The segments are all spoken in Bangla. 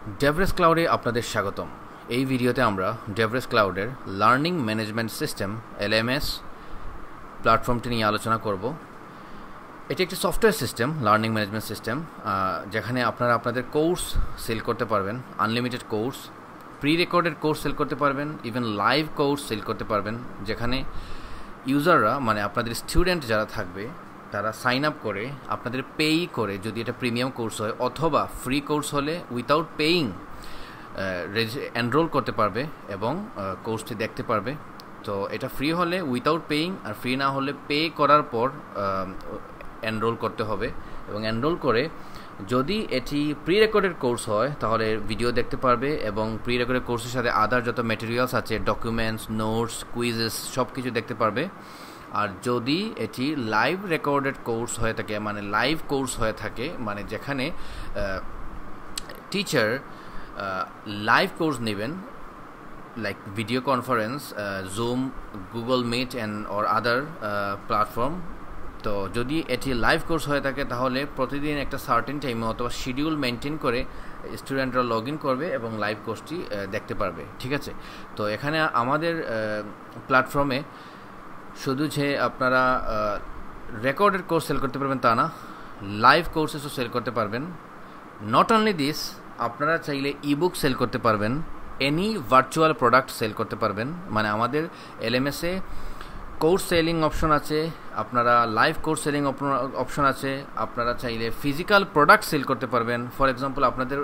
ডেভরেস ক্লাউডে আপনাদের স্বাগতম। এই ভিডিওতে আমরা ডেভরেস ক্লাউডের লার্নিং ম্যানেজমেন্ট সিস্টেম এলএমএস প্ল্যাটফর্মটি নিয়ে আলোচনা করব। এটি একটি software system, learning management system, যেখানে আপনারা আপনাদের কোর্স সেল করতে পারবেন, unlimited course, pre recorded course sell করতে পারবেন, ইভেন লাইভ কোর্স সেল করতে পারবেন, যেখানে ইউজাররা মানে আপনাদের স্টুডেন্ট যারা থাকবে তারা সাইন আপ করে আপনাদের পেই করে, যদি এটা প্রিমিয়াম কোর্স হয় অথবা ফ্রি কোর্স হলে উইথাউট পেইং এনরোল করতে পারবে এবং কোর্সটি দেখতে পারবে। তো এটা ফ্রি হলে উইথাউট পেইং, আর ফ্রি না হলে পে করার পর এনরোল করতে হবে। এবং এনরোল করে যদি এটি প্রি রেকর্ডেড কোর্স হয় তাহলে ভিডিও দেখতে পারবে এবং প্রি রেকর্ডেড কোর্সের সাথে আদার যত ম্যাটেরিয়ালস আছে, ডকুমেন্টস, নোটস, কুইজেস সব কিছু দেখতে পারবে। আর যদি এটি লাইভ রেকর্ডেড কোর্স হয়ে থাকে, মানে লাইভ কোর্স হয়ে থাকে, মানে যেখানে টিচার লাইভ কোর্স নেবেন, like video conference, Zoom, Google Meet or other platform. তো যদি এটি লাইভ কোর্স হয়ে থাকে তাহলে প্রতিদিন একটা সার্টেন টাইমে অথবা শিডিউল মেনটেন করে স্টুডেন্টরা লগ ইন করবে এবং লাইভ কোর্সটি দেখতে পারবে। ঠিক আছে, তো এখানে আমাদের প্ল্যাটফর্মে শুধু যে আপনারা রেকর্ডেড কোর্স সেল করতে পারবেন তা না, লাইভ কোর্সেসও সেল করতে পারবেন। নট অনলি দিস, আপনারা চাইলে ইবুক সেল করতে পারবেন, এনি ভার্চুয়াল প্রোডাক্ট সেল করতে পারবেন। মানে আমাদের এলএমএসে কোর্স সেলিং অপশন আছে, আপনারা লাইভ কোর্স সেলিং অপশন আছে, আপনারা চাইলে ফিজিক্যাল প্রোডাক্ট সেল করতে পারবেন। ফর এক্সাম্পল, আপনাদের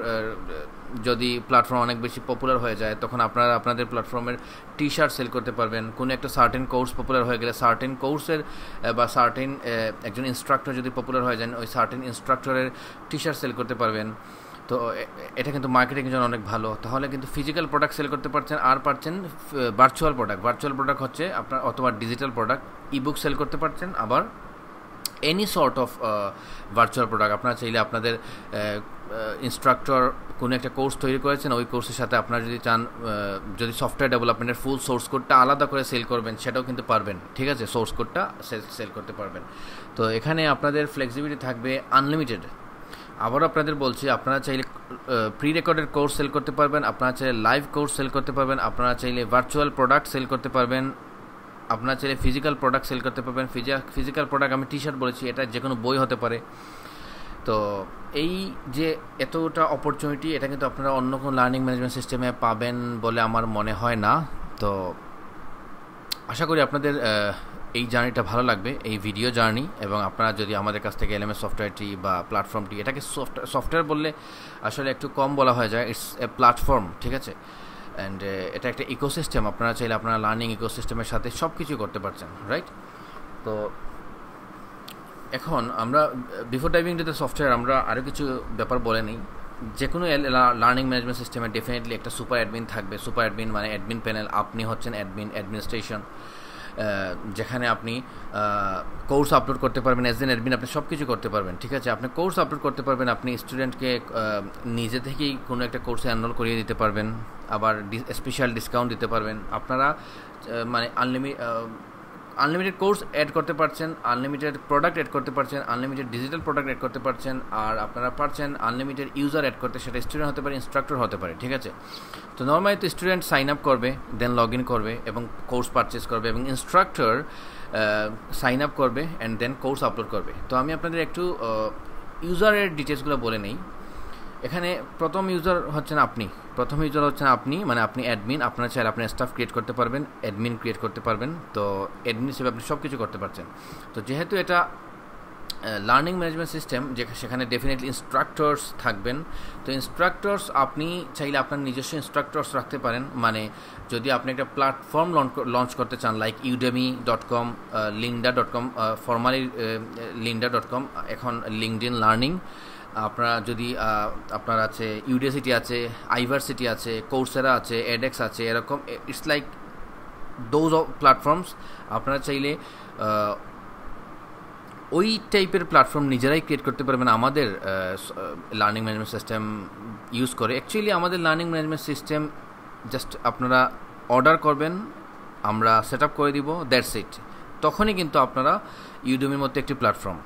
যদি প্ল্যাটফর্ম অনেক বেশি পপুলার হয়ে যায় তখন আপনারা আপনাদের প্ল্যাটফর্মের টি শার্ট সেল করতে পারবেন। কোনো একটা সার্টেন কোর্স পপুলার হয়ে গেলে সার্টেন কোর্সের বা সার্টেন একজন ইনস্ট্রাক্টর যদি পপুলার হয়ে যান, ওই সার্টেন ইনস্ট্রাক্টরের টি শার্ট সেল করতে পারবেন। তো এটা কিন্তু মার্কেটিংয়ের জন্য অনেক ভালো। তাহলে কিন্তু ফিজিক্যাল প্রোডাক্ট সেল করতে পারছেন, আর পারছেন ভার্চুয়াল প্রোডাক্ট হচ্ছে আপনার, অথবা ডিজিটাল প্রোডাক্ট, ইবুক সেল করতে পারছেন। আবার any sort of virtual product আপনারা চাইলে আপনাদের ইনস্ট্রাক্টর কোনো একটা কোর্স তৈরি করেছেন, ওই কোর্সের সাথে আপনারা যদি চান, যদি সফটওয়্যার ডেভেলপমেন্টের ফুল সোর্স কোডটা আলাদা করে সেল করবেন সেটাও কিন্তু পারবেন। ঠিক আছে, সোর্স কোডটা সেল করতে পারবেন। তো এখানে আপনাদের ফ্লেক্সিবিলিটি থাকবে আনলিমিটেড। আবারও আপনাদের বলছি, আপনারা চাইলে প্রি রেকর্ডেড কোর্স সেল করতে পারবেন, আপনারা চাইলে লাইভ কোর্স সেল করতে পারবেন, আপনারা চাইলে ভার্চুয়াল প্রোডাক্ট সেল করতে পারবেন, আপনারা চাইলে ফিজিক্যাল প্রোডাক্ট সেল করতে পারবেন। ফিজিক্যাল প্রোডাক্ট আমি টি শার্ট বলেছি, এটা যে কোনো বই হতে পারে। তো এই যে এতটা অপরচুনিটি, এটা কিন্তু আপনারা অন্য কোনো লার্নিং ম্যানেজমেন্ট সিস্টেমে পাবেন বলে আমার মনে হয় না। তো আশা করি আপনাদের এই জার্নিটা ভালো লাগবে, এই ভিডিও জার্নি। এবং আপনারা যদি আমাদের কাছ থেকে এলএমএস সফটওয়্যারটি বা প্ল্যাটফর্মটি, এটাকে সফটওয়্যার বললে আসলে একটু কম বলা হয়ে যায়, ইটস এ প্ল্যাটফর্ম। ঠিক আছে, অ্যান্ড এটা একটা ইকোসিস্টেম। আপনারা চাইলে আপনারা লার্নিং ইকোসিস্টেমের সাথে সব কিছু করতে পারছেন, রাইট? তো এখন আমরা before diving to the software আমরা আরও কিছু ব্যাপার বলে নিই। যে কোনো লার্নিং ম্যানেজমেন্ট সিস্টেমে ডেফিনেটলি একটা সুপার অ্যাডমিন থাকবে। সুপার অ্যাডমিন মানে অ্যাডমিন প্যানেল, আপনি হচ্ছেন অ্যাডমিনিস্ট্রেশন, যেখানে আপনি কোর্স আপলোড করতে পারবেন। এজ এন অ্যাডমিন আপনি সব কিছু করতে পারবেন। ঠিক আছে, আপনি কোর্স আপলোড করতে পারবেন, আপনি স্টুডেন্টকে নিজে থেকেই কোনো একটা কোর্সে এনরোল করিয়ে দিতে পারবেন, আবার স্পেশাল ডিসকাউন্ট দিতে পারবেন। আপনারা মানে আনলিমিটেড কোর্স অ্যাড করতে পারছেন, আনলিমিটেড প্রোডাক্ট অ্যাড করতে পারছেন, আনলিমিটেড ডিজিটাল প্রোডাক্ট অ্যাড করতে পারছেন, আর আপনারা পারছেন আনলিমিটেড ইউজার অ্যাড করতে। সেটা স্টুডেন্ট হতে পারে, ইনস্ট্রাক্টর হতে পারে। ঠিক আছে, তো নর্মালি তো স্টুডেন্ট সাইন আপ করবে, দেন লগ ইন করবে এবং কোর্স পারচেস করবে, এবং ইনস্ট্রাক্টর সাইন আপ করবে অ্যান্ড দেন কোর্স আপলোড করবে। তো আমি আপনাদের একটু ইউজারের ডিটেলসগুলো বলে নিই। এখানে প্রথম ইউজার হচ্ছেন আপনি, মানে আপনি অ্যাডমিন। আপনারা চাইলে আপনার স্টাফ ক্রিয়েট করতে পারবেন, অ্যাডমিন ক্রিয়েট করতে পারবেন। তো অ্যাডমিন হিসেবে আপনি সব কিছু করতে পারছেন। তো যেহেতু এটা লার্নিং ম্যানেজমেন্ট সিস্টেম, সেখানে ডেফিনেটলি ইনস্ট্রাক্টরস থাকবেন। তো ইনস্ট্রাক্টরস আপনি চাইলে আপনার নিজস্ব ইনস্ট্রাক্টরস রাখতে পারেন। মানে যদি আপনি একটা প্ল্যাটফর্ম লঞ্চ করতে চান, like udemy.com, lynda.com, formally lynda.com, এখন লিঙ্কডইন লার্নিং। আপনারা যদি আপনার আছে ইউডাসিটি আছে, আইভার্সিটি আছে, কোর্সেরা আছে, এডেক্স আছে, এরকম it's like those of platforms. আপনারা চাইলে ওই টাইপের প্ল্যাটফর্ম নিজেরাই ক্রিয়েট করতে পারবেন আমাদের লার্নিং ম্যানেজমেন্ট সিস্টেম ইউজ করে। অ্যাকচুয়ালি আমাদের লার্নিং ম্যানেজমেন্ট সিস্টেম জাস্ট আপনারা অর্ডার করবেন, আমরা সেট আপ করে দিব, দ্যাটস ইট। তখনই কিন্তু আপনারা ইউডেমির মতো একটি প্ল্যাটফর্ম,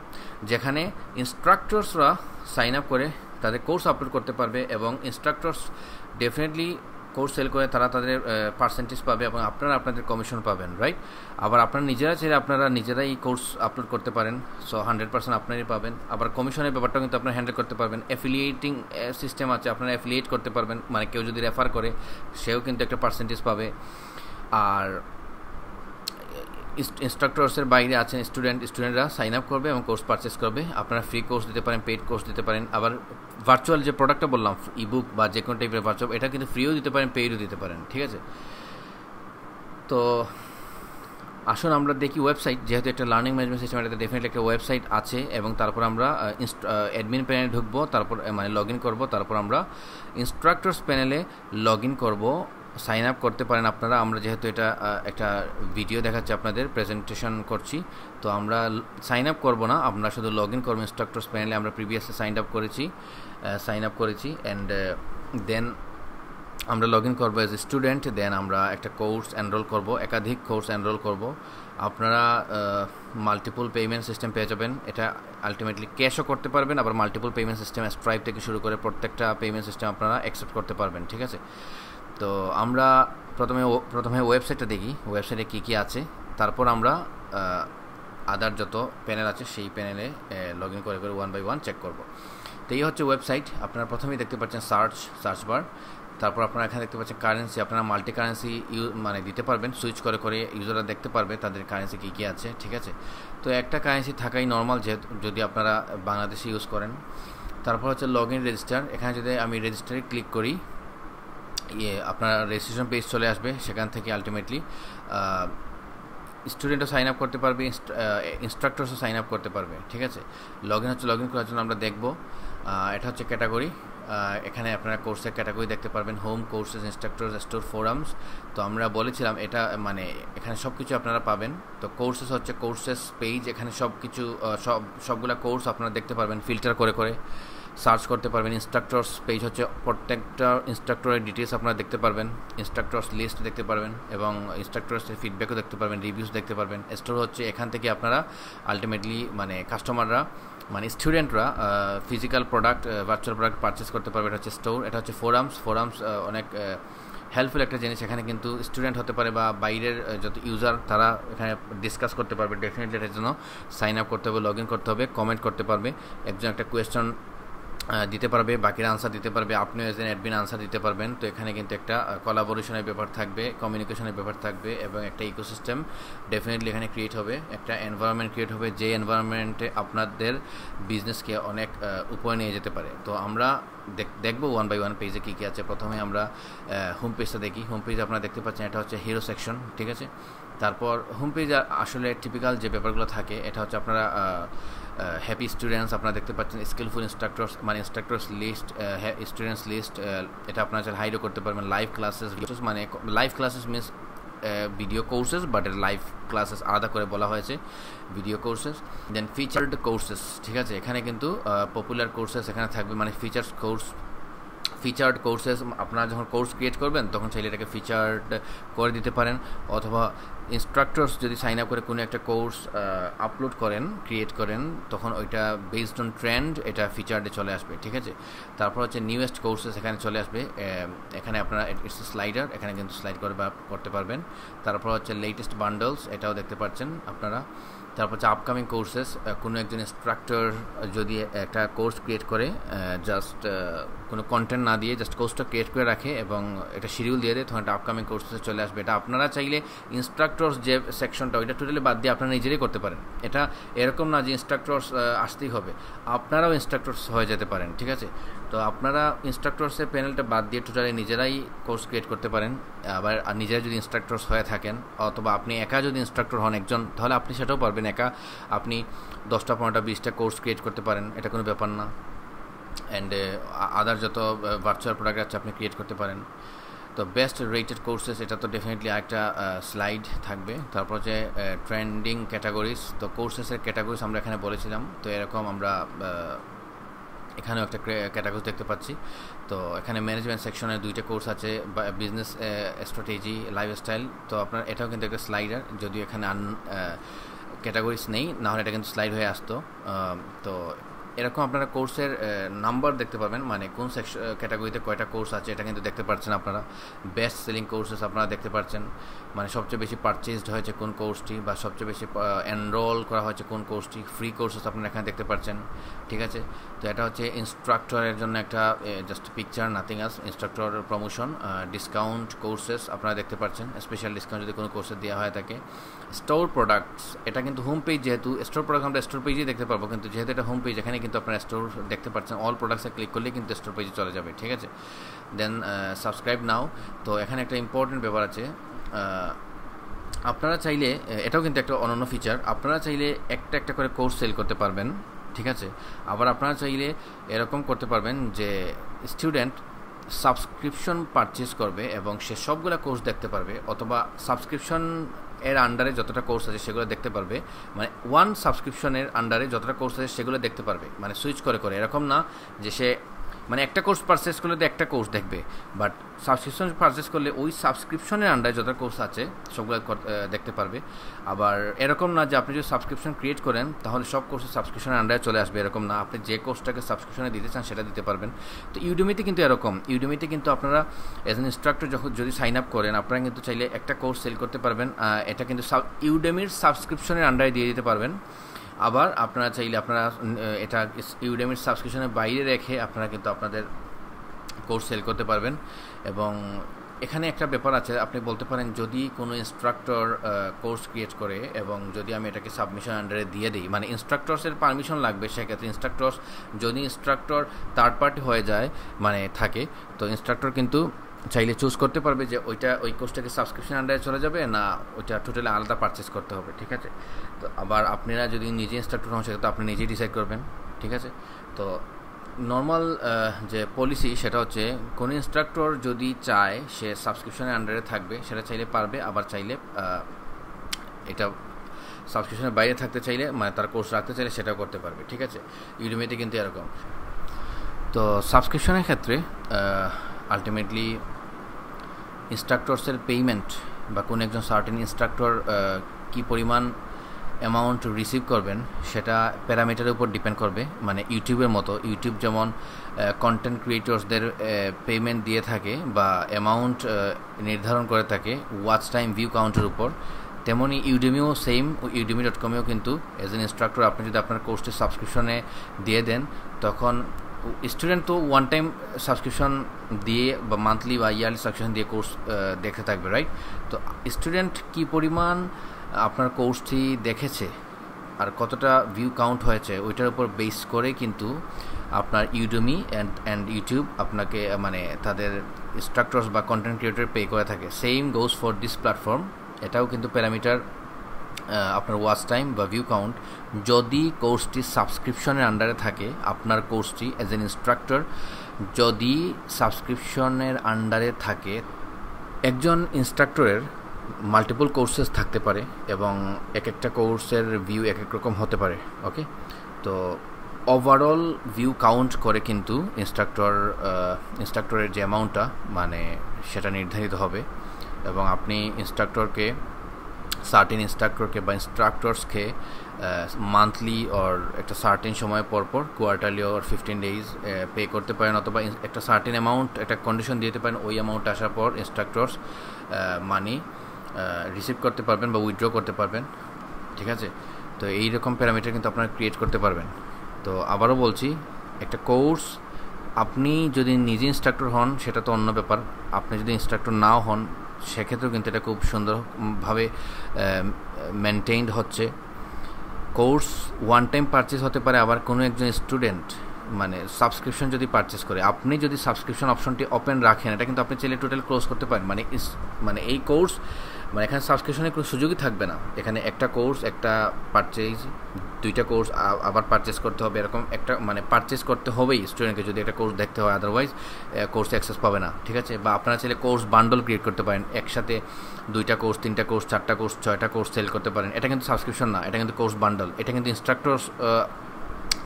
যেখানে ইনস্ট্রাক্টরসরা সাইন আপ করে তাদের কোর্স আপলোড করতে পারবে এবং ইনস্ট্রাক্টরস ডেফিনেটলি কোর্স সেল করে তারা তাদের পার্সেন্টেজ পাবে এবং আপনারা আপনাদের কমিশন পাবেন, রাইট? আবার আপনারা নিজেরা চাইলে আপনারা নিজেরাই কোর্স আপলোড করতে পারেন, সো 100% আপনারই পাবেন। আবার কমিশনের ব্যাপারটাও কিন্তু আপনারা হ্যান্ডেল করতে পারবেন। অ্যাফিলিয়েটিং সিস্টেম আছে, আপনারা অ্যাফিলিয়েট করতে পারবেন, মানে কেউ যদি রেফার করে সেও কিন্তু একটা পার্সেন্টেজ পাবে। আর ইনস্ট্রাক্টরসের বাইরে আছেন স্টুডেন্টরা সাইন আপ করবে এবং কোর্স পারচেস করবে। আপনারা ফ্রি কোর্স দিতে পারেন, পেইড কোর্স দিতে পারেন। আবার ভার্চুয়াল যে প্রোডাক্টটা বললাম, ইবুক বা যে কোনো টাইপের ভার্চুয়াল, এটা কিন্তু ফ্রিও দিতে পারেন, পেইডও দিতে পারেন, ঠিক আছে? তো আসুন আমরা দেখি ওয়েবসাইট, যেহেতু একটা লার্নিং ম্যানেজমেন্ট সিস্টেম, এটাতে ডেফিনেটলি একটা ওয়েবসাইট আছে এবং তারপর আমরা অ্যাডমিন প্যানেলে ঢুকবো, তারপর মানে লগ ইন করবো, তারপর আমরা ইনস্ট্রাক্টরস প্যানেলে লগ ইন করবো। সাইন আপ করতে পারেন আপনারা। আমরা যেহেতু এটা একটা ভিডিও দেখাচ্ছি, আপনাদের প্রেজেন্টেশন করছি, তো আমরা সাইন আপ করবো না, আমরা শুধু লগ ইন করবো ইনস্ট্রাক্টরস প্যানেলে। আমরা প্রিভিয়াসলি সাইন আপ করেছি অ্যান্ড দেন আমরা লগ ইন করবো এজ স্টুডেন্ট। দেন আমরা একটা কোর্স এনরোল করব, একাধিক কোর্স এনরোল করব। আপনারা মাল্টিপল পেমেন্ট সিস্টেম পেয়ে যাবেন। এটা আলটিমেটলি ক্যাশও করতে পারবেন, আবার মাল্টিপল পেমেন্ট সিস্টেম স্ট্রাইপ থেকে শুরু করে প্রত্যেকটা পেমেন্ট সিস্টেম আপনারা অ্যাকসেপ্ট করতে পারবেন, ঠিক আছে? তো আমরা প্রথমে ওয়েবসাইটটা দেখি, ওয়েবসাইটে কী কী আছে, তারপর আমরা আদার যত প্যানেল আছে সেই প্যানেলে লগ ইন করে ওয়ান বাই ওয়ান চেক করব। তো এই হচ্ছে ওয়েবসাইট। আপনারা প্রথমেই দেখতে পাচ্ছেন সার্চ বার, তারপর আপনারা এখানে দেখতে পাচ্ছেন কারেন্সি। আপনারা মাল্টি কারেন্সি মানে দিতে পারবেন, সুইচ করে ইউজাররা দেখতে পারবে তাদের কারেন্সি কী কী আছে, ঠিক আছে? তো একটা কারেন্সি থাকাই নর্মাল, যেহেতু যদি আপনারা বাংলাদেশে ইউজ করেন। তারপর হচ্ছে লগ ইন রেজিস্টার। এখানে যদি আমি রেজিস্টারে ক্লিক করি, আপনার রেজিস্ট্রেশন পেজ চলে আসবে। সেখান থেকে আলটিমেটলি স্টুডেন্টও সাইন আপ করতে পারবে, ইনস্ট্রাক্টরসও সাইন আপ করতে পারবে, ঠিক আছে? লগ ইন করার জন্য আমরা দেখব, এটা হচ্ছে ক্যাটাগরি। এখানে আপনারা কোর্সের ক্যাটাগরি দেখতে পারবেন, home, courses, instructors, store, forums. তো আমরা বলেছিলাম এটা মানে এখানে সব কিছু আপনারা পাবেন। তো কোর্সেস হচ্ছে কোর্সেস পেজ, এখানে সব কিছু সবগুলা কোর্স আপনারা দেখতে পারবেন, ফিল্টার করে সার্চ করতে পারবেন। ইনস্ট্রাক্টরস পেজ হচ্ছে প্রত্যেকটা ইনস্ট্রাক্টরের ডিটেলস আপনারা দেখতে পারবেন, ইনস্ট্রাক্টরস লিস্ট দেখতে পারবেন এবং ইনস্ট্রাক্টরসের ফিডব্যাকও দেখতে পারবেন, রিভিউস দেখতে পারবেন। স্টোর হচ্ছে এখান থেকে আপনারা আলটিমেটলি মানে কাস্টমাররা মানে স্টুডেন্টরা physical product, virtual product purchase করতে পারবে, এটা হচ্ছে স্টোর। এটা হচ্ছে ফোরামস অনেক হেল্পফুল একটা জিনিস। এখানে কিন্তু স্টুডেন্ট হতে পারে বা বাইরের যত ইউজার তারা এখানে ডিসকাস করতে পারবে। ডেফিনেটলি এটার জন্য সাইন আপ করতে হবে, লগ ইন করতে হবে, কমেন্ট করতে পারবে, একজন একটা কোয়েশ্চন দিতে পারবে, বাকিরা আনসার দিতে পারবে, আপনিও এজ এন অ্যাডমিন আনসার দিতে পারবেন। তো এখানে কিন্তু একটা কোলাবোরেশনের ব্যাপার থাকবে, কমিউনিকেশনের ব্যাপার থাকবে এবং একটা ইকোসিস্টেম ডেফিনেটলি এখানে ক্রিয়েট হবে, একটা এনভায়রনমেন্ট ক্রিয়েট হবে, যে এনভায়রনমেন্টে আপনাদের বিজনেসকে অনেক উপরে নিয়ে যেতে পারে। তো আমরা দেখবো ওয়ান বাই ওয়ান পেজে কী কী আছে। প্রথমে আমরা হোম পেজটা দেখি। হোম পেজ আপনারা দেখতে পাচ্ছেন, এটা হচ্ছে হিরো সেকশন, ঠিক আছে? তারপর হোম পেজ আসলে টিপিক্যাল যে ব্যাপারগুলো থাকে, এটা হচ্ছে আপনারা হ্যাপি স্টুডেন্টস আপনারা দেখতে পাচ্ছেন, স্কিলফুল ইনস্ট্রাক্টরস মানে ইনস্ট্রাক্টরস লিস্ট, স্টুডেন্টস লিস্ট, এটা আপনারা চাইলে হাইডও করতে পারবেন। লাইভ ক্লাসেস, মানে live classes means video courses, but live classes আলাদা করে বলা হয়েছে, ভিডিও কোর্সেস। দেন ফিচার্ড কোর্সেস, ঠিক আছে? এখানে কিন্তু পপুলার কোর্সেস এখানে থাকবে, মানে ফিচার্ড কোর্সেস। আপনারা যখন কোর্স ক্রিয়েট করবেন তখন চাইলে এটাকে ফিচার্ড করে দিতে পারেন, অথবা ইনস্ট্রাক্টরস যদি সাইন আপ করে কোনো একটা কোর্স আপলোড ক্রিয়েট করেন, তখন ওইটা বেসড অন ট্রেন্ড এটা ফিচার্ডে চলে আসবে, ঠিক আছে? তারপর হচ্ছে নিউয়েস্ট কোর্সেস এখানে চলে আসবে। এখানে আপনারা ইটস স্লাইডার, এখানে কিন্তু স্লাইড করতে পারবেন। তারপর হচ্ছে লেটেস্ট বান্ডলস, এটাও দেখতে পাচ্ছেন আপনারা। তারপর হচ্ছে আপকামিং কোর্সেস, কোনো একজন ইনস্ট্রাক্টর যদি একটা কোর্স ক্রিয়েট করে, জাস্ট কোনো কন্টেন্ট না দিয়ে জাস্ট কোর্সটা ক্রিয়েট করে রাখে এবং এটা শিডিউল দিয়ে দেয়, তখন একটা আপকামিং কোর্সে চলে আসবে। এটা আপনারা চাইলে ইনস্ট্রাক্টরস যে সেকশনটা ওইটা টোটালি বাদ দিয়ে আপনারা নিজেরাই করতে পারেন। এটা এরকম না যে ইনস্ট্রাক্টরস আসতেই হবে, আপনারাও ইনস্ট্রাক্টরস হয়ে যেতে পারেন, ঠিক আছে? তো আপনারা ইনস্ট্রাক্টরসের প্যানেলটা বাদ দিয়ে টোটালি নিজেরাই কোর্স ক্রিয়েট করতে পারেন। আবার নিজেরা যদি ইনস্ট্রাক্টরস হয়ে থাকেন, অথবা আপনি একা যদি ইনস্ট্রাক্টর হন একজন, তাহলে আপনি সেটাও পারবেন। একা আপনি 10টা 15টা 20টা কোর্স ক্রিয়েট করতে পারেন, এটা কোনো ব্যাপার না। অ্যান্ড আদার যত ভার্চুয়াল প্রোডাক্ট আছে আপনি ক্রিয়েট করতে পারেন। তো বেস্ট রেটেড কোর্সেস, এটা তো ডেফিনেটলি একটা স্লাইড থাকবে। তারপর হচ্ছে ট্রেন্ডিং ক্যাটাগরিজ, তো কোর্সেসের ক্যাটাগরিজ আমরা এখানে বলেছিলাম। তো এরকম আমরা এখানেও একটা ক্যাটাগরি দেখতে পাচ্ছি। তো এখানে ম্যানেজমেন্ট সেকশনে 2টা কোর্স আছে, বিজনেস স্ট্র্যাটেজি, লাইফস্টাইল। তো আপনার এটাও কিন্তু একটা স্লাইডার, যদিও এখানে ক্যাটাগরিজ নেই, নাহলে এটা কিন্তু স্লাইড হয়ে আসতো। তো এরকম আপনারা কোর্সের নাম্বার দেখতে পাবেন, মানে কোন ক্যাটাগরিতে কয়টা কোর্স আছে এটা কিন্তু দেখতে পাচ্ছেন আপনারা। বেস্ট সেলিং কোর্সেস আপনারা দেখতে পাচ্ছেন, মানে সবচেয়ে বেশি পারচেজড হয়েছে কোন কোর্সটি বা সবচেয়ে বেশি এনরোল করা হয়েছে কোন কোর্সটি। ফ্রি কোর্সেস আপনারা এখানে দেখতে পাচ্ছেন, ঠিক আছে। তো এটা হচ্ছে ইনস্ট্রাক্টরের জন্য একটা just picture, nothing else. Instructor promotion, discount courses আপনারা দেখতে পাচ্ছেন, স্পেশাল ডিসকাউন্ট যদি কোনো কোর্সে দেওয়া হয় থাকে। স্টোর প্রোডাক্টস, এটা কিন্তু হোম পেজ, যেহেতু স্টোর প্রোডাক্ট আমরা স্টোর পেজেই দেখতে পারবো, কিন্তু যেহেতু এটা হোম পেজ এখানে কিন্তু আপনারা স্টোর দেখতে পাচ্ছেন। অল প্রোডাক্টসে ক্লিক করলেই কিন্তু স্টোর পেজে চলে যাবে, ঠিক আছে। দেন সাবস্ক্রাইব নাও। তো এখানে একটা ইম্পর্টেন্ট ব্যাপার আছে, আপনারা চাইলে, এটাও কিন্তু একটা অনন্য ফিচার, আপনারা চাইলে একটা একটা করে কোর্স সেল করতে পারবেন, ঠিক আছে। আবার আপনারা চাইলে এরকম করতে পারবেন যে স্টুডেন্ট সাবস্ক্রিপশন পারচেজ করবে এবং সে সবগুলো কোর্স দেখতে পারবে, অথবা সাবস্ক্রিপশন এর আন্ডারে যতটা কোর্স আছে সেগুলো দেখতে পারবে, মানে ওয়ান সাবস্ক্রিপশনের আন্ডারে যতটা কোর্স আছে সেগুলো দেখতে পারবে, মানে সুইচ করে করে। এরকম না যে সে মানে একটা কোর্স পারচেস করলে তো একটা কোর্স দেখবে, বাট সাবস্ক্রিপশন পারচেস করলে ওই সাবস্ক্রিপশনের আন্ডারে যত কোর্স আছে সবগুলো দেখতে পারবে। আবার এরকম না যে আপনি যদি সাবস্ক্রিপশন ক্রিয়েট করেন তাহলে সব কোর্সের সাবস্ক্রিপশনের আন্ডারে চলে আসবে, এরকম না। আপনি যে কোর্সটাকে সাবস্ক্রিপশনে দিতে চান সেটা দিতে পারবেন। তো ইউডেমিতে কিন্তু এরকম, ইউডেমিতে কিন্তু আপনারা এজ এন ইনস্ট্রাক্টর যখন যদি সাইন আপ করেন আপনারা কিন্তু চাইলে একটা কোর্স সেল করতে পারবেন, এটা কিন্তু ইউডেমির সাবস্ক্রিপশনের আন্ডারে দিয়ে দিতে পারবেন। আবার আপনারা চাইলে আপনারা এটা ইউডেমির সাবস্ক্রিপশনের বাইরে রেখে আপনারা কিন্তু আপনাদের কোর্স সেল করতে পারবেন। এবং এখানে একটা ব্যাপার আছে, আপনি বলতে পারেন যদি কোনো ইনস্ট্রাক্টর কোর্স ক্রিয়েট করে এবং যদি আমি এটাকে সাবমিশন আন্ডারে দিয়ে দিই, মানে ইনস্ট্রাক্টরসের পারমিশন লাগবে, সেক্ষেত্রে যদি ইনস্ট্রাক্টর থার্ড পার্টি হয়ে যায় মানে থাকে, তো ইনস্ট্রাক্টর কিন্তু চাইলে চুজ করতে পারবে যে ওই কোর্সটাকে সাবস্ক্রিপশন আন্ডারে চলে যাবে না ওইটা টোটালি আলাদা পারচেস করতে হবে, ঠিক আছে। তো আবার আপনারা যদি নিজে ইনস্ট্রাক্টর হন সেক্ষেত্রে আপনি নিজেই ডিসাইড করবেন, ঠিক আছে। তো নর্মাল যে পলিসি সেটা হচ্ছে কোনো ইনস্ট্রাক্টর যদি চায় সে সাবস্ক্রিপশনের আন্ডারে থাকবে সেটা চাইলে পারবে, আবার চাইলে এটা সাবস্ক্রিপশনের বাইরে থাকতে চাইলে মানে তার কোর্স রাখতে চাইলে সেটাও করতে পারবে, ঠিক আছে। ইউডেমিতে কিন্তু এরকম। তো সাবস্ক্রিপশনের ক্ষেত্রে আলটিমেটলি ইনস্ট্রাক্টরসের পেমেন্ট বা কোনো একজন সার্টেন ইনস্ট্রাক্টর কী পরিমাণ অ্যামাউন্ট রিসিভ করবেন সেটা প্যারামিটারের উপর ডিপেন্ড করবে। মানে ইউটিউবের মতো, ইউটিউব যেমন কন্টেন্ট ক্রিয়েটরসদের পেমেন্ট দিয়ে থাকে বা অ্যামাউন্ট নির্ধারণ করে থাকে ওয়াচ টাইম ভিউ কাউন্টের উপর, তেমনই ইউডেমিও সেম। udemy.com-এও কিন্তু এজ এন ইনস্ট্রাক্টর আপনি যদি আপনার কোর্সটি সাবস্ক্রিপশনে দিয়ে দেন তখন স্টুডেন্ট তো ওয়ান টাইম সাবস্ক্রিপশন দিয়ে বা মান্থলি বা ইয়ারলি সাবস্ক্রিপশন দিয়ে কোর্স দেখতে থাকবে, রাইট। তো স্টুডেন্ট কী পরিমাণ আপনার কোর্সটি দেখেছে আর কতটা ভিউ কাউন্ট হয়েছে ওইটার উপর বেস করে কিন্তু আপনার ইউডেমি অ্যান্ড ইউটিউব আপনাকে মানে তাদের ইনস্ট্রাক্টরস বা কন্টেন্ট ক্রিয়েটর পে করে থাকে। Same goes for this platform, এটাও কিন্তু প্যারামিটার আপনার ওয়াচ টাইম বা ভিউ কাউন্ট। যদি কোর্সটি সাবস্ক্রিপশনের আন্ডারে থাকে, আপনার কোর্সটি অ্যাজ এন ইনস্ট্রাক্টর যদি সাবস্ক্রিপশনের আন্ডারে থাকে, একজন ইনস্ট্রাক্টরের মাল্টিপল কোর্সেস থাকতে পারে এবং এক একটা কোর্সের ভিউ এক এক রকম হতে পারে, ওকে। তো ওভারঅল ভিউ কাউন্ট করে কিন্তু ইনস্ট্রাক্টরের যে অ্যামাউন্টটা মানে সেটা নির্ধারিত হবে। এবং আপনি সার্টেন ইনস্ট্রাক্টরকে বা ইনস্ট্রাক্টরসকে মান্থলি অর একটা সার্টেন সময় পরপর কোয়ার্টারলি অর 15 days পে করতে পারেন, অথবা একটা সার্টেন অ্যামাউন্ট একটা কন্ডিশন দিতে পারেন, ওই অ্যামাউন্ট আসার পর ইনস্ট্রাক্টরস মানি রিসিভ করতে পারবেন বা উইথড্র করতে পারবেন, ঠিক আছে। তো এইরকম প্যারামিটার কিন্তু আপনারা ক্রিয়েট করতে পারবেন। তো আবারও বলছি, একটা কোর্স আপনি যদি নিজে ইনস্ট্রাক্টর হন সেটা তো অন্য ব্যাপার, আপনি যদি ইনস্ট্রাক্টর নাও হন সেক্ষেত্রেও কিন্তু এটা খুব সুন্দরভাবে মেনটেইনড হচ্ছে। কোর্স ওয়ান টাইম পারচেস হতে পারে, আবার কোনো একজন স্টুডেন্ট মানে সাবস্ক্রিপশন যদি পারচেস করে, আপনি যদি সাবস্ক্রিপশন অপশনটি ওপেন রাখেন এটা কিন্তু আপনি চাইলে টোটাল ক্লোজ করতে পারেন। মানে এই কোর্স মানে এখানে সাবস্ক্রিপশনের কোনো সুযোগই থাকবে না, এখানে একটা কোর্স একটা পারচেজ, দুইটা কোর্স আবার পারচেস করতে হবে, এরকম একটা মানে পারচেস করতে হবেই স্টুডেন্টকে যদি একটা কোর্স দেখতে হয়, আদারওয়াইজ কোর্স অ্যাক্সেস পাবে না, ঠিক আছে। বা আপনারা চাইলে কোর্স বান্ডল ক্রিয়েট করতে পারেন, একসাথে 2টা কোর্স 3টা কোর্স 4টা কোর্স 6টা কোর্স সেল করতে পারেন, এটা কিন্তু সাবস্ক্রিপশন না, এটা কিন্তু কোর্স বান্ডল, এটা কিন্তু ইনস্ট্রাক্টর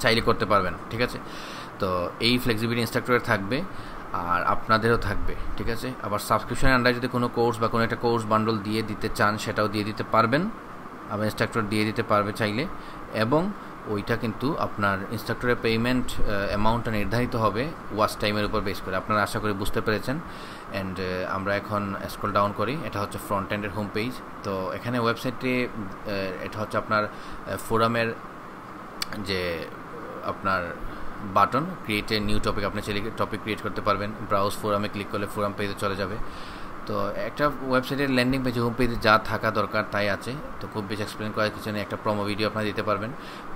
চাইলে করতে পারবেন, ঠিক আছে। তো এই ফ্লেক্সিবিলিটি ইনস্ট্রাক্টরের থাকবে আর আপনাদেরও থাকবে, ঠিক আছে। আবার সাবস্ক্রিপশনের আন্ডারে যদি কোনো কোর্স বা কোনো একটা কোর্স বান্ডল দিয়ে দিতে চান সেটাও দিয়ে দিতে পারবেন, আবার ইনস্ট্রাক্টর দিয়ে দিতে পারবে চাইলে। এবং ওইটা কিন্তু আপনার ইনস্ট্রাক্টরের পেমেন্ট অ্যামাউন্টটা নির্ধারিত হবে ওয়াচ টাইমের উপর বেস করে। আপনারা আশা করি বুঝতে পেরেছেন। অ্যান্ড আমরা এখন স্ক্রল ডাউন করি, এটা হচ্ছে ফ্রন্ট এন্ডের হোম পেজ। তো এখানে ওয়েবসাইটে এটা হচ্ছে আপনার ফোরামের যে আপনার button, create a new topic, আপনি চাইলে টপিক ক্রিয়েট করতে পারবেন। ব্রাউজ ফোরামে ক্লিক করলে ফোরাম পেজে চলে যাবে। তো একটা ওয়েবসাইটের ল্যান্ডিং পেজে হোম পেজে যা থাকা দরকার তাই আছে। তো খুব বেশি এক্সপ্লেন করার কিছু নেই, একটা প্রোমো ভিডিও আপনারা দিতে পারবেন।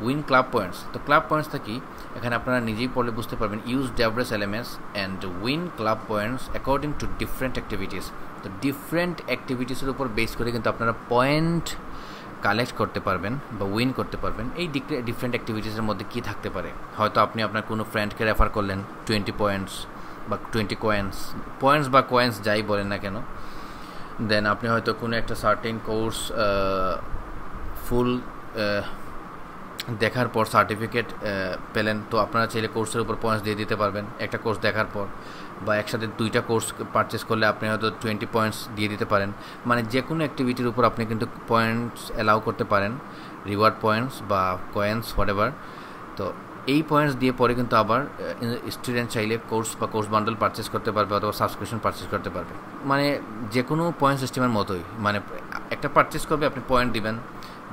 উইন ক্লাব পয়েন্টস, তো ক্লাব পয়েন্টসটা কি এখানে আপনারা নিজেই পড়লে বুঝতে পারবেন। Use WS LMS and win club points according to different activities. তো ডিফারেন্ট অ্যাক্টিভিটিসের উপর বেস করে কিন্তু আপনারা পয়েন্ট কালেক্ট করতে পারবেন বা উইন করতে পারবেন। এই ডিফারেন্ট অ্যাক্টিভিটিসের মধ্যে কী থাকতে পারে, হয়তো আপনি আপনার কোনো ফ্রেন্ডকে রেফার করলেন 20 পয়েন্টস বা 20 পয়েন্টস বা কয়েন্স যাই বলেন না কেন। দেন আপনি হয়তো কোনো একটা সার্টেন কোর্স ফুল দেখার পর সার্টিফিকেট পেলেন, তো আপনারা চাইলে কোর্সের উপর পয়েন্টস দিয়ে দিতে পারবেন একটা কোর্স দেখার পর, বা একসাথে 2টা কোর্স পারচেস করলে আপনি হয়তো 20 পয়েন্টস দিয়ে দিতে পারেন। মানে যে কোনো অ্যাক্টিভিটির উপর আপনি কিন্তু পয়েন্টস অ্যালাউ করতে পারেন, রিওয়ার্ড পয়েন্টস বা কয়েন্স হোয়াটএভার। তো এই পয়েন্টস দিয়ে পরে কিন্তু আবার স্টুডেন্ট চাইলে কোর্স বা কোর্স বান্ডেল পারচেস করতে পারবে অথবা সাবস্ক্রিপশন পারচেস করতে পারবে। মানে যে কোনো পয়েন্ট সিস্টেমের মতোই, মানে একটা পারচেস করবে আপনি পয়েন্ট দিবেন,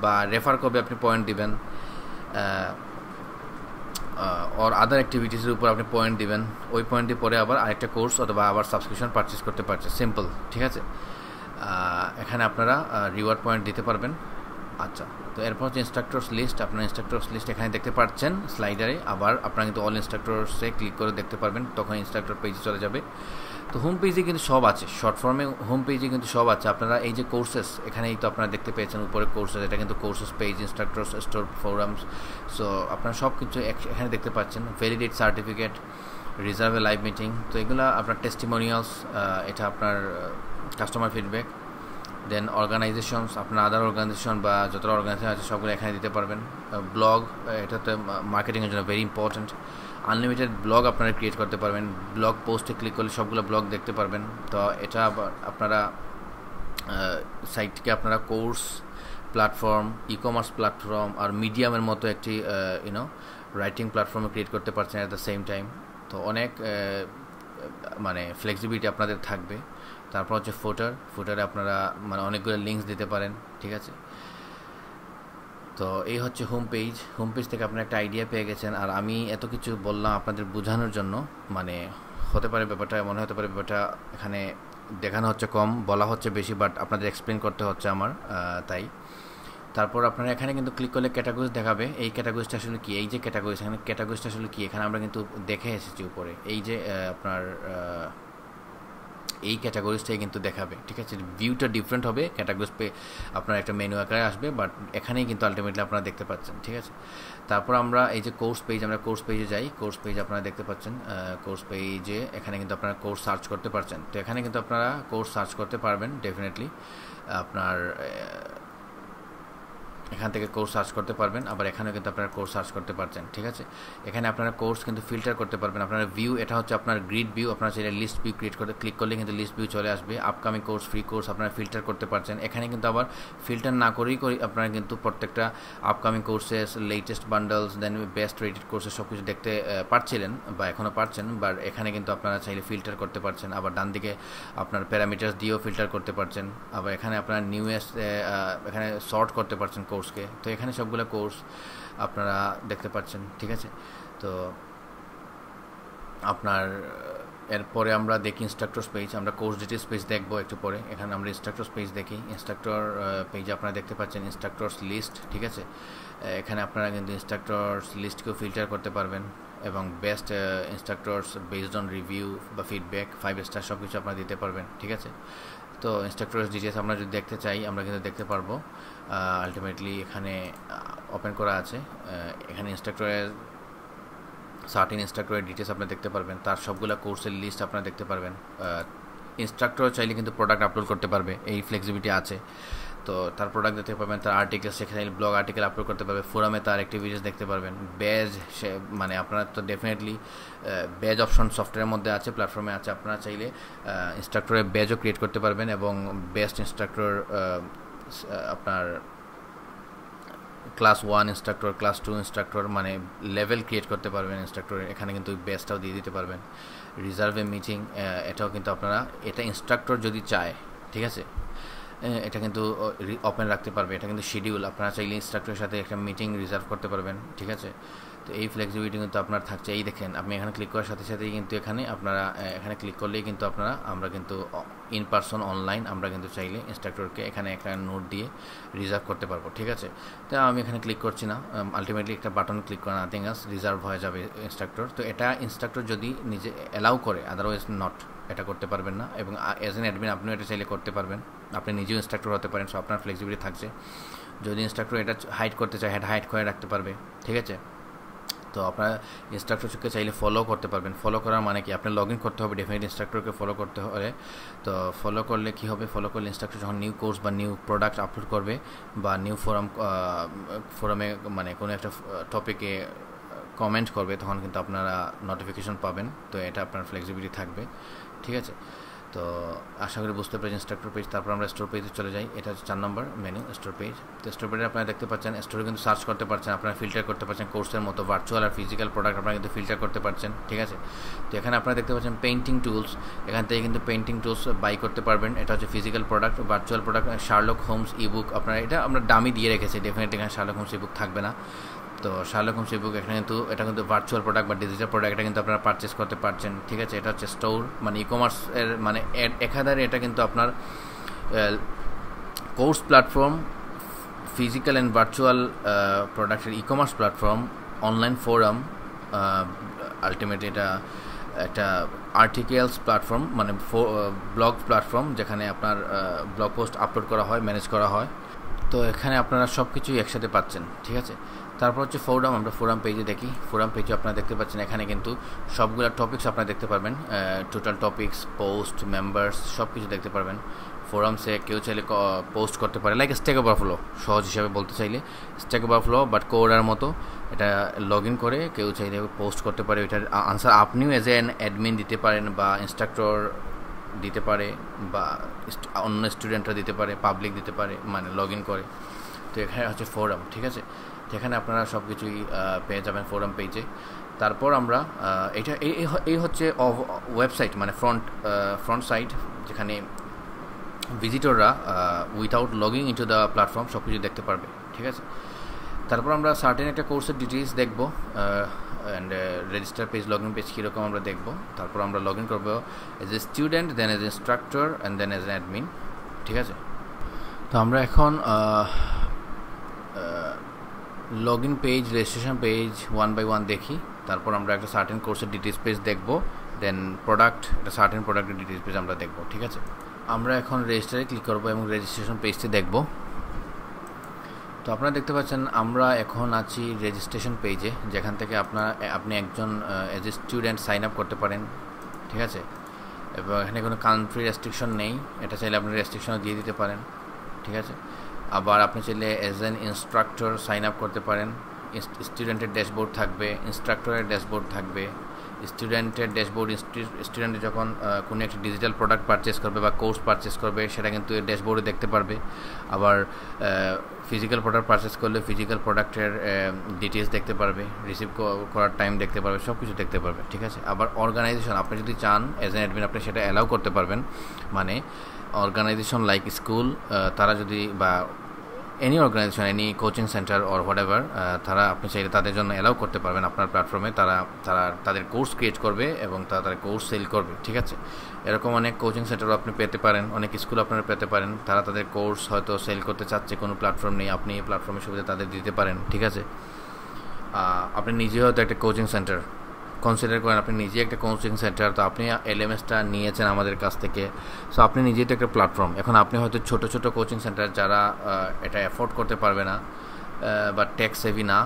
বা রেফার করবে আপনি পয়েন্ট দিবেন, और আদার অ্যাক্টিভিটিসের উপর আপনি পয়েন্ট দিবেন। ওই পয়েন্ট দিয়ে পরে আবার আরেকটা কোর্স অথবা আবার সাবস্ক্রিপশন পারচেস করতে পারছেন, সিম্পল। ঠিক আছে, এখানে আপনারা রিওয়ার্ড পয়েন্ট দিতে পারবেন। আচ্ছা, তো এরপর হচ্ছে ইনস্ট্রাক্টরস লিস্ট। আপনার ইনস্ট্রাক্টরস লিস্ট এখানে দেখতে পাচ্ছেন স্লাইডারে। আবার আপনারা কিন্তু অল ইনস্ট্রাক্টরসে ক্লিক করে দেখতে পারবেন, তখন ইনস্ট্রাক্টর পেজে চলে যাবে। তো হোম পেজে কিন্তু সব আছে, শর্ট ফর্মে হোম পেজে কিন্তু সব আছে। আপনারা এই যে কোর্সেস এখানেই তো আপনারা দেখতে পেয়েছেন উপরে কোর্সেস, এটা কিন্তু courses page, instructors store, forums. So আপনারা সব কিছু এখানে দেখতে পাচ্ছেন। ভ্যালিডেট সার্টিফিকেট, রিজার্ভ এ লাইভ মিটিং, তো এগুলো আপনার টেস্টিমোনিয়ালস, এটা আপনার কাস্টমার ফিডব্যাক। দেন অর্গানাইজেশনস, আপনার আদার অর্গানাইজেশন বা যতটা অর্গানাইজেশন আছে সবগুলো এখানে দিতে পারবেন। ব্লগ, এটাতে মার্কেটিংয়ের জন্য ভেরি ইম্পর্ট্যান্ট। আনলিমিটেড ব্লগ আপনারা ক্রিয়েট করতে পারবেন। ব্লগ পোস্টে ক্লিক করলে সবগুলো ব্লগ দেখতে পারবেন। তো এটা আপনারা সাইটকে আপনারা course platform, e commerce platform আর মিডিয়ামের মতো একটি রাইটিং প্ল্যাটফর্মে ক্রিয়েট করতে পারছেন অ্যাট দ্য সেম টাইম। তো অনেক মানে ফ্লেক্সিবিলিটি আপনাদের থাকবে। তারপর হচ্ছে ফুটারে আপনারা মানে অনেকগুলো লিঙ্কস দিতে পারেন। ঠিক আছে, তো এই হচ্ছে হোম পেজ থেকে আপনারা একটা আইডিয়া পেয়ে গেছেন। আর আমি এত কিছু বললাম আপনাদের বোঝানোর জন্য, মানে হতে পারে ব্যাপারটা মনে হতে পারে ব্যাপারটা এখানে দেখানো হচ্ছে কম, বলা হচ্ছে বেশি, বাট আপনাদের এক্সপ্লেন করতে হচ্ছে আমার, তাই। তারপর আপনারা এখানে কিন্তু ক্লিক করলে ক্যাটাগরিজ দেখাবে। এই ক্যাটাগরিজটা আসলে কি, এই যে ক্যাটাগরিজ, এখানে ক্যাটাগরিজটা আসলে কি এখানে আমরা কিন্তু দেখে এসেছি উপরে। এই যে আপনার এই ক্যাটাগরিজটাই কিন্তু দেখাবে। ঠিক আছে, ভিউটা ডিফারেন্ট হবে, ক্যাটাগরিজ আপনার একটা মেনু আকারে আসবে, বাট এখানেই কিন্তু আলটিমেটলি আপনারা দেখতে পাচ্ছেন। ঠিক আছে, তারপর আমরা এই যে কোর্স পেজ, আমরা কোর্স পেজে যাই। কোর্স পেজ আপনারা দেখতে পাচ্ছেন, কোর্স পেজে এখানে কিন্তু আপনারা কোর্স সার্চ করতে পারছেন। তো এখানে কিন্তু আপনারা কোর্স সার্চ করতে পারবেন ডেফিনেটলি। আপনার এখান থেকে কোর্স সার্চ করতে পারবেন, আবার এখানেও কিন্তু আপনারা কোর্স সার্চ করতে পারছেন। ঠিক আছে, এখানে আপনারা কোর্স কিন্তু ফিল্টার করতে পারবেন। আপনারা ভিউ, এটা হচ্ছে আপনার গ্রিড ভিউ। আপনারা চাইলে লিস্ট ভিউ ক্রিয়েট করতে ক্লিক করলে কিন্তু লিস্ট ভিউ চলে আসবে। আপকামিং কোর্স, ফ্রি কোর্স আপনারা ফিল্টার করতে পারছেন। এখানে কিন্তু আবার ফিল্টার না করেই আপনারা কিন্তু প্রত্যেকটা আপকামিং কোর্সেস, লেটেস্ট বান্ডলস, দেন বেস্ট রেটেড কোর্সেস সব কিছু দেখতে পারছিলেন বা এখনও পারছেন, বাট এখানে কিন্তু আপনারা চাইলে ফিল্টার করতে পারছেন। আবার ডান দিকে আপনার প্যারামিটার্স দিয়েও ফিল্টার করতে পারছেন। আবার এখানে আপনারা নিউয়েস্ট এখানে সর্ট করতে পারছেন কোর্সকে। তো এখানে সবগুলো কোর্স আপনারা দেখতে পাচ্ছেন। ঠিক আছে, তো আপনার এরপরে আমরা দেখি ইনস্ট্রাক্টরস পেজ। আমরা কোর্স ডিটেলস পেজ দেখবো একটু পরে। এখানে আমরা ইনস্ট্রাক্টরস পেজ দেখি। ইনস্ট্রাক্টর পেজে আপনারা দেখতে পাচ্ছেন ইনস্ট্রাক্টরস লিস্ট। ঠিক আছে, এখানে আপনারা কিন্তু ইনস্ট্রাক্টরস লিস্টকেও ফিল্টার করতে পারবেন এবং best instructors based on review বা ফিডব্যাক 5 স্টার সব কিছু আপনারা দিতে পারবেন। ঠিক আছে, তো ইনস্ট্রাক্টরস ডিটেলস আমরা যদি দেখতে চাই আমরা কিন্তু দেখতে পারবো। আলটিমেটলি এখানে ওপেন করা আছে। এখানে ইনস্ট্রাক্টরের সার্টিন ইনস্ট্রাক্টরের ডিটেলস আপনারা দেখতে পারবেন, তার সবগুলো কোর্সের লিস্ট আপনারা দেখতে পারবেন। ইনস্ট্রাক্টর চাইলে কিন্তু প্রোডাক্ট আপলোড করতে পারবে, এই ফ্লেক্সিবিলিটি আছে। তো তার প্রোডাক্ট দেখতে পারবেন, তার আর্টিকেল, সেখানে ব্লগ আর্টিকেল আপলোড করতে পারবে। ফোরামে তার অ্যাক্টিভিটিস দেখতে পারবেন। ব্যাজ, মানে আপনারা তো ডেফিনেটলি ব্যাজ অপশন সফটওয়্যারের মধ্যে আছে, প্ল্যাটফর্মে আছে। আপনারা চাইলে ইনস্ট্রাক্টরের ব্যাজও ক্রিয়েট করতে পারবেন এবং বেস্ট ইনস্ট্রাক্টর আপনার ক্লাস 1 ইনস্ট্রাক্টর, ক্লাস 2 ইনস্ট্রাক্টর, মানে লেভেল ক্রিয়েট করতে পারবেন ইনস্ট্রাক্টরের। এখানে কিন্তু বেসটাও দিয়ে দিতে পারবেন। রিজার্ভে মিটিং, এটাও কিন্তু আপনারা, এটা ইনস্ট্রাক্টর যদি চায়, ঠিক আছে, এটা কিন্তু ওপেন রাখতে পারবে। এটা কিন্তু শিডিউল, আপনারা চাইলে ইনস্ট্রাক্টরের সাথে একটা মিটিং রিজার্ভ করতে পারবেন, ঠিক আছে। তো এই ফ্লেক্সিবিলিটি কিন্তু আপনার থাকছে। এই দেখেন, আপনি এখানে ক্লিক করার সাথে সাথেই কিন্তু এখানে আপনারা এখানে ক্লিক করলেই কিন্তু আপনারা, আমরা কিন্তু ইন পারসন অনলাইন আমরা কিন্তু চাইলে ইনস্ট্রাক্টরকে এখানে একটা নোট দিয়ে রিজার্ভ করতে পারবো, ঠিক আছে। তো আমি এখানে ক্লিক করছি না, আলটিমেটলি একটা বাটন ক্লিক করা, নাথিং এলস, রিজার্ভ হয়ে যাবে ইনস্ট্রাক্টর। তো এটা ইনস্ট্রাক্টর যদি নিজে অ্যালাউ করে, আদারওয়াইজ নট, এটা করতে পারবেন না। এবং অ্যাজ এন অ্যাডমিন আপনিও এটা চাইলে করতে পারবেন, আপনি নিজেও ইনস্ট্রাক্টর হতে পারেন। সো আপনার ফ্লেক্সিবিলিটি থাকছে। যদি ইনস্ট্রাক্টর এটা হাইড করতে চায়, এটা হাইড করে রাখতে পারবে, ঠিক আছে। তো আপনারা ইনস্ট্রাক্টরকে চাইলে ফলো করতে পারবেন। ফলো করার মানে কি, আপনার লগ ইন করতে হবে ডেফিনেটলি ইনস্ট্রাক্টরকে ফলো করতে হবে। তো ফলো করলে কী হবে, ফলো করলে ইনস্ট্রাক্টর যখন নিউ কোর্স বা নিউ প্রোডাক্ট আপলোড করবে বা নিউ ফোরামে মানে কোনো একটা টপিকে কমেন্ট করবে, তখন কিন্তু আপনারা নোটিফিকেশন পাবেন। তো এটা আপনার ফ্লেক্সিবিলিটি থাকবে, ঠিক আছে। তো আশা করি বুঝতে পেরেছেন ইনস্ট্রাক্টর পেজ। তারপর আমরা স্টোর পেজে চলে যাই। এটা হচ্ছে 4 নম্বর মেনু, স্টোর পেজ। তো স্টোর পেজে আপনারা দেখতে পাচ্ছেন, স্টোরে কিন্তু সার্চ করতে পারছেন, আপনারা ফিল্টার করতে পারছেন কোর্সের মতো। ভার্চুয়াল আর ফিজিক্যাল প্রোডাক্ট আপনারা কিন্তু ফিল্টার করতে পারছেন, ঠিক আছে। তো এখানে আপনারা দেখতে পাচ্ছেন পেইন্টিং টুলস, এখান থেকে কিন্তু পেইন্টিং টুলস বাই করতে পারবেন। এটা হচ্ছে physical product. Virtual product Sherlock Holmes ebook, আপনারা এটা আমরা ডামি দিয়ে রেখেছি, ডেফিনেটলি এখানে শার্লক হোমস ইবুক থাকবে না। তো শার্লক হোমস ইবুক এখানে কিন্তু, এটা কিন্তু ভার্চুয়াল প্রোডাক্ট বা ডিজিটাল প্রোডাক্ট, এটা কিন্তু আপনারা পারচেস করতে পারছেন, ঠিক আছে। এটা হচ্ছে স্টোর, মানে ই কমার্সের মানে একাধারে এটা কিন্তু আপনার course platform, physical and virtual প্রোডাক্টের e commerce platform, online forum, ultimately এটা একটা আর্টিকেলস প্ল্যাটফর্ম, মানে ব্লগ প্ল্যাটফর্ম, যেখানে আপনার ব্লগ পোস্ট আপলোড করা হয়, ম্যানেজ করা হয়। তো এখানে আপনারা সব কিছুই একসাথে পাচ্ছেন, ঠিক আছে। তারপর হচ্ছে ফোরাম, আমরা ফোরাম পেজে দেখি। ফোরাম পেজে আপনারা দেখতে পাচ্ছেন, এখানে কিন্তু সবগুলো টপিক্স আপনারা দেখতে পারবেন, টোটাল টপিক্স, পোস্ট, মেম্বার্স, সব কিছু দেখতে পারবেন। ফোরামসে কেউ চাইলে পোস্ট করতে পারে, লাইক স্ট্যাক ওভারফ্লো, সহজ হিসাবে বলতে চাইলে স্ট্যাক ওভারফ্লো বাট কোডার মতো। এটা লগ ইন করে কেউ চাইলে পোস্ট করতে পারে, এটার আনসার আপনিও এজ এন অ্যাডমিন দিতে পারেন, বা ইনস্ট্রাক্টর দিতে পারে, বা অন্য স্টুডেন্টরা দিতে পারে, পাবলিক দিতে পারে, মানে লগ ইন করে। তো এখানে হচ্ছে ফোরাম, ঠিক আছে। এখানে আপনারা সব কিছুই পেয়ে যাবেন ফোরাম পেজে। তারপর আমরা এটা এই হচ্ছে ওয়েবসাইট, মানে ফ্রন্ট সাইট, যেখানে ভিজিটররা without logging into the platform সব কিছু দেখতে পারবে, ঠিক আছে। তারপর আমরা সার্টেন একটা কোর্সের ডিটেলস দেখব, and register page, log in page কীরকম আমরা দেখব। তারপর আমরা লগ ইন করবো as a student, then as a instructor, and then as a admin, ঠিক আছে। তো আমরা এখন log in page, registration page 1 by 1 দেখি। তারপর আমরা একটা সার্টেন কোর্সের ডিটেলস পেজ দেখব, দেন প্রোডাক্ট, একটা সার্টেন প্রোডাক্টের ডিটেলস পেজ আমরা দেখব, ঠিক আছে। আমরা এখন রেজিস্টারে ক্লিক করব এবং রেজিস্ট্রেশন পেজটি দেখব। তো আপনারা দেখতে পাচ্ছেন আমরা এখন আছি রেজিস্ট্রেশন পেজে, যেখান থেকে আপনি একজন as a student sign up করতে পারেন, ঠিক আছে। এবং এখানে কোনো কান্ট্রি রেস্ট্রিকশন নেই, এটা চাইলে আপনি রেস্ট্রিকশনও দিয়ে দিতে পারেন, ঠিক আছে। আবার আপনি চাইলে as an instructor sign up করতে পারেন। স্টুডেন্টের ড্যাশবোর্ড থাকবে, ইনস্ট্রাক্টরের ড্যাশবোর্ড থাকবে। স্টুডেন্টের ড্যাশবোর্ড, স্টুডেন্ট যখন কোনো একটা ডিজিটাল প্রোডাক্ট পারচেস করবে বা কোর্স পারচেস করবে, সেটা কিন্তু ড্যাশবোর্ডে দেখতে পারবে। আবার ফিজিক্যাল প্রোডাক্ট পারচেস করলে ফিজিক্যাল প্রোডাক্টের ডিটেলস দেখতে পারবে, রিসিভ করার টাইম দেখতে পারবে, সব কিছু দেখতে পারবে, ঠিক আছে। আবার অর্গানাইজেশন, আপনি যদি চান এজ এন অ্যাডমিন আপনি সেটা অ্যালাউ করতে পারবেন, মানে অর্গানাইজেশন লাইক স্কুল, তারা যদি, বা any organisation, any coaching centre or whatever, তারা আপনি চাইলে তাদের জন্য অ্যালাউ করতে পারবেন আপনার প্ল্যাটফর্মে। তারা তাদের কোর্স ক্রিয়েট করবে এবং তাদের কোর্স সেল করবে, ঠিক আছে। এরকম অনেক কোচিং সেন্টারও আপনি পেতে পারেন, অনেক স্কুল আপনারা পেতে পারেন, তারা তাদের কোর্স হয়তো সেল করতে চাচ্ছে, কোনো প্ল্যাটফর্ম নেই, আপনি এই প্ল্যাটফর্মের সুবিধা তাদের দিতে পারেন, ঠিক আছে। আপনি নিজে হয়তো একটা কোচিং সেন্টার কনসিডার করেন, আপনি নিজে একটা কোচিং সেন্টার, তো আপনি এলএমএসটা নিয়েছেন আমাদের কাছ থেকে, সো আপনি নিজেই তো একটা প্ল্যাটফর্ম। এখন আপনি হয়তো ছোটো ছোটো কোচিং সেন্টার যারা এটা অ্যাফোর্ড করতে পারবে না বা ট্যাক্স সেভি না,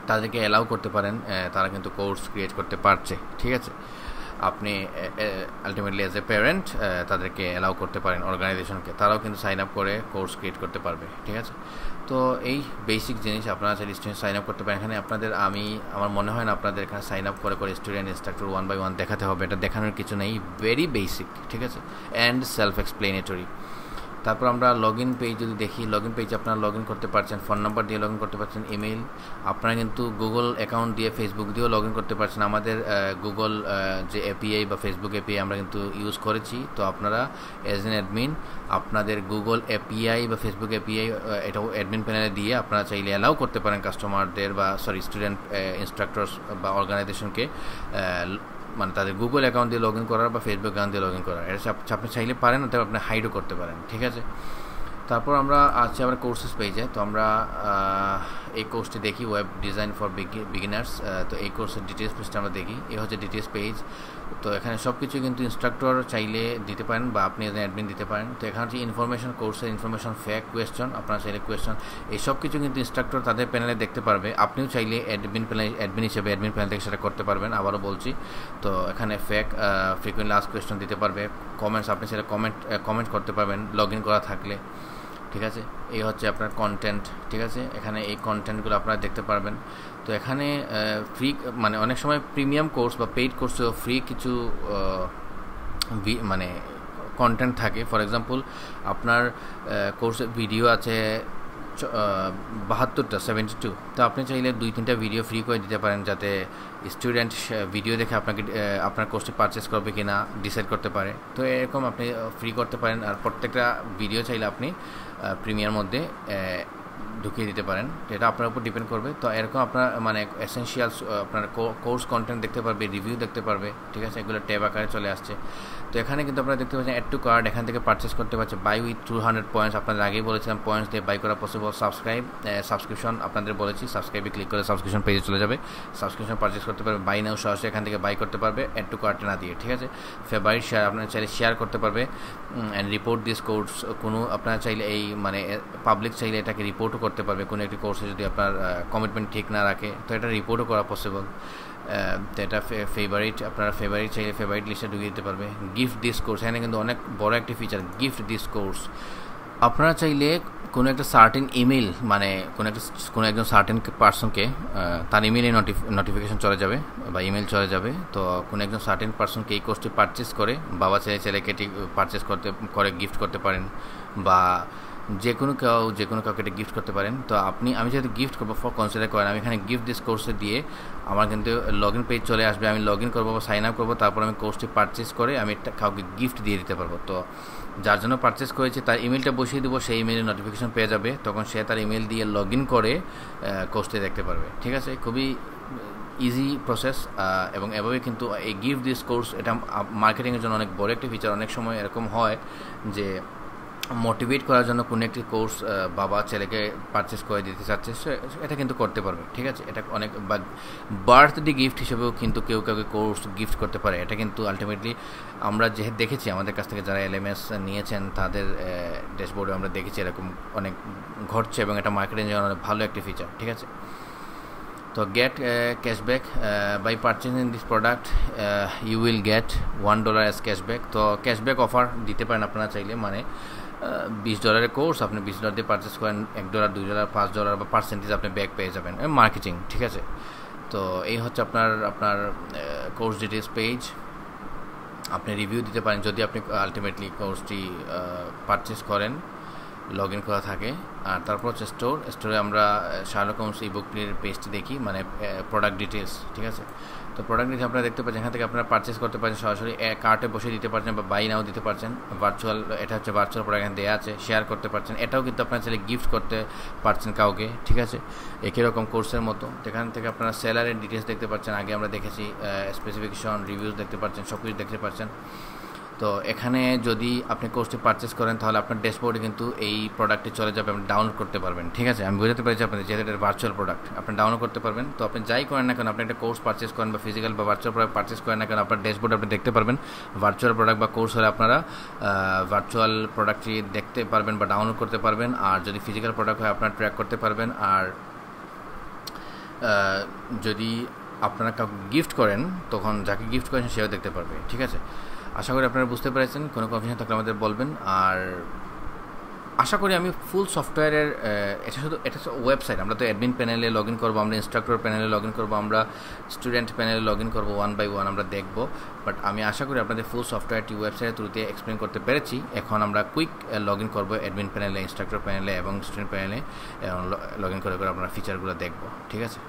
তাদেরকে অ্যালাউ করতে পারেন, তারা কিন্তু কোর্স ক্রিয়েট করতে পারছে, ঠিক আছে। আপনি আলটিমেটলি অ্যাজ এ প্যারেন্ট তাদেরকে অ্যালাউ করতে পারেন, অর্গানাইজেশনকে, তারাও কিন্তু সাইন আপ করে কোর্স ক্রিয়েট করতে পারবে, ঠিক আছে। তো এই বেসিক জিনিস আপনারা চাইলে স্টুডেন্ট সাইন আপ করতে পারেন। এখানে আমার মনে হয় না আপনাদের এখানে সাইন আপ করে স্টুডেন্ট ইনস্ট্রাক্টর 1 by 1 দেখাতে হবে, এটা দেখানোর কিছু নেই, ভেরি বেসিক, ঠিক আছে, অ্যান্ড সেলফ এক্সপ্লেনেটরি। তারপর আমরা লগ ইন পেজ যদি দেখি, লগ ইন পেজে আপনারা লগ ইন করতে পারছেন, ফোন নাম্বার দিয়ে লগ ইন করতে পারছেন, ইমেল, আপনারা কিন্তু গুগল অ্যাকাউন্ট দিয়ে ফেসবুক দিয়েও লগ ইন করতে পারছেন। আমাদের গুগল যে এপিআই বা ফেসবুক এপিআই আমরা কিন্তু ইউজ করেছি। তো আপনারা অ্যাজ এন অ্যাডমিন আপনাদের গুগল এপিআই বা ফেসবুক এপিআই এটাও অ্যাডমিন প্যানেলে দিয়ে আপনারা চাইলে অ্যালাউ করতে পারেন কাস্টমারদের বা স্টুডেন্ট ইনস্ট্রাক্টরস বা অর্গানাইজেশনকে মানে তাদের গুগল অ্যাকাউন্ট দিয়ে লগ ইন করার বা ফেসবুক অ্যাকাউন্ট দিয়ে লগ ইন করার। এটা আপনি চাইলে পারেন, অথবা আপনি হাইডও করতে পারেন, ঠিক আছে। তারপর আমরা আছি আবার কোর্সেস পেজে। তো আমরা এই কোর্সটি দেখি, ওয়েব ডিজাইন ফর বিগিনার্স। তো এই কোর্সের ডিটেলস পেজটা আমরা দেখি, এই হচ্ছে ডিটেলস পেজ। তো এখানে সব কিছু কিন্তু ইনস্ট্রাক্টর চাইলে দিতে পারেন বা আপনি অ্যাডমিন দিতে পারেন। তো এখানে হচ্ছে ইনফরমেশন, কোর্সের ইনফরমেশন, ফ্যাক্ট, কোয়েশ্চন, আপনারা চাইলে কোয়েশ্চন, এই সব কিছু কিন্তু ইনস্ট্রাক্টর তাদের প্যানেলে দেখতে পারবে। আপনিও চাইলে অ্যাডমিন হিসেবে অ্যাডমিন প্যানেল থেকে সেটা করতে পারবেন, আবারও বলছি। তো এখানে ফ্যাক্ট, ফ্রিকুয়েন্টলি আস্কড কোয়েশ্চন দিতে পারবে, কমেন্টস, আপনি সেটা কমেন্ট করতে পারবেন লগ ইন করা থাকলে, ঠিক আছে। এই হচ্ছে আপনার কন্টেন্ট, ঠিক আছে। এখানে এই কন্টেন্টগুলো আপনারা দেখতে পারবেন। তো এখানে ফ্রি মানে অনেক সময় প্রিমিয়াম কোর্স বা পেইড কোর্সেও ফ্রি কিছু মানে কন্টেন্ট থাকে। ফর এক্সাম্পল আপনার কোর্সের ভিডিও আছে 72টা, 72। তো আপনি চাইলে 2-3টা ভিডিও ফ্রি করে দিতে পারেন, যাতে স্টুডেন্ট ভিডিও দেখে আপনার কোর্সটি পারচেস করবে কি না ডিসাইড করতে পারে। তো এরকম আপনি ফ্রি করতে পারেন। আর প্রত্যেকটা ভিডিও চাইলে আপনি প্রিমিয়ার মধ্যে ঢুকিয়ে দিতে পারেন, এটা আপনার উপর ডিপেন্ড করবে। তো এরকম আপনার মানে এসেনশিয়ালস আপনার কোর্স কন্টেন্ট দেখতে পারবে, রিভিউ দেখতে পারবে, ঠিক আছে। এগুলো ট্যাব আকারে চলে আসছে। তো এখানে কিন্তু আপনারা দেখতে পাচ্ছেন অ্যাড টু কার্ট, এখান থেকে পারচেস করতে পারছে। বাই উইথ 200 পয়েন্টস, আপনাদের আগেই বলেছিলাম পয়েন্টস দিয়ে বাই করা পসিবল। সাবস্ক্রিপশন আপনাদের বলেছি, সাবস্ক্রাইবে ক্লিক করে সাবস্ক্রিপশন পেজে চলে যাবে, সাবস্ক্রিপশন পারচেস করতে পারবে। বাই নাও সরাসরি এখান থেকে বাই করতে পারবে অ্যাড টু কার্টে না দিয়ে, ঠিক আছে। ফেভারিট শেয়ার আপনারা চাইলে শেয়ার করতে পারবে। অ্যান্ড রিপোর্ট দিস কোর্স, কোনো আপনারা চাইলে এই মানে পাবলিক চাইলে এটাকে রিপোর্টও করতে পারবে। কোনো একটি কোর্সে যদি আপনার কমিটমেন্ট ঠিক না রাখে, তো এটা রিপোর্টও করা পসিবল। তো এটা ফেভারিট, আপনারা ফেভারিট চাইলে ফেভারিট লিস্টে ঢুকিয়ে দিতে পারবে। গিফট দিস কোর্স, এখানে কিন্তু অনেক বড় একটি ফিচার, গিফট দিস কোর্স। আপনারা চাইলে কোনো একটা সার্টেন ইমেল মানে কোনো একজন সার্টেন পার্সনকে তার ইমেলে নোটিফিকেশন চলে যাবে বা ইমেল চলে যাবে। তো কোনো একজন সার্টেন পার্সনকে এই কোর্সটি পারচেস করে, বাবা ছেলেকে পারচেস করে গিফট করতে পারেন, বা যে কোনো কাউকে এটা গিফট করতে পারেন। তো আমি যেহেতু গিফট করবো ফর কনসিডার করেন, আমি এখানে গিফট দিস কোর্সে দিয়ে আমার কিন্তু লগ ইন পেজ চলে আসবে। আমি লগ ইন করবো বা সাইন আপ করবো, তারপর আমি কোর্সটি পারচেস করে আমি কাউকে গিফট দিয়ে দিতে পারবো। তো যার জন্য পারচেস করেছে তার ইমেলটা বসিয়ে দেবো, সেই ইমেলের নোটিফিকেশন পেয়ে যাবে, তখন সে তার ইমেল দিয়ে লগ ইন করে কোর্সটি দেখতে পারবে, ঠিক আছে। খুবই ইজি প্রসেস। এবং এভাবে কিন্তু এই গিফট দিস কোর্স এটা মার্কেটিংয়ের জন্য অনেক বড় একটি ফিচার। অনেক সময় এরকম হয় যে মোটিভেট করার জন্য কোনো একটি কোর্স বাবা ছেলেকে পারচেস করে দিতে চাচ্ছে, এটা কিন্তু করতে পারবে, ঠিক আছে। এটা অনেক বার্থডে গিফট হিসেবেও কিন্তু কেউ কাউকে কোর্স গিফট করতে পারে। এটা কিন্তু আলটিমেটলি আমরা যেহেতু দেখেছি, আমাদের কাছ থেকে যারা LMS নিয়েছেন তাদের ড্যাশবোর্ডে আমরা দেখেছি এরকম অনেক ঘটছে, এবং এটা মার্কেটিং জন্য অনেক ভালো একটি ফিচার, ঠিক আছে। তো get cashback by purchasing this product, you will get $1 as cashback. তো ক্যাশব্যাক অফার দিতে পারেন আপনারা চাইলে, মানে $20 কোর্স আপনি $20 দিয়ে পারচেস করেন, $1, $2, $5 বা পার্সেন্টেজ আপনি ব্যাক পেয়ে যাবেন, মার্কেটিং, ঠিক আছে। তো এই হচ্ছে আপনার কোর্স ডিটেলস পেজ। আপনি রিভিউ দিতে পারেন যদি আপনি আলটিমেটলি কোর্সটি পারচেস করেন, লগ ইন করা থাকে। আর তারপর হচ্ছে স্টোরে আমরা শার্লক হোমস ইবুকটির পেজটি দেখি, মানে প্রোডাক্ট ডিটেলস, ঠিক আছে। তো প্রোডাক্ট ডিটেলস আপনারা দেখতে পাচ্ছেন, এখান থেকে আপনারা পারচেস করতে পারেন, সরাসরি কার্টে বসে দিতে পারছেন বা বাই নাও দিতে পারছেন। ভার্চুয়াল, এটা হচ্ছে ভার্চুয়াল প্রোডাক্ট এখানে দেওয়া আছে, শেয়ার করতে পারছেন। এটাও কিন্তু আপনারা চাইলে গিফট করতে পারছেন কাউকে, ঠিক আছে, একই রকম কোর্সের মতো। এখান থেকে আপনারা সেলারের ডিটেলস দেখতে পাচ্ছেন, আগে আমরা দেখেছি, স্পেসিফিকেশন, রিভিউজ দেখতে পাচ্ছেন, সব কিছু দেখতে পাচ্ছেন। তো এখানে যদি আপনি কোর্সটি পারচেস করেন, তাহলে আপনার ড্যাশবোর্ডে কিন্তু এই প্রোডাক্টটি চলে যাবে, আপনি ডাউনলোড করতে পারবেন, ঠিক আছে। আমি বোঝাতে পেরেছি আপনাদের, যেহেতু এটা ভার্চুয়াল প্রোডাক্ট আপনি ডাউনলোড করতে পারবেন। তো আপনি যাই করেন না কেন, আপনি একটা কোর্স পারচেস করেন বা ফিজিক্যাল বা ভার্চুয়াল প্রোডাক্ট পারচেস করেন না কেন, আপনার ড্যাশবোর্ডে আপনি দেখতে পারবেন ভার্চুয়াল প্রোডাক্ট বা কোর্স হলে আপনারা ভার্চুয়াল প্রোডাক্টটি দেখতে পারবেন বা ডাউনলোড করতে পারবেন। আর যদি ফিজিক্যাল প্রোডাক্ট হয় আপনারা ট্র্যাক করতে পারবেন। আর যদি আপনারা কাউকে গিফট করেন, তখন যাকে গিফট করেন সেও দেখতে পারবে, ঠিক আছে। আশা করি আপনারা বুঝতে পেরেছেন। কোনো কনফিউশন থাকলে আমাদের বলবেন। আর আশা করি আমি ফুল সফটওয়্যারের এটা ওয়েবসাইট, আমরা তো অ্যাডমিন প্যানেলে লগ ইন করবো, আমরা ইনস্ট্রাক্টর প্যানেলে লগ ইন করবো, আমরা স্টুডেন্ট প্যানেলে লগ ইন করবো, 1 বাই 1 আমরা দেখব। বাট আমি আশা করি আপনাদের ফুল সফটওয়্যারটি ওয়েবসাইটের থ্রুতে এক্সপ্লেন করতে পেরেছি। এখন আমরা কুইক লগ ইন করবো অ্যাডমিন প্যানেলে, ইনস্ট্রাক্টর প্যানেলে এবং স্টুডেন্ট প্যানেলে লগ ইন করে আপনারা ফিচারগুলো দেখবো। ঠিক আছে,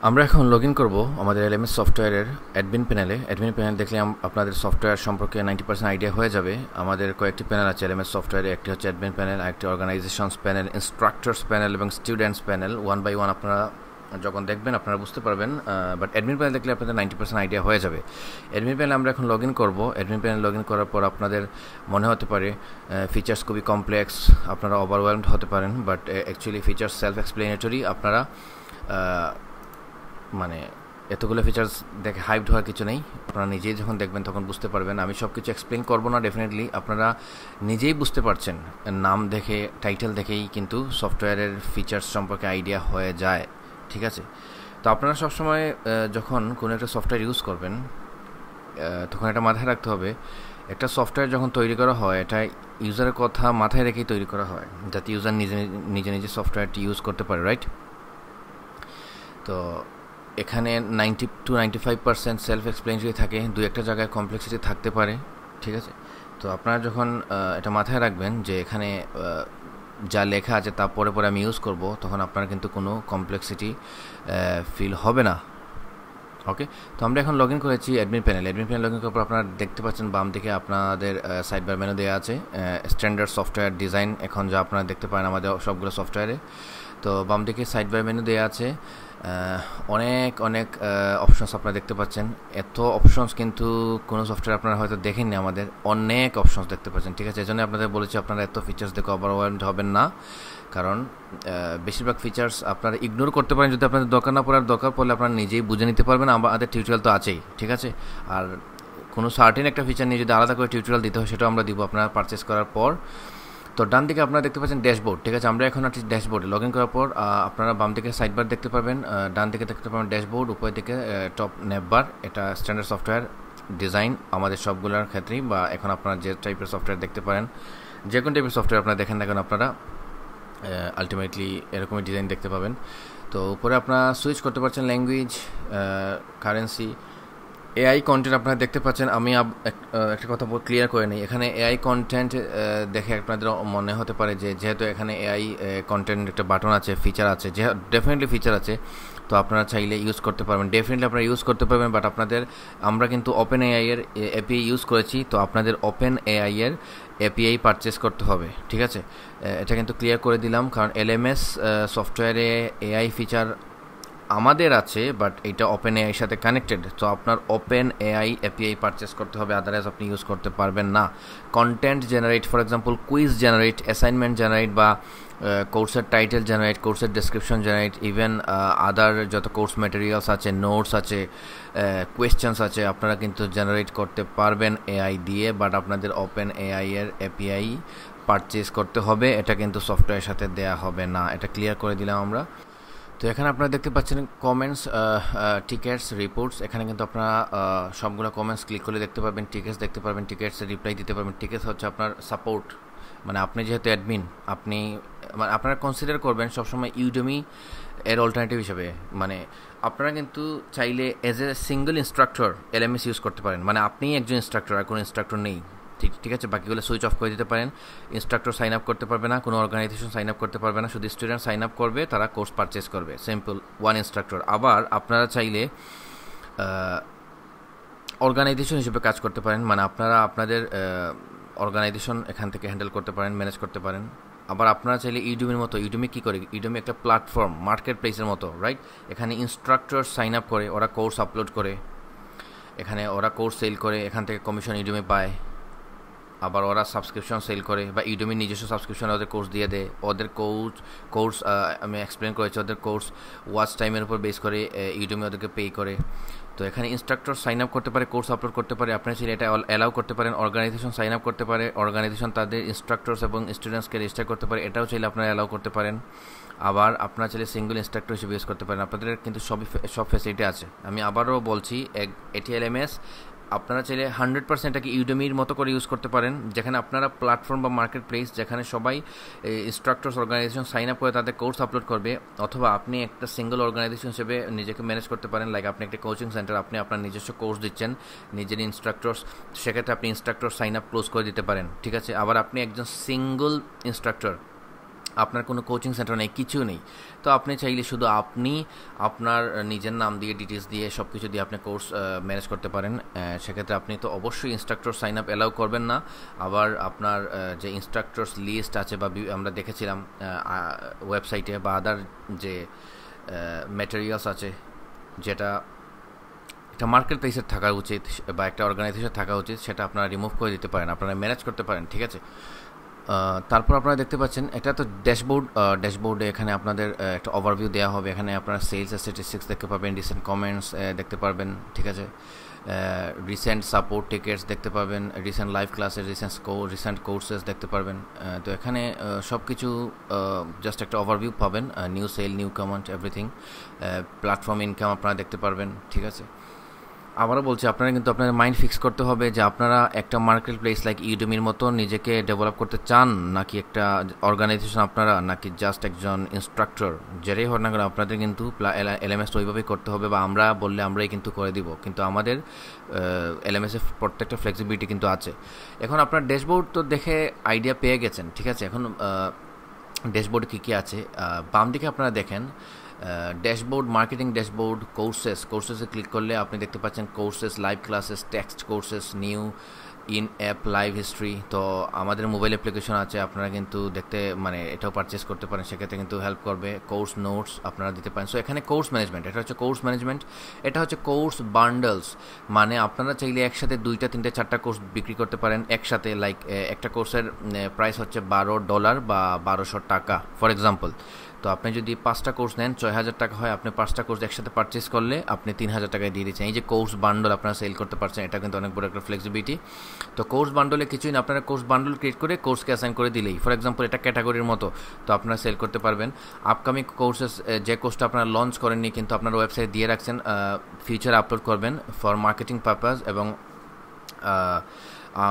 আমরা এখন লগ ইন করবো আমাদের এলএমএস সফটওয়্যারের অ্যাডমিন প্যানেলে। অ্যাডমিন প্যানেল দেখলে আপনাদের সফটওয়্যার সম্পর্কে 90% আইডিয়া হয়ে যাবে। আমাদের কয়েকটি প্যানেল আছে এলএমএস সফটওয়্যারে, একটি হচ্ছে অ্যাডমিন প্যানেল, আরেকটি অর্গানাইজেশনস প্যানেল, ইনস্ট্রাক্টরস প্যানেল এবং স্টুডেন্টস প্যানেল। 1 বাই 1 আপনারা যখন দেখবেন আপনারা বুঝতে পারবেন, বাট অ্যাডমিন প্যানেল দেখলে আপনাদের 90% আইডিয়া হয়ে যাবে। অ্যাডমিন প্যানেল আমরা এখন লগ ইন করবো। অ্যাডমিন প্যানেল লগ ইন করার পর আপনাদের মনে হতে পারে ফিচার্স খুবই কমপ্লেক্স, আপনারা ওভারওয়েলমড হতে পারেন, but actually features self explanatory. আপনারা মানে এতগুলো ফিচার্স দেখে হাইপড হওয়ার কিছু নেই, আপনারা নিজেই যখন দেখবেন তখন বুঝতে পারবেন। আমি সব কিছু এক্সপ্লেন করবো না, ডেফিনেটলি আপনারা নিজেই বুঝতে পারছেন, নাম দেখে টাইটেল দেখেই কিন্তু সফটওয়্যারের ফিচার্স সম্পর্কে আইডিয়া হয়ে যায়। ঠিক আছে, তো আপনারা সবসময় যখন কোনো একটা সফটওয়্যার ইউজ করবেন তখন এটা মাথায় রাখতে হবে, একটা সফটওয়্যার যখন তৈরি করা হয় এটা ইউজারের কথা মাথায় রেখেই তৈরি করা হয়, যাতে ইউজার নিজে নিজে সফটওয়্যারটি ইউজ করতে পারে, রাইট? তো এখানে 90-95% সেলফ এক্সপ্লেনেটরি থাকে, দু একটা জায়গায় কমপ্লেক্সিটি থাকতে পারে। ঠিক আছে, তো আপনারা যখন এটা মাথায় রাখবেন যে এখানে যা লেখা আছে তা পরে আমি ইউজ করব, তখন আপনার কিন্তু কোনো কমপ্লেক্সিটি ফিল হবে না। ওকে, তো আমরা এখন লগ ইন করেছি admin panel. Admin panel log in করার পর আপনারা দেখতে পাচ্ছেন বাম দিকে আপনাদের সাইড বার মেনু দেওয়া আছে, স্ট্যান্ডার্ড সফটওয়্যার ডিজাইন, এখন যা আপনারা দেখতে পারেন আমাদের সবগুলো সফটওয়্যারে। তো বাম দিকে সাইড বার মেনু দেওয়া আছে, অনেক অপশনস আপনারা দেখতে পাচ্ছেন। এত অপশনস কিন্তু কোনো সফটওয়্যার আপনারা হয়তো দেখেননি, আমাদের অনেক অপশনস দেখতে পাচ্ছেন। ঠিক আছে, এই জন্য আপনাদের বলেছি আপনারা এত ফিচার্স দেখে ওভারওয়েলমড হবেন না, কারণ বেশিরভাগ ফিচার্স আপনারা ইগনোর করতে পারেন যদি আপনাদের দরকার না পড়ে, আর দরকার পড়লে আপনারা নিজেই বুঝে নিতে পারবেন, আমাদের টিউটোরিয়াল তো আছেই। ঠিক আছে, আর কোনো সার্টেন একটা ফিচার নিয়ে যদি আলাদা করে টিউটোরিয়াল দিতে হয় সেটাও আমরা দিব আপনারা পারচেস করার পর। তো ডান দিকে আপনারা দেখতে পাচ্ছেন ড্যাশবোর্ড। ঠিক আছে, আমরা এখন আছি ড্যাশবোর্ডে। লগ ইন করার পর আপনারা বাম দিকে সাইড বার দেখতে পাবেন, ডান দিকে দেখতে পাবেন ড্যাশবোর্ড, উপর দিকে টপ নেভ বার। এটা স্ট্যান্ডার্ড সফটওয়্যার ডিজাইন আমাদের সবগুলোর ক্ষেত্রেই, বা এখন আপনারা যে টাইপের সফটওয়্যার দেখতে পারেন, যে কোনো টাইপের সফটওয়্যার আপনারা দেখেন না কেন আপনারা আলটিমেটলি এরকমই ডিজাইন দেখতে পাবেন। তো উপরে আপনারা সুইচ করতে পারছেন ল্যাঙ্গুয়েজ, কারেন্সি, এআই কন্টেন্ট আপনারা দেখতে পাচ্ছেন। আমি একটা কথা ক্লিয়ার করে নিই, এখানে এআই কন্টেন্ট দেখে আপনাদের মনে হতে পারে যে যেহেতু এখানে এআই কন্টেন্ট একটা বাটন আছে, ফিচার আছে, যে ডেফিনেটলি ফিচার আছে, তো আপনারা চাইলে ইউজ করতে পারবেন, ডেফিনেটলি আপনারা ইউজ করতে পারবেন। বাট আমরা কিন্তু ওপেন এআই এর এপিআই ইউজ করেছি, তো আপনাদের ওপেন এআই এর এপিআই পারচেস করতে হবে। ঠিক আছে, এটা কিন্তু ক্লিয়ার করে দিলাম, কারণ এলএমএস সফটওয়্যারে এআই ফিচার আমাদের আছে, বাট এটা ওপেন এআইয়ের সাথে কানেক্টেড, তো আপনার ওপেন এআই এপিআই পারচেস করতে হবে, আদারওয়াইজ আপনি ইউজ করতে পারবেন না। Content generate, for example quiz generate, assignment generate, বা কোর্সের টাইটেল জেনারেট, কোর্সের ডেসক্রিপশন জেনারেট, ইভেন আদার যত কোর্স ম্যাটেরিয়ালস আছে, নোটস আছে, কোয়েশ্চেন্স আছে, আপনারা কিন্তু জেনারেট করতে পারবেন এআই দিয়ে, বাট আপনাদের ওপেন এআই এর এপিআই পারচেস করতে হবে, এটা কিন্তু সফটওয়্যারের সাথে দেয়া হবে না। এটা ক্লিয়ার করে দিলাম আমরা। তো এখানে আপনারা দেখতে পাচ্ছেন কমেন্টস, টিকেটস, রিপোর্টস। এখানে কিন্তু আপনারা সবগুলো কমেন্টস ক্লিক করে দেখতে পারবেন, টিকেটস দেখতে পারবেন, টিকেটসের রিপ্লাই দিতে পারবেন। টিকেটস হচ্ছে আপনার সাপোর্ট, মানে আপনি যেহেতু অ্যাডমিন, আপনারা কনসিডার করবেন সবসময় ইউডেমি এর অল্টারনেটিভ হিসেবে। মানে আপনারা কিন্তু চাইলে as a single instructor LMS use করতে পারেন, মানে আপনিই একজন ইনস্ট্রাক্টর, আর কোনো ইনস্ট্রাক্টর নেই। ঠিক আছে, বাকিগুলো সুইচ অফ করে দিতে পারেন। ইনস্ট্রাক্টর সাইন আপ করতে পারবে না, কোনো অর্গানাইজেশন সাইন আপ করতে পারবে না, শুধু স্টুডেন্ট সাইন আপ করবে, তারা কোর্স পারচেস করবে, সিম্পল, ওয়ান ইনস্ট্রাক্টর। আবার আপনারা চাইলে অর্গানাইজেশন হিসেবে কাজ করতে পারেন, মানে আপনারা আপনাদের অর্গানাইজেশন এখান থেকে হ্যান্ডেল করতে পারেন, ম্যানেজ করতে পারেন। আবার আপনারা চাইলে ইউডেমির মতো, ইউডেমি কী করে, ইউডেমি একটা প্ল্যাটফর্ম, মার্কেট প্লেসের মতো, রাইট? এখানে ইনস্ট্রাক্টর সাইন আপ করে, ওরা কোর্স আপলোড করে, এখানে ওরা কোর্স সেল করে, এখান থেকে কমিশন ইউডেমি পায়। আবার ওরা সাবস্ক্রিপশন সেল করে, বা ইউডেমির নিজস্ব সাবস্ক্রিপশন ওদের কোর্স দিয়ে দেয়। ওদের কোর্স আমি এক্সপ্লেন করেছি, ওদের কোর্স ওয়াচ টাইমের উপর বেস করে ইউডেমি ওদেরকে পে করে। তো এখানে ইনস্ট্রাক্টর সাইন আপ করতে পারে, কোর্স আপলোড করতে পারে, আপনারা চাইলে এটা অ্যালাউ করতে পারেন। অর্গানাইজেশন সাইন আপ করতে পারে, অর্গানাইজেশন তাদের ইনস্ট্রাক্টরস এবং স্টুডেন্টসকে রেজিস্টার করতে পারে, এটাও চাইলে আপনারা অ্যালাউ করতে পারেন। আবার আপনারা চাইলে সিঙ্গল ইনস্ট্রাক্টর হিসেবে ইউজ করতে পারেন, আপনাদের কিন্তু সব ফ্যাসিলিটি আছে। আমি আবারও বলছি, এটি এলএমএস আপনারা চাইলে 100% এটাকে ইউডেমির মতো করে ইউজ করতে পারেন, যেখানে আপনারা প্ল্যাটফর্ম বা মার্কেট প্লেস যেখানে সবাই ইনস্ট্রাক্টরস অর্গানাইজেশন সাইন আপ করে তাদের কোর্স আপলোড করবে, অথবা আপনি একটা সিঙ্গল অর্গানাইজেশন হিসেবে নিজেকে ম্যানেজ করতে পারেন। লাইক আপনি একটা কোচিং সেন্টার, আপনি আপনার নিজস্ব কোর্স দিচ্ছেন, নিজের ইনস্ট্রাক্টরস, সেক্ষেত্রে আপনি ইনস্ট্রাক্টর সাইন আপ ক্লোজ করে দিতে পারেন, ঠিক আছে। আবার আপনি একজন সিঙ্গল ইনস্ট্রাক্টর, আপনার কোনো কোচিং সেন্টার নেই, কিছু নেই, তো আপনি চাইলে শুধু আপনি আপনার নিজের নাম দিয়ে ডিটেলস দিয়ে সব কিছু দিয়ে আপনি কোর্স ম্যানেজ করতে পারেন। সেক্ষেত্রে আপনি তো অবশ্যই ইনস্ট্রাক্টর সাইন আপ অ্যালাউ করবেন না। আবার আপনার যে ইনস্ট্রাক্টরস লিস্ট আছে বা আমরা দেখেছিলাম ওয়েবসাইটে বা আদার যে ম্যাটেরিয়ালস আছে, যেটা একটা মার্কেট প্লেসের থাকা উচিত বা একটা অর্গানাইজেশন থাকা উচিত, সেটা আপনারা রিমুভ করে দিতে পারেন, আপনারা ম্যানেজ করতে পারেন, ঠিক আছে। তারপর আপনারা দেখতে পাচ্ছেন এটা তো ড্যাশবোর্ডে এখানে আপনাদের একটা ওভারভিউ দেওয়া হবে। এখানে আপনারা সেলস স্ট্যাটিস্টিক্স দেখতে পাবেন, রিসেন্ট কমেন্টস দেখতে পারবেন, ঠিক আছে। রিসেন্ট সাপোর্ট টিকেটস দেখতে পাবেন, recent live classes, recent courses দেখতে পারবেন। তো এখানে সব কিছু জাস্ট একটা ওভারভিউ পাবেন, new sale, new comment, everything. Platform income আপনারা দেখতে পারবেন, ঠিক আছে। আবারও বলছি, আপনারা কিন্তু আপনাদের মাইন্ড ফিক্স করতে হবে যে আপনারা একটা মার্কেট প্লেস লাইক ইউডেমির মতো নিজেকে ডেভেলপ করতে চান, নাকি একটা অর্গানাইজেশন আপনারা, নাকি জাস্ট একজন ইনস্ট্রাক্টর, যেটাই হোক না কেন আপনাদের কিন্তু এলএমএসটা ওইভাবেই করতে হবে, বা আমরা বললে আমরাই কিন্তু করে দিব, কিন্তু আমাদের এলএমএসের প্রত্যেকটা ফ্লেক্সিবিলিটি কিন্তু আছে। এখন আপনার ড্যাশবোর্ড তো দেখে আইডিয়া পেয়ে গেছেন, ঠিক আছে। এখন ড্যাশবোর্ডে কী কী আছে বাম দিকে আপনারা দেখেন, ড্যাশবোর্ড, মার্কেটিং ড্যাশবোর্ড, কোর্সেসে ক্লিক করলে আপনি দেখতে পাচ্ছেন courses, live classes, text courses, new, in app, live history. তো আমাদের মোবাইল অ্যাপ্লিকেশন আছে, আপনারা কিন্তু দেখতে এটাও পারচেস করতে পারেন, সেক্ষেত্রে কিন্তু হেল্প করবে। কোর্স নোটস আপনারা দিতে পারেন। সো এখানে কোর্স ম্যানেজমেন্ট, এটা হচ্ছে কোর্স ম্যানেজমেন্ট, এটা হচ্ছে কোর্স বান্ডলস, আপনারা চাইলে একসাথে 2টা 3টে 4টা কোর্স বিক্রি করতে পারেন একসাথে। লাইক একটা কোর্সের প্রাইস হচ্ছে $12 বা $1200 ফর এক্সাম্পল। তো আপনি যদি 5টা কোর্স নেন 6000 টাকা হয়, আপনি 5টা কোর্স একসাথে পারচেস করলে আপনি 3000 টাকায় দিয়ে দিচ্ছেন। এই যে কোর্স বান্ডল আপনারা সেল করতে পারছেন, এটা কিন্তু অনেক বড় একটা ফ্লেক্সিবিলিটি। তো কোর্স বান্ডলে কিছুই না, আপনারা কোর্স বান্ডল ক্রিয়েট করে কোর্সকে অ্যাসাইন করে দিলেই, ফর এক্সাম্পল এটা ক্যাটাগরির মতো, তো আপনারা সেল করতে পারবেন। আপকামিং কোর্সেস, যে কোর্সটা আপনারা লঞ্চ করেননি কিন্তু আপনার ওয়েবসাইট দিয়ে রাখছেন, ফিউচারে আপলোড করবেন ফর মার্কেটিং পারপাস, এবং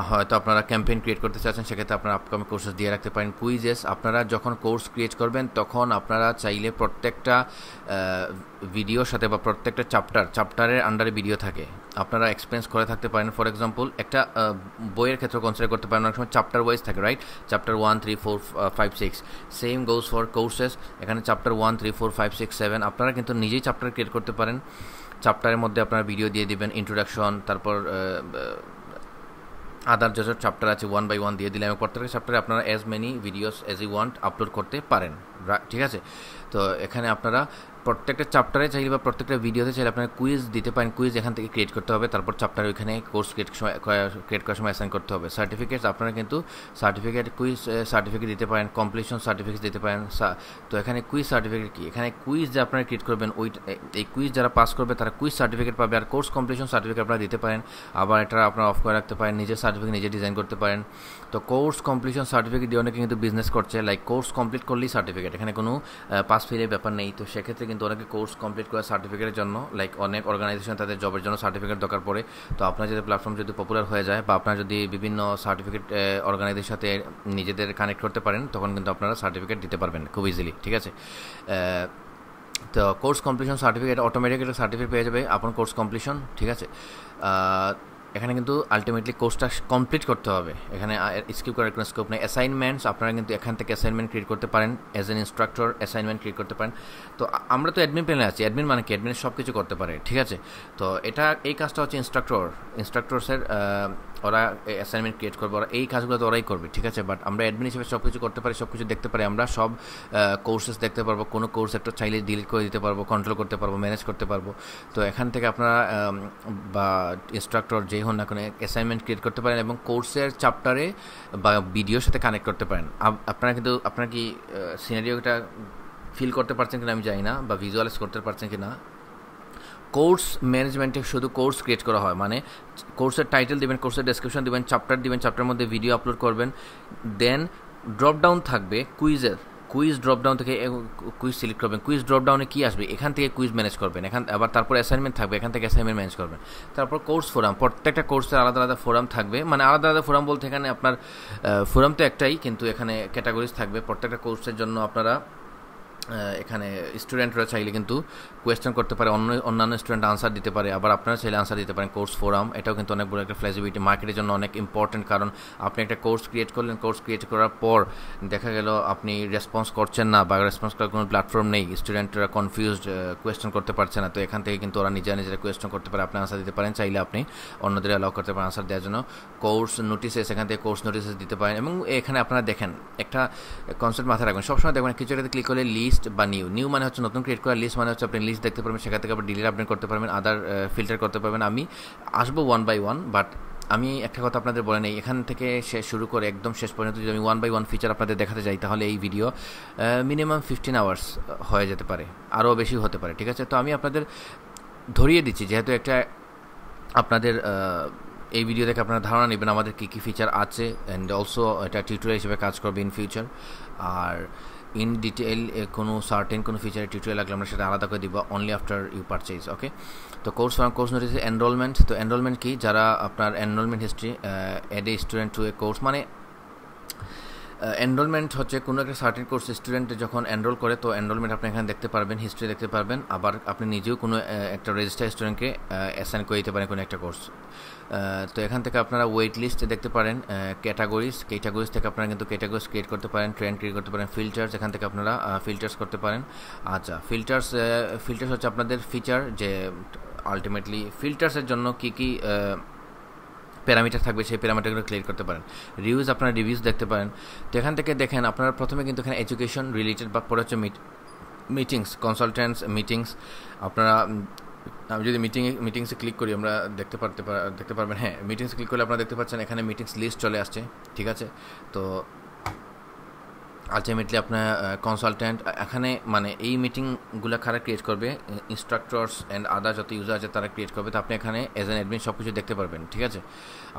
হয়তো আপনারা ক্যাম্পেইন ক্রিয়েট করতে চাচ্ছেন, সেক্ষেত্রে আপনারা আপকামিং কোর্সেস দিয়ে রাখতে পারেন। কুইজেস, আপনারা যখন কোর্স ক্রিয়েট করবেন তখন আপনারা চাইলে প্রত্যেকটা ভিডিওর সাথে বা প্রত্যেকটা চ্যাপ্টারের আন্ডারে ভিডিও থাকে, আপনারা এক্সপিরিয়েন্স করে থাকতে পারেন। ফর এক্সাম্পল একটা বইয়ের ক্ষেত্রে কনসিডার করতে পারেন, অনেক সময় চ্যাপ্টার ওয়াইজ থাকে, right? Chapter 1, 3, 4, 5, 6, same goes for courses. এখানে চ্যাপ্টার 1, 3, 4, 5, 6, 7 আপনারা কিন্তু নিজেই চ্যাপ্টার ক্রিয়েট করতে পারেন। চ্যাপ্টারের মধ্যে আপনারা ভিডিও দিয়ে দিবেন, ইন্ট্রোডাকশন, তারপর আদার যত চ্যাপ্টার আছে 1 by 1 দিয়ে দিলে আমি প্রত্যেকটা চ্যাপ্টারে আপনারা as many videos as you want upload করতে পারেন, ঠিক আছে। তো এখানে আপনারা প্রত্যেকটা চ্যাপ্টারে চাইলে বা প্রত্যেকটা ভিডিওতে চাইলে আপনারা কুইজ দিতে পারেন, কুইজ এখান থেকে ক্রিয়েট করতে হবে, তারপর চ্যাপ্টার ওইখানে কোর্স ক্রিয়েট করার সময় অ্যাসাইন করতে হবে। সার্টিফিকেটস, আপনারা কিন্তু কুইজ সার্টিফিকেট দিতে পারেন, কমপ্লিশন সার্টিফিকেট দিতে পারেন। তো এখানে কুইজ সার্টিফিকেট কি, এখানে কুইজ যে আপনারা ক্রিয়েট করবেন এই কুইজ যারা পাস করবে তারা কুইজ সার্টিফিকেট পাবে, আর কোর্স কমপ্লিশন সার্টিফিকেট আপনারা দিতে পারেন। আবার এটা আপনারা অফ করে রাখতে পারেন, নিজের সার্টিফিকেট নিজে ডিজাইন করতে পারেন। তো কোর্স কমপ্লিশন সার্টিফিকেট দিয়ে অনেকে কিন্তু বিজনেস করছে, লাইক কোর্স কমপ্লিট করলেই সার্টিফিকেট, এখানে কোনো পাস ফেলের ব্যাপার নেই। তো সেক্ষেত্রে কিন্তু অনেকে কোর্স কমপ্লিট করা সার্টিফিকেটের জন্য, লাইক অনেক অর্গানাইজেশন তাদের জবের জন্য সার্টিফিকেট দরকার পড়ে। তো আপনার যদি প্ল্যাটফর্ম যদি পপুলার হয়ে যায় বা আপনার যদি বিভিন্ন সার্টিফিকেট অর্গানাইজেশনের সাথে নিজেদের কানেক্ট করতে পারেন, তখন কিন্তু আপনারা সার্টিফিকেট দিতে পারবেন খুব ইজিলি, ঠিক আছে। তো কোর্স কমপ্লিশন সার্টিফিকেট অটোমেটিক একটা সার্টিফিকেট পেয়ে যাবে আপনার কোর্স কমপ্লিশন, ঠিক আছে। এখানে কিন্তু আলটিমেটলি কোর্সটা কমপ্লিট করতে হবে, এখানে স্কিপ করার কোনো স্কোপ নেই। অ্যাসাইনমেন্টস, আপনারা কিন্তু এখান থেকে অ্যাসাইনমেন্ট ক্রিয়েট করতে পারেন, as an instructor assignment create করতে পারেন। তো আমরা তো অ্যাডমিন প্যানেলে আছি, অ্যাডমিন কি অ্যাডমিন সব কিছু করতে পারে, ঠিক আছে। তো এই কাজটা হচ্ছে ইনস্ট্রাক্টরসের, ওরা অ্যাসাইনমেন্ট ক্রিয়েট করবে, ওরা এই কাজগুলো তো ওরাই করবে, ঠিক আছে। বাট আমরা অ্যাডমিন হিসেবে সব কিছু করতে পারি, সব কিছু দেখতে পারি, আমরা সব কোর্সেস দেখতে পারবো, কোনো কোর্স একটা চাইলে ডিলিট করে দিতে পারবো, কন্ট্রোল করতে পারবো, ম্যানেজ করতে পারবো। তো এখান থেকে আপনারা বা ইনস্ট্রাক্টর যেই হন না কোনো অ্যাসাইনমেন্ট ক্রিয়েট করতে পারেন এবং কোর্সের চ্যাপ্টারে বা ভিডিওর সাথে কানেক্ট করতে পারেন। আপনারা কি সিনারিওটা ফিল করতে পারছেন কিনা আমি জানি না, বা ভিজুয়ালাইজ করতে পারছেন কিনা। কোর্স ম্যানেজমেন্টে শুধু কোর্স ক্রিয়েট করা হয়, কোর্সের টাইটেল দিবেন, কোর্সের ডেসক্রিপশন দিবেন, চ্যাপ্টার দিবেন, চ্যাপ্টারের মধ্যে ভিডিও আপলোড করবেন, দেন ড্রপ ডাউন থাকবে কুইজ ড্রপডাউন থেকে কুইজ সিলেক্ট করবেন। কুইজ ড্রপডাউনে কী আসবে, এখান থেকে কুইজ ম্যানেজ করবেন, আবার তারপর অ্যাসাইনমেন্ট থাকবে, এখান থেকে অ্যাসাইনমেন্ট ম্যানেজ করবেন। তারপর কোর্স ফোরাম, প্রত্যেকটা কোর্সের আলাদা আলাদা ফোরাম থাকবে, মানে আলাদা আলাদা ফোরাম বলতে এখানে আপনার ফোরাম তো একটাই, কিন্তু এখানে ক্যাটাগরিজ থাকবে। প্রত্যেকটা কোর্সের জন্য আপনারা এখানে স্টুডেন্টরা চাইলে কিন্তু কোয়েশ্চেন করতে পারে, অন্যান্য স্টুডেন্ট আনসার দিতে পারে, আবার আপনারা চাইলে আনসার দিতে পারেন। কোর্স ফোরাম এটাও কিন্তু অনেক বড় একটা ফ্লেক্সিবিলিটি, মার্কেটের জন্য অনেক ইম্পর্টেন্ট, কারণ আপনি একটা কোর্স ক্রিয়েট করলেন, কোর্স ক্রিয়েট করার পর দেখা গেল আপনি রেসপন্স করছেন না বা রেসপন্স করার কোনো প্ল্যাটফর্ম নেই, স্টুডেন্টরা কনফিউজড, কোয়েশ্চেন করতে পারছে না, তো এখান থেকে কিন্তু ওরা নিজেরা কোয়েশ্চেন করতে পারে, আপনি আনসার দিতে পারেন, চাইলে আপনি অন্যদের অ্যালাউ করতে পারেন আনসার দেওয়ার জন্য। কোর্স নোটিসেস, এখান থেকে কোর্স নোটিসেস দিতে পারেন। এবং এখানে আপনারা দেখেন একটা কনসেপ্ট মাথায় রাখবেন, সবসময় দেখবেন কিছু একটা ক্লিক করলে লিস্ট বা নিউ মানে হচ্ছে নতুন ক্রিয়েট করা, লিস্ট মানে হচ্ছে আপনি লিস্ট দেখতে পারবেন, সেখান থেকে আপনি ডিলিট আপডেট করতে পারবেন, আদার ফিল্টার করতে পারবেন। আমি আসবো 1 by 1, বাট আমি একটা কথা আপনাদের বলে নেই, এখান থেকে শুরু করে একদম শেষ পর্যন্ত যদি আমি 1 by 1 ফিচার আপনাদের দেখাতে যাই, তাহলে এই ভিডিও মিনিমাম 15 আওয়ার্স হয়ে যেতে পারে, আরও বেশি হতে পারে, ঠিক আছে? তো আমি আপনাদের ধরিয়ে দিচ্ছি, যেহেতু একটা আপনাদের এই ভিডিও দেখে আপনারা ধারণা নেবেন আমাদের কী কী ফিচার আছে, অ্যান্ড অলসো এটা টিউটোরিয়াল হিসেবে কাজ করবে ইন ফিউচার। আর ইন ডিটেল কোনো সার্টেন কোনো ফিচারের টিউটোরিয়াল লাগলে আমরা সেটা আলাদা করে দিব only after you purchase, okay? তো কোর্স নোটিস এনরোলমেন্ট, তো এনরোলমেন্ট কি, যারা আপনার enrolment history add a student to a course, মানে এনরোলমেন্ট হচ্ছে কোনো একটা সার্টেন কোর্স স্টুডেন্ট যখন এনরোল করে, তো এনরোলমেন্ট আপনি এখানে দেখতে পারবেন, হিস্ট্রি দেখতে পারবেন, আবার আপনি নিজেও কোনো একটা রেজিস্টার স্টুডেন্টকে অ্যাসাইন করে দিতে পারেন কোনো একটা কোর্স। তো এখান থেকে আপনারা ওয়েট লিস্ট দেখতে পারেন, ক্যাটাগরিজ থেকে আপনারা কিন্তু ক্যাটাগরিজ ক্রিয়েট করতে পারেন, ট্রেন্ড ক্রিয়েট করতে পারেন, ফিল্টার্স, এখান থেকে আপনারা ফিল্টার্স করতে পারেন। আচ্ছা, ফিল্টার্স হচ্ছে আপনাদের ফিচার, যে আলটিমেটলি ফিল্টার্সের জন্য কী কী প্যারামিটার থাকবে, সেই প্যারামিটারগুলো ক্লিয়ার করতে পারেন। রিভিউজ, আপনারা রিভিউজ দেখতে পারেন। তো এখান থেকে দেখেন আপনারা প্রথমে কিন্তু এখানে এডুকেশন রিলেটেড বা পরে হচ্ছে মিটিংস, কনসালটেন্টস মিটিংস। আপনারা আমি যদি মিটিংসে ক্লিক করি, আমরা দেখতে পারবেন, হ্যাঁ, মিটিংসে ক্লিক করলে আপনারা দেখতে পাচ্ছেন এখানে মিটিংস লিস্ট চলে আসছে, ঠিক আছে? তো আলটিমেটলি আপনার কনসালটেন্ট এখানে, মানে এই মিটিংগুলো কারা ক্রিয়েট করবে, ইনস্ট্রাক্টরস অ্যান্ড আদার যত ইউজার আছে তারা ক্রিয়েট করবে। তো আপনি এখানে এজ অ্যান অ্যাডমিন সব কিছু দেখতে পারবেন, ঠিক আছে?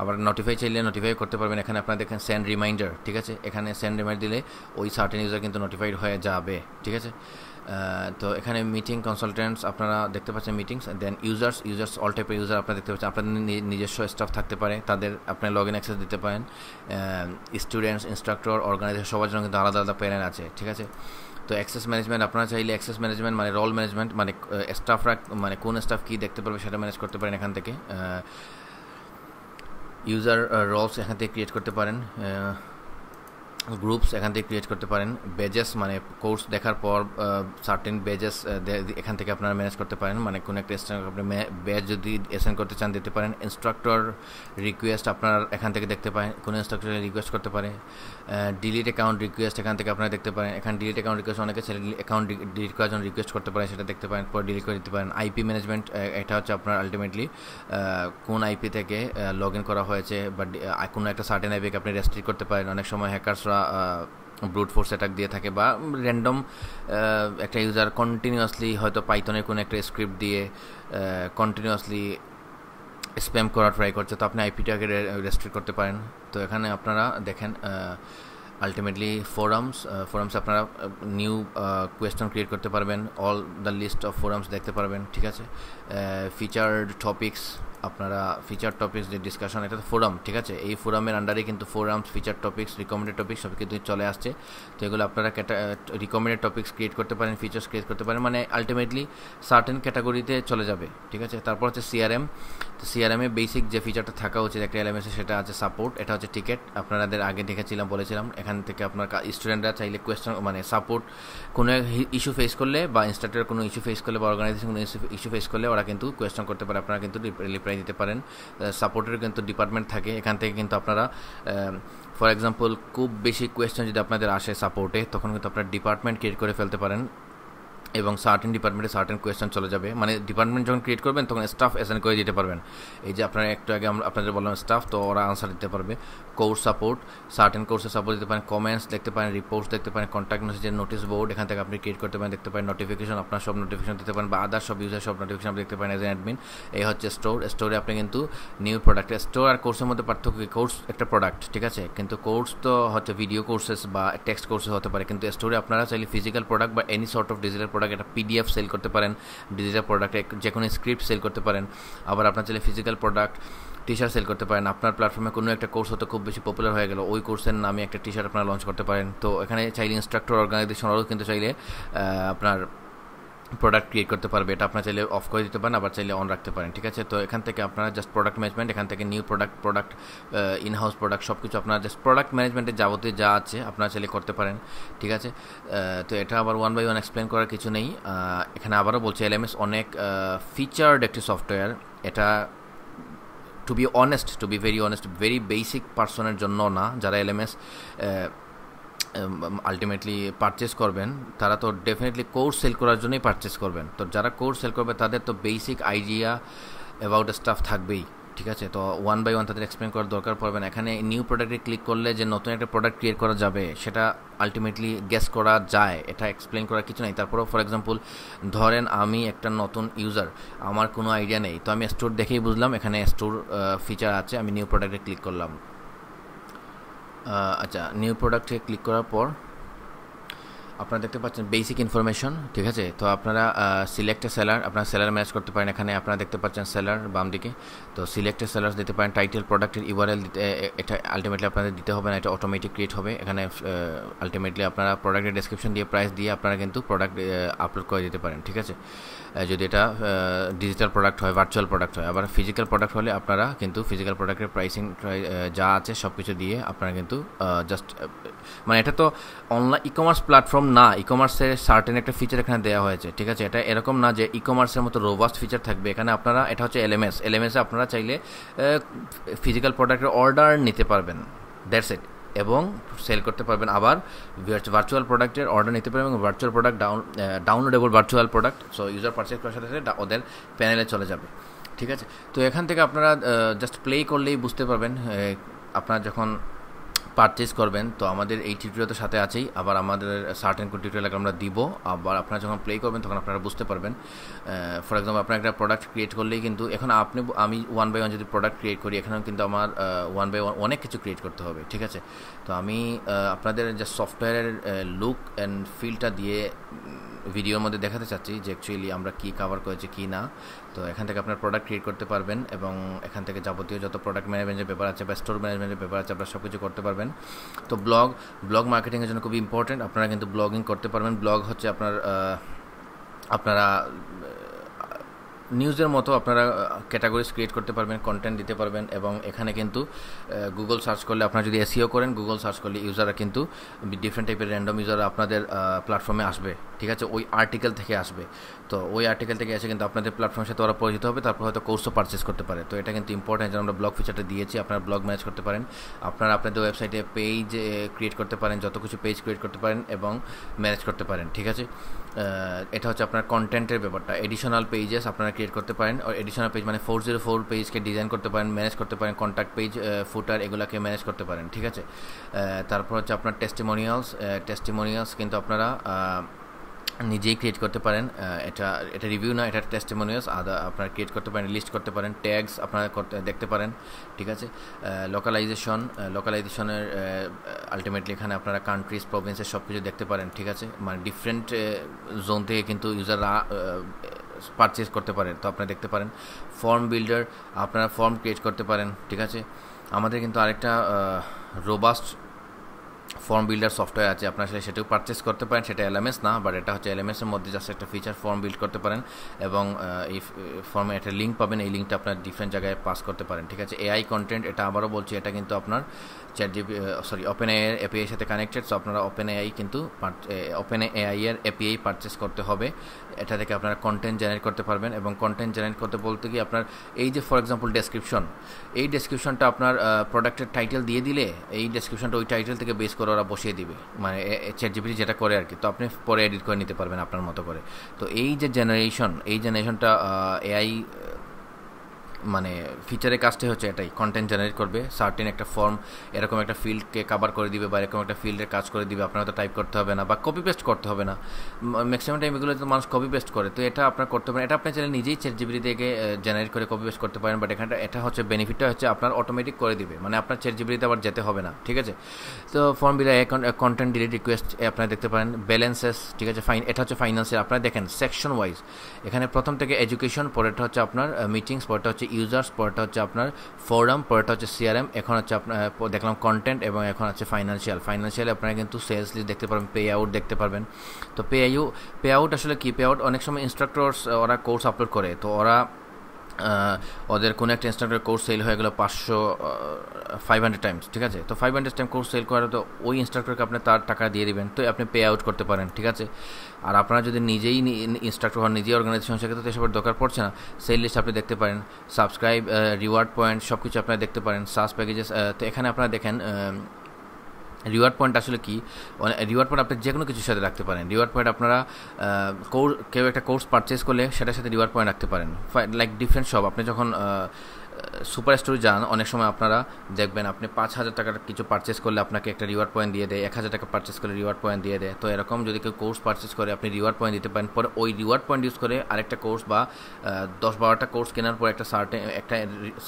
আবার নোটিফাই চাইলে নোটিফাই করতে পারবেন। এখানে আপনারা দেখেন সেন্ড রিমাইন্ডার, ঠিক আছে? এখানে সেন্ড রিমাইন্ডার দিলে ওই সার্টেন ইউজার কিন্তু নোটিফাইড হয়ে যাবে, ঠিক আছে? তো এখানে মিটিং, কনসালটেন্টস আপনারা দেখতে পাচ্ছেন, মিটিংস, দেন ইউজার্স অল টাইপের ইউজার আপনারা দেখতে পাচ্ছেন। আপনাদের নিজস্ব স্টাফ থাকতে পারে, তাদের আপনি লগ ইন অ্যাক্সেস দিতে পারেন। স্টুডেন্টস, ইনস্ট্রাক্টর, অর্গানাইজেশন, সবার জন্য কিন্তু আলাদা আলাদা প্যানেল আছে, ঠিক আছে? তো অ্যাক্সেস ম্যানেজমেন্ট, আপনারা চাইলে অ্যাক্সেস ম্যানেজমেন্ট মানে রোল ম্যানেজমেন্ট, মানে স্টাফরা মানে কোন স্টাফ কী দেখতে পারবে সেটা ম্যানেজ করতে পারেন এখান থেকে। ইউজার রোলস এখান থেকে ক্রিয়েট করতে পারেন। গ্রুপস এখান থেকে ক্রিয়েট করতে পারেন। বেজেস, মানে কোর্স দেখার পর সার্টেন বেজেস এখান থেকে আপনারা ম্যানেজ করতে পারেন, মানে কোনো একটা আপনি ব্যাচ যদি অ্যাসাইন করতে চান দিতে পারেন। ইনস্ট্রাক্টর রিকোয়েস্ট আপনারা এখান থেকে দেখতে পারেন, কোনো ইনস্ট্রাক্টর রিকোয়েস্ট করতে পারে। ডিলিট অ্যাকাউন্ট রিকোয়েস্ট এখান থেকে আপনারা দেখতে পারেন। এখানে ডিলিট অ্যাকাউন্ট রিকোয়েস্ট অনেকে অ্যাকাউন্ট ডিলিট করার জন্য রিকোয়েস্ট করতে পারেন, সেটা দেখতে পারেন, পরে ডিলিট করে দিতে পারেন। আইপি ম্যানেজমেন্ট, এটা হচ্ছে আপনার আলটিমেটলি কোন আইপি থেকে লগ ইন করা হয়েছে, বা কোনো একটা সার্টেন আইপিকে আপনি রেস্ট্রিক্ট করতে পারেন। অনেক সময় হ্যাকার্সরা ব্রুট ফোর্স অ্যাটাক দিয়ে থাকে, বা র্যান্ডম একটা ইউজার কন্টিনিউয়াসলি হয়তো পাইথনের কোনো একটা স্ক্রিপ্ট দিয়ে কন্টিনিউয়াসলি স্প্যাম করার ট্রাই করছে, তো আপনি আইপিটাকে রেস্ট্রিক্ট করতে পারেন। তো এখানে আপনারা দেখেন আলটিমেটলি ফোরামস আপনারা নিউ কোয়েশ্চেন ক্রিয়েট করতে পারবেন, all the list of forums দেখতে পারবেন, ঠিক আছে? ফিচার্ড টপিক্স, আপনারা ফিচার টপিক্স যে ডিসকাশন, এটা তো ফোরাম, ঠিক আছে? এই ফোরামের আন্ডারে কিন্তু forums, feature topics, recommended topics সব কিন্তু চলে আসছে। তো এগুলো আপনারা রিকমেন্ডেড টপিক্স ক্রিয়েট করতে পারেন, ফিচার্স ক্রিয়েট করতে পারেন, মানে আলটিমেটলি সার্টেন ক্যাটাগরিতে চলে যাবে, ঠিক আছে? তারপর হচ্ছে সিআরএম। তো সিআরএমে বেসিক যে ফিচারটা থাকা উচিত একটা এলএমএসে, সেটা আছে সাপোর্ট, এটা হচ্ছে টিকেট। আপনাদের আগে বলেছিলাম এখান থেকে আপনার স্টুডেন্টরা চাইলে কোয়েশ্চেন, মানে সাপোর্ট কোনো ইস্যু ফেস করলে, বা ইনস্ট্রাক্টরের কোনো ইস্যু ফেস করলে, বা অর্গানাইজেশন কোনো ইস্যু ফেস করলে ওরা কিন্তু কোয়েশ্চেন করতে পারে, আপনারা কিন্তু রিপ্লাই দিতে পারেন। সাপোর্টের কিন্তু ডিপার্টমেন্ট থাকে, এখান থেকে কিন্তু আপনারা ফর এক্সাম্পল খুব বেশি কোয়েশ্চেন যদি আপনাদের আসে সাপোর্টে, তখন কিন্তু আপনারা ডিপার্টমেন্ট ক্রিয়েট করে ফেলতে পারেন। এবং সার্টেন ডিপার্টমেন্টে সার্টেন কোয়েশ্চেন চলে যাবে, মানে ডিপার্টমেন্ট যখন ক্রিয়েট করবেন তখন স্টাফ অ্যাসাইন করে দিতে পারবেন। এই যে আপনারা একটু আগে আপনাদের বললাম স্টাফ, তো ওরা আনসার দিতে পারবে। কোর্স সাপোর্ট, সার্টেন কোর্সে সাপোর্ট দিতে পারেন, কমেন্টস দেখতে পারেন, রিপোর্টস দেখতে পারেন, কন্ট্যাক্ট মেসেজের নোটিস বোর্ড এখান থেকে আপনি ক্রিয়েট করতে পারেন, দেখতে পারেন নোটিফিকেশন, আপনার সব নোটিফিকেশন দিতে পারেন বা আদার সব ইউজার সব নোটিফিকেশন আপনি দেখতে পারেন এজ এন অ্যাডমিন। এই হচ্ছে স্টোর। স্টোরে আপনি কিন্তু নিউ প্রোডাক্ট, স্টোর আর কোর্সের মধ্যে পার্থক্য কি, কোর্স একটা প্রোডাক্ট, ঠিক আছে, কিন্তু কোর্স তো হচ্ছে ভিডিও কোর্সেস বা টেক্সট কোর্সেস হতে পারে, কিন্তু স্টোরে আপনারা চাইলে ফিজিক্যাল প্রোডাক্ট বা any sort of digital product, একটা পিডিএফ সেল করতে পারেন, ডিজিটাল প্রোডাক্টে যে কোনো স্ক্রিপ্ট সেল করতে পারেন। আবার আপনার চাইলে physical product T shirt sell করতে পারেন। আপনার প্ল্যাটফর্মে কোনো একটা কোর্স হতে খুব বেশি পপুলার হয়ে গেল, ওই কোর্সের নামে একটা টি শার্ট আপনারা লঞ্চ করতে পারেন। তো এখানে চাইলে ইনস্ট্রাক্টর অর্গানাইজেশনরাও কিন্তু চাইলে আপনার প্রোডাক্ট ক্রিয়েট করতে পারবে, এটা আপনার চাইলে অফ করে দিতে পারেন, আবার চাইলে অন রাখতে পারেন, ঠিক আছে। তো এখান থেকে আপনারা জাস্ট প্রোডাক্ট ম্যানেজমেন্ট, এখান থেকে নিউ প্রোডাক্ট ইনহাউস প্রোডাক্ট সব কিছু আপনারা জাস্ট প্রোডাক্ট ম্যানেজমেন্টের যাবতীয় যা আছে আপনারা চাইলে করতে পারেন, ঠিক আছে। তো এটা আবার ওয়ান বাই ওয়ান এক্সপ্লেন করার কিছু নেই। এখানে আবারও বলছি এলএমএস অনেক ফিচার্ড একটি সফটওয়্যার। এটা to be very honest very basic পার্সনের জন্য না। যারা এলএমএস আলটিমেটলি পারচেস করবেন তারা তো ডেফিনেটলি কোর্স সেল করার জন্যই পারচেস করবেন। তো যারা কোর্স সেল করবে তাদের তো বেসিক আইডিয়া অ্যাবাউট স্টাফ থাকবেই, ঠিক আছে। তো ওয়ান বাই ওয়ান তাদের এক্সপ্লেন করার দরকার পড়বে না। এখানে নিউ প্রোডাক্টে ক্লিক করলে যে নতুন একটা প্রোডাক্ট ক্রিয়েট করা যাবে সেটা আলটিমেটলি গেস করা যায়, এটা এক্সপ্লেন করার কিছু নেই। তারপরেও ফর এক্সাম্পল ধরেন আমি একটা নতুন ইউজার, আমার কোনো আইডিয়া নেই, তো আমি স্টোর দেখেই বুঝলাম এখানে স্টোর ফিচার আছে, আমি নিউ প্রোডাক্টে ক্লিক করলাম। আচ্ছা, নিউ প্রোডাক্টে ক্লিক করার পর আপনারা দেখতে পাচ্ছেন বেসিক ইনফরমেশন, ঠিক আছে। তো আপনারা সিলেক্ট এ সেলার, আপনারা সেলার ম্যানেজ করতে পারেন। এখানে আপনারা দেখতে পাচ্ছেন সেলার বাম দিকে, তো সিলেক্ট এ সেলার্স দিতে পারেন। টাইটেল প্রোডাক্টের ইউআরএল দিতে, এটা আলটিমেটলি আপনাদের দিতে হবে না, এটা অটোমেটিক ক্রিয়েট হবে। এখানে আলটিমেটলি আপনারা প্রোডাক্টের ডেসক্রিপশন দিয়ে প্রাইস দিয়ে আপনারা কিন্তু প্রোডাক্ট আপলোড করে দিতে পারেন, ঠিক আছে। যদি এটা ডিজিটাল প্রোডাক্ট হয়, ভার্চুয়াল প্রোডাক্ট হয়। আবার ফিজিক্যাল প্রোডাক্ট হলে আপনারা কিন্তু ফিজিক্যাল প্রোডাক্টের প্রাইসিং যা আছে সব কিছু দিয়ে আপনারা কিন্তু জাস্ট, মানে এটা তো অনলাইন ই কমার্স প্ল্যাটফর্ম না, ই কমার্সের সার্টেন একটা ফিচার এখানে দেওয়া হয়েছে, ঠিক আছে। এটা এরকম না যে ই কমার্সের মতো রোবাস্ট ফিচার থাকবে এখানে। আপনারা, এটা হচ্ছে এলএমএসে আপনারা চাইলে ফিজিক্যাল প্রোডাক্টের অর্ডার নিতে পারবেন, দ্যাটস ইট, এবং সেল করতে পারবেন। আবার ভার্চুয়াল প্রোডাক্টের অর্ডার নিতে পারবেন এবং virtual product downloadable virtual product, so user purchase করার সাথে সাথে ওদের প্যানেলে চলে যাবে, ঠিক আছে। তো এখান থেকে আপনারা জাস্ট প্লে করলেই বুঝতে পারবেন আপনারা যখন পারচেজ করবেন। তো আমাদের এই টিউটোরিয়ালের সাথে আছেই, আবার আমাদের সার্টেন কোন টিউটোরিয়াল আমরা দিব, আবার আপনারা যখন প্লে করবেন তখন আপনারা বুঝতে পারবেন। ফর এক্সাম্পল আপনার একটা প্রোডাক্ট ক্রিয়েট করলেই কিন্তু এখন আমি ওয়ান বাই ওয়ান যদি প্রোডাক্ট ক্রিয়েট করি, এখানেও কিন্তু আমার ওয়ান বাই ওয়ান অনেক কিছু ক্রিয়েট করতে হবে, ঠিক আছে। তো আমি আপনাদের যে সফটওয়্যারের লুক অ্যান্ড ফিলটা দিয়ে ভিডিওর মধ্যে দেখাতে চাচ্ছি যে অ্যাকচুয়ালি আমরা কী কভার করেছি কী না। তো এখান থেকে আপনার প্রোডাক্ট ক্রিয়েট করতে পারবেন এবং এখান থেকে যাবতীয় যত প্রোডাক্ট ম্যানেজমেন্টের ব্যাপার আছে বা স্টোর ম্যানেজমেন্টের ব্যাপার আছে আপনারা সব কিছু করতে পারবেন। তো ব্লগ মার্কেটিংয়ের জন্য খুবই ইম্পর্টেন্ট, আপনারা কিন্তু ব্লগিং করতে পারবেন। ব্লগ হচ্ছে আপনারা নিউজের মতো আপনারা ক্যাটাগরিজ ক্রিয়েট করতে পারবেন, কন্টেন্ট দিতে পারবেন এবং এখানে কিন্তু গুগল সার্চ করলে, আপনারা যদি এসইও করেন গুগল সার্চ করলে ইউজাররা কিন্তু ডিফারেন্ট টাইপের র্যান্ডম ইউজার আপনাদের প্ল্যাটফর্মে আসবে, ঠিক আছে, ওই আর্টিকেল থেকে আসবে। তো ওই আর্টিকেল থেকে এসে কিন্তু আপনাদের প্ল্যাটফর্মের সাথে ওরা পরিচিত হবে, তারপর হয়তো কোর্সও পারচেস করতে পারে। তো এটা কিন্তু ইম্পর্টেন্ট যে আমরা ব্লগ ফিচারটা দিয়েছি, আপনারা ব্লগ ম্যানেজ করতে পারেন, আপনারা আপনাদের ওয়েবসাইটে পেজ ক্রিয়েট করতে পারেন, যত কিছু পেজ ক্রিয়েট করতে পারেন এবং ম্যানেজ করতে পারেন, ঠিক আছে। এটা হচ্ছে আপনার কন্টেন্টের ব্যাপারটা। এডিশনাল পেজেস আপনারা ক্রিয়েট করতে পারেন, আর এডিশনাল পেজ মানে 404 পেজকে ডিজাইন করতে পারেন, ম্যানেজ করতে পারেন, কন্ট্যাক্ট পেজ, ফুটার এগুলোকে ম্যানেজ করতে পারেন, ঠিক আছে। তারপর হচ্ছে আপনার টেস্টিমোনিয়ালস কিন্তু আপনারা নিজেই ক্রিয়েট করতে পারেন। এটা রিভিউ না, এটা টেস্টিমোনিয়ালস আপনারা ক্রিয়েট করতে পারেন, লিস্ট করতে পারেন, ট্যাগস আপনারা দেখতে পারেন, ঠিক আছে। লোকালাইজেশনের আলটিমেটলি এখানে আপনারা কান্ট্রিজ, প্রভিন্সের সব কিছু দেখতে পারেন, ঠিক আছে। মানে ডিফারেন্ট জোন থেকে কিন্তু ইউজাররা পারচেজ করতে পারেন, তো আপনারা দেখতে পারেন। ফর্ম বিল্ডার, আপনারা ফর্ম ক্রিয়েট করতে পারেন, ঠিক আছে। আমাদের কিন্তু আরেকটা রোবাস্ট ফর্ম বিল্ডার সফটওয়্যার আছে, আপনারা সেটাও পারচেস করতে পারেন, সেটা এলএমএস না, বাট এটা হচ্ছে এলএমএসের মধ্যে জাস্ট একটা ফিচার, ফর্ম বিল্ড করতে পারেন এবং এই ফর্মে একটা লিঙ্ক পাবেন, এই লিঙ্কটা আপনার ডিফারেন্ট জায়গায় পাস করতে পারেন, ঠিক আছে। এআই কন্টেন্ট, এটা আবারও বলছি, এটা কিন্তু আপনার ওপেনএআই এর এপিআই সাথে কানেক্টেড, সো আপনারা ওপেনএআই এর এপিআই পারচেস করতে হবে। এটা থেকে আপনারা কন্টেন্ট জেনারেট করতে পারবেন এবং কন্টেন্ট জেনারেট করতে বলতে কি আপনার এই যে ফর এক্সাম্পল ডেসক্রিপশনটা আপনার প্রোডাক্টের টাইটেল দিয়ে দিলে এই ডেসক্রিপশনটা ওই টাইটেল থেকে বেস করে ওরা বসিয়ে দিবে, মানে ChatGPT যেটা করে আর কি, তো আপনি পরে এডিট করে নিতে পারবেন আপনার মতো করে। তো এই যে জেনারেশনটা এআই মানে ফিচারের কাজটাই হচ্ছে এটাই, কন্টেন্ট জেনারেট করবে, সার্টেন একটা ফর্ম এরকম একটা ফিল্ডকে কাভার করে দিবে বা এরকম একটা ফিল্ডের কাজ করে দিবে, আপনার তো টাইপ করতে হবে না বা কপি পেস্ট করতে হবে না। ম্যাক্সিমাম টাইম এগুলো তো মানুষ কপি পেস্ট করে, তো এটা আপনার করতে পারেন, এটা আপনি চাইলে নিজেই ChatGPT থেকে জেনারেট করে কপি পেস্ট করতে পারেন। বাট এখানে এটা হচ্ছে বেনিফিটটা হচ্ছে আপনার অটোমেটিক করে দিবে, মানে আপনার ChatGPT তে আবার যেতে হবে না, ঠিক আছে। তো ফর্ম বিলা কন্টেন্ট ডিলিট রিকোয়েস্ট আপনারা দেখতে পারেন, ব্যালেন্সেস, ঠিক আছে, এটা হচ্ছে ফাইন্যান্সের। আপনারা দেখেন সেকশন ওয়াইজ, এখানে প্রথম থেকে এডুকেশন, পরেরটা হচ্ছে আপনার মিটিংস, পরেরটা হচ্ছে ইউজার্স, পরেরটা হচ্ছে আপনার ফোরাম, পরেরটা হচ্ছে CRM, এখন হচ্ছে আপনার দেখলাম কন্টেন্ট, এবং এখন হচ্ছে ফাইন্যান্সিয়াল আপনারা কিন্তু সেলস লিস্ট দেখতে পারবেন, পে আউট দেখতে পারবেন। তো পে আউট আসলে কি, পে আউট অনেক সময় ইনস্ট্রাক্টরস ওরা কোর্স আপলোড করে, তো ওদের কোনো একটা ইনস্ট্রাক্টর কোর্স সেল হয়ে গেলো 500 টাইমস, ঠিক আছে, তো 500 টাইম কোর্স সেল করে, তো ওই ইনস্ট্রাক্টরকে আপনি তার টাকা দিয়ে দিবেন, তো আপনি পে আউট করতে পারেন, ঠিক আছে। আর আপনারা যদি নিজেই ইনস্ট্রাক্টর হন, নিজেই অর্গানাইজেশন, সেক্ষেত্রে তো এসবের দরকার পড়ছে না, সেল লিস্ট আপনি দেখতে পারেন, সাবস্ক্রাইব, রিওয়ার্ড পয়েন্ট সব কিছু আপনারা দেখতে পারেন, সাস প্যাকেজেস। তো এখানে আপনারা দেখেন রিওয়ার্ড পয়েন্ট আসলে কি, রিওয়ার্ড পয়েন্ট আপনি যে কোনো কিছুর সাথে রাখতে পারেন। রিওয়ার্ড পয়েন্ট আপনারা কেউ একটা কোর্স পারচেস করলে সেটার সাথে রিওয়ার্ড পয়েন্ট রাখতে পারেন, লাইক ডিফারেন্ট শপ। আপনি যখন সুপার স্টোরে যান, অনেক সময় আপনারা দেখবেন আপনি 5,000 টাকার কিছু পারচেস করলে আপনাকে একটা রিওয়ার্ড পয়েন্ট দিয়ে দেয়, 1,000 টাকা পারচেস করলে রিওয়ার্ড পয়েন্ট দিয়ে দেয়। তো এরকম যদি কেউ কোর্স পারচেস করে আপনি রিওয়ার্ড পয়েন্ট দিতে পারেন, পরে ওই রিওয়ার্ড পয়েন্ট ইউজ করে আরেকটা কোর্স বা 10-12টা কোর্স কেনার পর একটা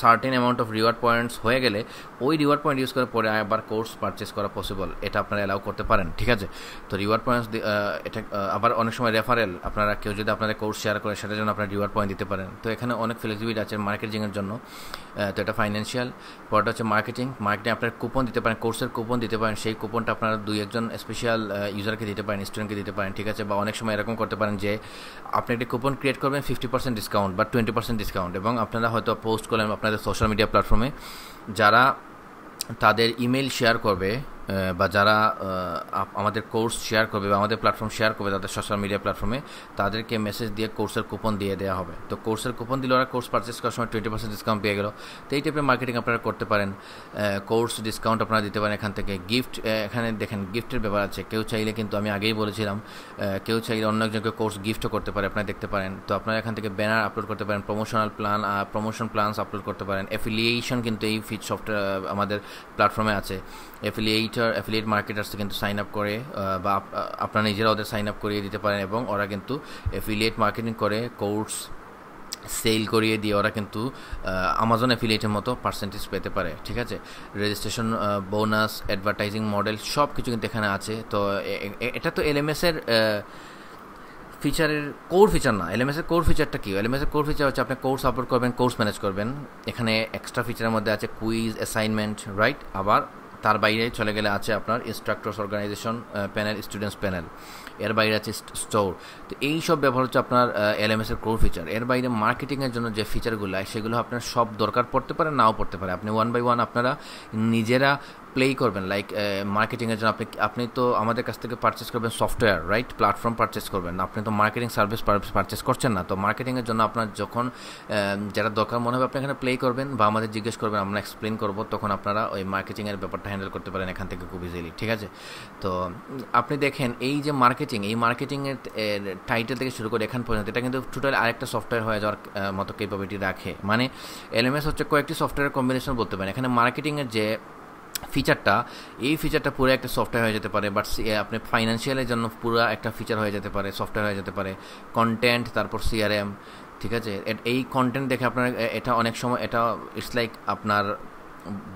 certain amount of reward points হয়ে গেলে ওই রিওয়ার্ড পয়েন্ট ইউজ করে পরে আবার কোর্স পারচেস করা পসিবল, এটা আপনারা অ্যালাউ করতে পারেন, ঠিক আছে। তো রিওয়ার্ড পয়েন্টস এটা আবার অনেক সময় রেফারেল, আপনারা কেউ যদি আপনাদের কোর্স শেয়ার করে সেটার জন্য আপনারা রিওয়ার্ড পয়েন্ট দিতে পারেন। তো এখানে অনেক ফ্লেক্সিবিলিটি আছে মার্কেটিংয়ের জন্য। তো এটা ফাইন্যান্সিয়াল, পরটা হচ্ছে মার্কেটিং আপনার কুপন দিতে পারেন, কোর্সের কুপন দিতে পারেন, সেই কুপনটা আপনারা 2-1 স্পেশাল ইউজারকে দিতে পারেন, স্টুডেন্টকে দিতে পারেন, ঠিক আছে। বা অনেক সময় এরকম করতে পারেন যে আপনি একটি কুপন ক্রিয়েট করবেন 50% ডিসকাউন্ট বা 20% ডিসকাউন্ট, এবং আপনারা হয়তো পোস্ট করলেন আপনাদের সোশ্যাল মিডিয়া প্ল্যাটফর্মে, যারা তাদের ইমেল শেয়ার করবে বা যারা আমাদের কোর্স শেয়ার করবে বা আমাদের প্ল্যাটফর্ম শেয়ার করবে তাদের সোশ্যাল মিডিয়া প্ল্যাটফর্মে, তাদেরকে মেসেজ দিয়ে কোর্সের কুপন দিয়ে দেওয়া হবে। তো কোর্সের কুপন দিলে ওরা কোর্স পারচেস করার সময় 20% ডিসকাউন্ট পেয়ে গেল। তো এই টাইপের মার্কেটিং আপনারা করতে পারেন, কোর্স ডিসকাউন্ট আপনারা দিতে পারেন এখান থেকে। গিফট, এখানে দেখেন গিফটের ব্যাপার আছে, কেউ চাইলে কিন্তু আমি আগেই বলেছিলাম কেউ চাইলে অন্য একজনকে কোর্স গিফটও করতে পারে, আপনারা দেখতে পারেন। তো আপনারা এখান থেকে ব্যানার আপলোড করতে পারেন, প্রমোশন প্ল্যানস আপলোড করতে পারেন, অ্যাফিলিয়েশন কিন্তু এই সফটওয়্যার আমাদের প্ল্যাটফর্মে আছে, অ্যাফিলিয়েট মার্কেটার্স কিন্তু সাইন আপ করে বা আপনারা নিজেরা ওদের সাইন আপ করিয়ে দিতে পারেন, এবং ওরা কিন্তু অ্যাফিলিয়েট মার্কেটিং করে কোর্স সেল করিয়ে দিয়ে ওরা কিন্তু আমাজন অ্যাফিলিয়েটের মতো পার্সেন্টেজ পেতে পারে, ঠিক আছে। রেজিস্ট্রেশন, বোনাস, অ্যাডভার্টাইজিং মডেল সব কিছু কিন্তু এখানে আছে। তো এটা তো এলএমএসের ফিচারের কোর ফিচার না। এলএমএসের কোর ফিচারটা কি? এলএমএসের কোর ফিচার হচ্ছে আপনি কোর্স আপলোড করবেন, কোর্স ম্যানেজ করবেন। এখানে এক্সট্রা ফিচারের মধ্যে আছে কুইজ, অ্যাসাইনমেন্ট, রাইট। আবার তার বাইরে চলে গেলে আছে আপনার instructors organisation panel, students panel, এর বাইরে আছে স্টোর। তো এই সব ব্যবহার হচ্ছে আপনার এলএমএসের কোর ফিচার। এর বাইরে মার্কেটিংয়ের জন্য যে ফিচারগুলো সেগুলো আপনার সব দরকার পড়তে পারে, নাও পড়তে পারে। আপনি 1 by 1 আপনারা নিজেরা প্লে করবেন। লাইক মার্কেটিংয়ের জন্য আপনি তো আমাদের কাছ থেকে পারচেস করবেন সফটওয়্যার, রাইট, প্ল্যাটফর্ম পারচেস করবেন, আপনি তো মার্কেটিং সার্ভিস পারচেস করছেন না। তো মার্কেটিংয়ের জন্য আপনার যখন যেটা দরকার মনে হবে আপনি এখানে প্লে করবেন বা আমাদের জিজ্ঞেস করবেন, আমরা এক্সপ্লেন করবো, তখন আপনারা ওই মার্কেটিংয়ের ব্যাপারটা হ্যান্ডেল করতে পারেন এখান থেকে খুব ইজিলি, ঠিক আছে। তো আপনি দেখেন এই যে মার্কেটিংয়ের টাইটেল থেকে শুরু করে এখান পর্যন্ত এটা কিন্তু টোটাল আরেকটা সফটওয়্যার হয়ে যাওয়ার মতো ক্যাপাবিলিটি রাখে। মানে এলএমএস হচ্ছে কয়েকটি সফটওয়্যারের কম্বিনেশন বলতে পারেন। এখানে মার্কেটিংয়ের যে এই ফিচারটা পুরো একটা সফটওয়্যার হয়ে যেতে পারে, বাট আপনি ফাইন্যান্সিয়ালের জন্য পুরো একটা ফিচার হয়ে যেতে পারে, সফটওয়্যার হয়ে যেতে পারে। কন্টেন্ট, তারপর CRM, ঠিক আছে। এই কন্টেন্ট দেখে আপনার এটা অনেক সময় এটা ইটস লাইক আপনার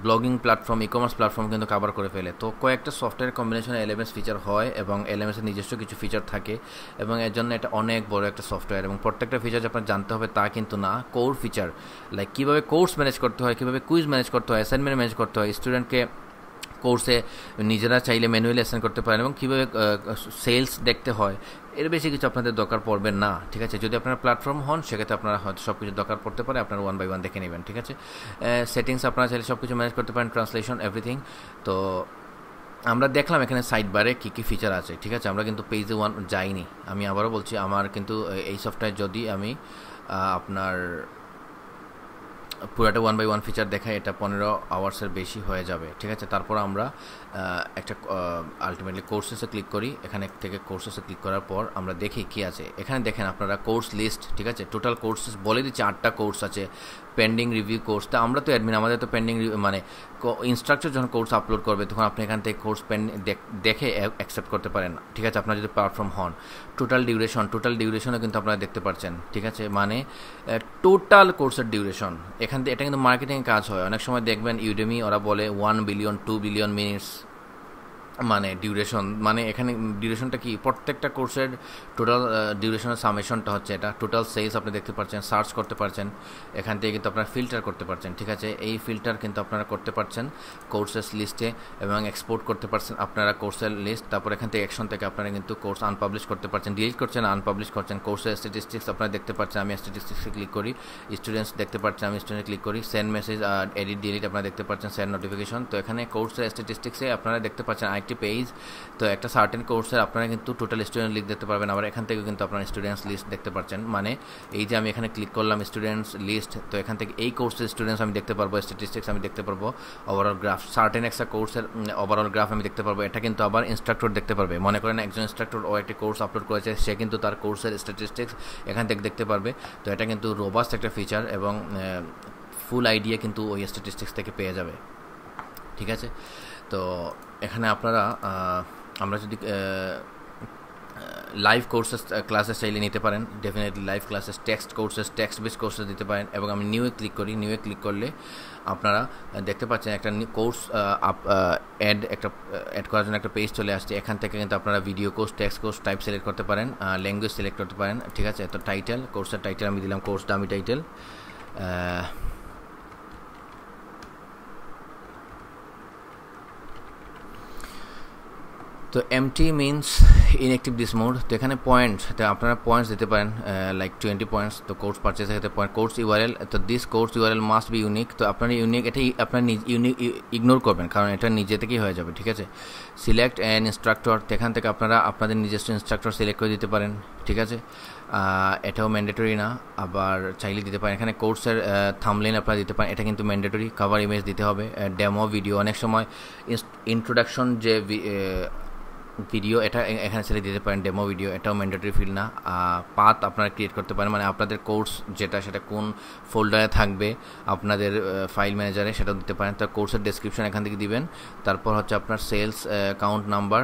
ব্লগিং প্ল্যাটফর্ম, ই-কমার্স প্ল্যাটফর্ম কিন্তু কভার করে ফেলে। তো কয়েকটা সফটওয়্যার কম্বিনেশনে এলএমএস ফিচার হয় এবং এলএমএসের নিজস্ব কিছু ফিচার থাকে, এবং এর জন্য এটা অনেক বড় একটা সফটওয়্যার। এবং প্রত্যেকটা ফিচার যে আপনার জানতে হবে তা কিন্তু না। কোর ফিচার লাইক কীভাবে কোর্স ম্যানেজ করতে হয়, কীভাবে কুইজ ম্যানেজ করতে হয়, অ্যাসাইনমেন্ট ম্যানেজ করতে হয়, স্টুডেন্টকে কোর্সে নিজেরা চাইলে ম্যানুয়ালি অ্যাসাইন করতে পারেন, এবং কীভাবে সেলস দেখতে হয়, এর বেশি কিছু আপনাদের দরকার পড়বে না, ঠিক আছে। যদি আপনারা প্ল্যাটফর্ম হন সেক্ষেত্রে আপনারা হয়তো সব কিছু দরকার পড়তে পারে, আপনারা 1 by 1 দেখে নেবেন, ঠিক আছে। সেটিংস আপনারা চাইলে সব কিছু ম্যানেজ করতে পারেন, ট্রান্সলেশন, এভরিথিং। তো আমরা দেখলাম এখানে সাইড বারে কী কী ফিচার আছে, ঠিক আছে। আমরা কিন্তু পেজে 1 যাইনি, আমি আবারও বলছি। আমার কিন্তু এই সফটওয়্যার যদি আমি আপনার পুরাটা 1/1 ফিচার দেখায় এটা 15 আওয়ার্সের বেশি হয়ে যাবে, ঠিক আছে। তারপর আমরা একটা আলটিমেটলি কোর্সেসে ক্লিক করি। এখানে থেকে কোর্সেসে ক্লিক করার পর আমরা দেখি কি আছে। এখানে দেখেন আপনারা কোর্স লিস্ট, ঠিক আছে। টোটাল কোর্সেস বলে দিচ্ছে 8টা কোর্স আছে, পেন্ডিং রিভিউ কোর্স। তা আমরা তো অ্যাডমিন, আমাদের তো পেন্ডিং মানে ইনস্ট্রাক্টর যখন কোর্স আপলোড করবে তখন আপনি এখান থেকে কোর্স দেখে অ্যাকসেপ্ট করতে পারেন, ঠিক আছে, আপনার যদি প্ল্যাটফর্ম হন। টোটাল ডিউরেশনও কিন্তু আপনারা দেখতে পাচ্ছেন, ঠিক আছে, মানে টোটাল কোর্সের ডিউরেশন। এখান থেকে এটা কিন্তু মার্কেটিংয়ে কাজ হয়। অনেক সময় দেখবেন ইউডেমি ওরা বলে 1 বিলিয়ন 2 বিলিয়ন মিনিটস মানে ডিউরেশন, মানে এখানে ডিউরেশনটা কি, প্রত্যেকটা কোর্সের টোটাল ডিউরেশনের সামেশনটা হচ্ছে এটা। টোটাল সেলস আপনি দেখতে পাচ্ছেন, সার্চ করতে পারছেন, এখান থেকে কিন্তু আপনারা ফিল্টার করতে পারছেন, ঠিক আছে। এই ফিল্টার কিন্তু আপনারা করতে পারছেন কোর্সেস লিস্টে এবং এক্সপোর্ট করতে পারছেন আপনারা কোর্সের লিস্ট। তারপর এখান থেকে অ্যাকশন থেকে আপনারা কিন্তু কোর্স আনপাবলিশ করতে পারছেন, ডিলিট করছেন, আনপাবলিশ করছেন। কোর্সের স্ট্যাটিস্টিক্স আপনারা দেখতে পাচ্ছেন, আমি স্ট্যাটিস্টিক্সে ক্লিক করি। স্টুডেন্টস দেখতে পাচ্ছেন, আমি স্টুডেন্টে ক্লিক করি। সেন্ড মেসেজ আর এডিট ডিলিট আপনারা দেখতে পাচ্ছেন, সেন্ড নোটিফিকেশন। তো এখানে কোর্সের স্ট্যাটিস্টিক্সে আপনারা দেখতে পাচ্ছেন আরেকটি পেজ। তো একটা সার্টেন কোর্সের আপনারা কিন্তু টোটাল স্টুডেন্ট লিস্ট দেখতে পারবেন। আবার এখান থেকে কিন্তু আপনারা স্টুডেন্টস লিস্ট দেখতে পাচ্ছেন, মানে এই যে আমি এখানে ক্লিক করলাম স্টুডেন্টস লিস্ট, তো এখান থেকে এই কোর্সের স্টুডেন্টস আমি দেখতে পারবো, স্ট্যাটিস্টিক্স আমি দেখতে পারবো, ওভারঅল গ্রাফ, সার্টেন একটা কোর্সের ওভারঅল গ্রাফ আমি দেখতে পারবো। এটা কিন্তু আবার ইনস্ট্রাক্টর দেখতে পারবে। মনে করেন একজন ইনস্ট্রাক্টর ও একটি কোর্স আপলোড করেছে, সে কিন্তু তার কোর্সের স্ট্যাটিস্টিক্স এখান থেকে দেখতে পারবে। তো এটা কিন্তু রোবাস্ট একটা ফিচার এবং ফুল আইডিয়া কিন্তু ওই স্ট্যাটিস্টিক্স থেকে পেয়ে যাবে, ঠিক আছে। তো এখানে আপনারা আমরা যদি লাইভ কোর্সেস ক্লাসেস চাইলে নিতে পারেন, definitely live classes, text courses, text base courses দিতে পারেন। এবং আমি নিউয়ে ক্লিক করি, নিউয়ে ক্লিক করলে আপনারা দেখতে পাচ্ছেন একটা কোর্স অ্যাড করার জন্য একটা পেজ চলে আসছে। এখান থেকে কিন্তু আপনারা video course, text course type select করতে পারেন, ল্যাঙ্গুয়েজ সিলেক্ট করতে পারেন, ঠিক আছে। তো টাইটেল, কোর্সের টাইটেল আমি দিলাম কোর্স ডামি টাইটেল। তো empty means inactive this mode. তো এখানে পয়েন্ট, তো আপনারা পয়েন্টস দিতে পারেন, লাইক 20 পয়েন্টস। তো কোর্স পারচেসের ক্ষেত্রে পয়েন্ট, কোর্স ইউআরএল, তো this course URL must be unique. তো আপনার ইউনিক, এটাই আপনার ইউনিক ইগনোর করবেন, কারণ এটা নিজে থেকেই হয়ে যাবে, ঠিক আছে। সিলেক্ট অ্যান ইনস্ট্রাক্টর, এখান থেকে আপনারা আপনাদের নিজস্ব ইনস্ট্রাক্টর সিলেক্ট করে দিতে পারেন, ঠিক আছে। এটাও ম্যান্ডেটরি না, আবার চাইলে দিতে পারেন। এখানে কোর্সের থাম্বনেইল আপনারা দিতে পারেন, এটা কিন্তু ম্যান্ডেটরি। কভার ইমেজ দিতে হবে, ডেমো ভিডিও, অনেক সময় ইন্ট্রোডাকশন যে ভিডিও এটা এখানে ছেড়ে দিতে পারেন, ডেমো ভিডিও, এটাও ম্যান্ডেটরি ফিল না। পাথ আপনারা ক্রিয়েট করতে পারেন, মানে আপনাদের কোর্স যেটা সেটা কোন ফোল্ডারে থাকবে আপনাদের ফাইল ম্যানেজারে, সেটাও দিতে পারেন। তো কোর্সের ডেসক্রিপশন এখান থেকে দিবেন। তারপর হচ্ছে আপনার সেলস কাউন্ট নাম্বার,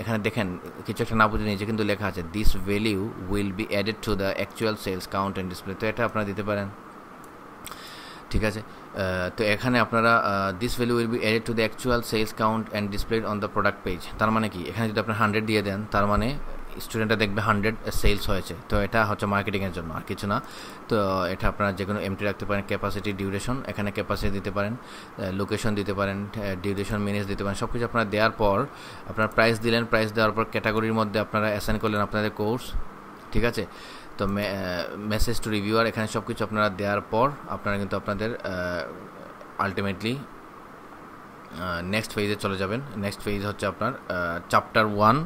এখানে দেখেন কিছু একটা না বুঝে নিচে কিন্তু লেখা আছে this value will be added to the actual sales count and display. তো এটা আপনারা দিতে পারেন, ঠিক আছে। তো এখানে আপনারা this value will be added to the actual sales count and displayed on the product page. তার মানে কি, এখানে যদি আপনার 100 দিয়ে দেন, তার মানে স্টুডেন্টরা দেখবে 100 সেলস হয়েছে। তো এটা হচ্ছে মার্কেটিংয়ের জন্য, আর কিছু না। তো এটা আপনারা যে কোনো এমটি রাখতে পারেন। ক্যাপাসিটি, ডিউরেশন, এখানে ক্যাপাসিটি দিতে পারেন, লোকেশন দিতে পারেন, ডিউরেশন মিনিটস দিতে পারেন। সব কিছু আপনারা দেওয়ার পর আপনারা প্রাইস দিলেন, প্রাইস দেওয়ার পর ক্যাটাগরির মধ্যে আপনারা অ্যাসাইন করলেন আপনাদের কোর্স, ঠিক আছে। তো মেসেজ টু রিভিউয়ার, এখানে সব কিছু আপনারা দেওয়ার পর আপনারা কিন্তু আপনাদের আলটিমেটলি নেক্সট ফেজে চলে যাবেন। নেক্সট ফেজ হচ্ছে আপনার চ্যাপ্টার 1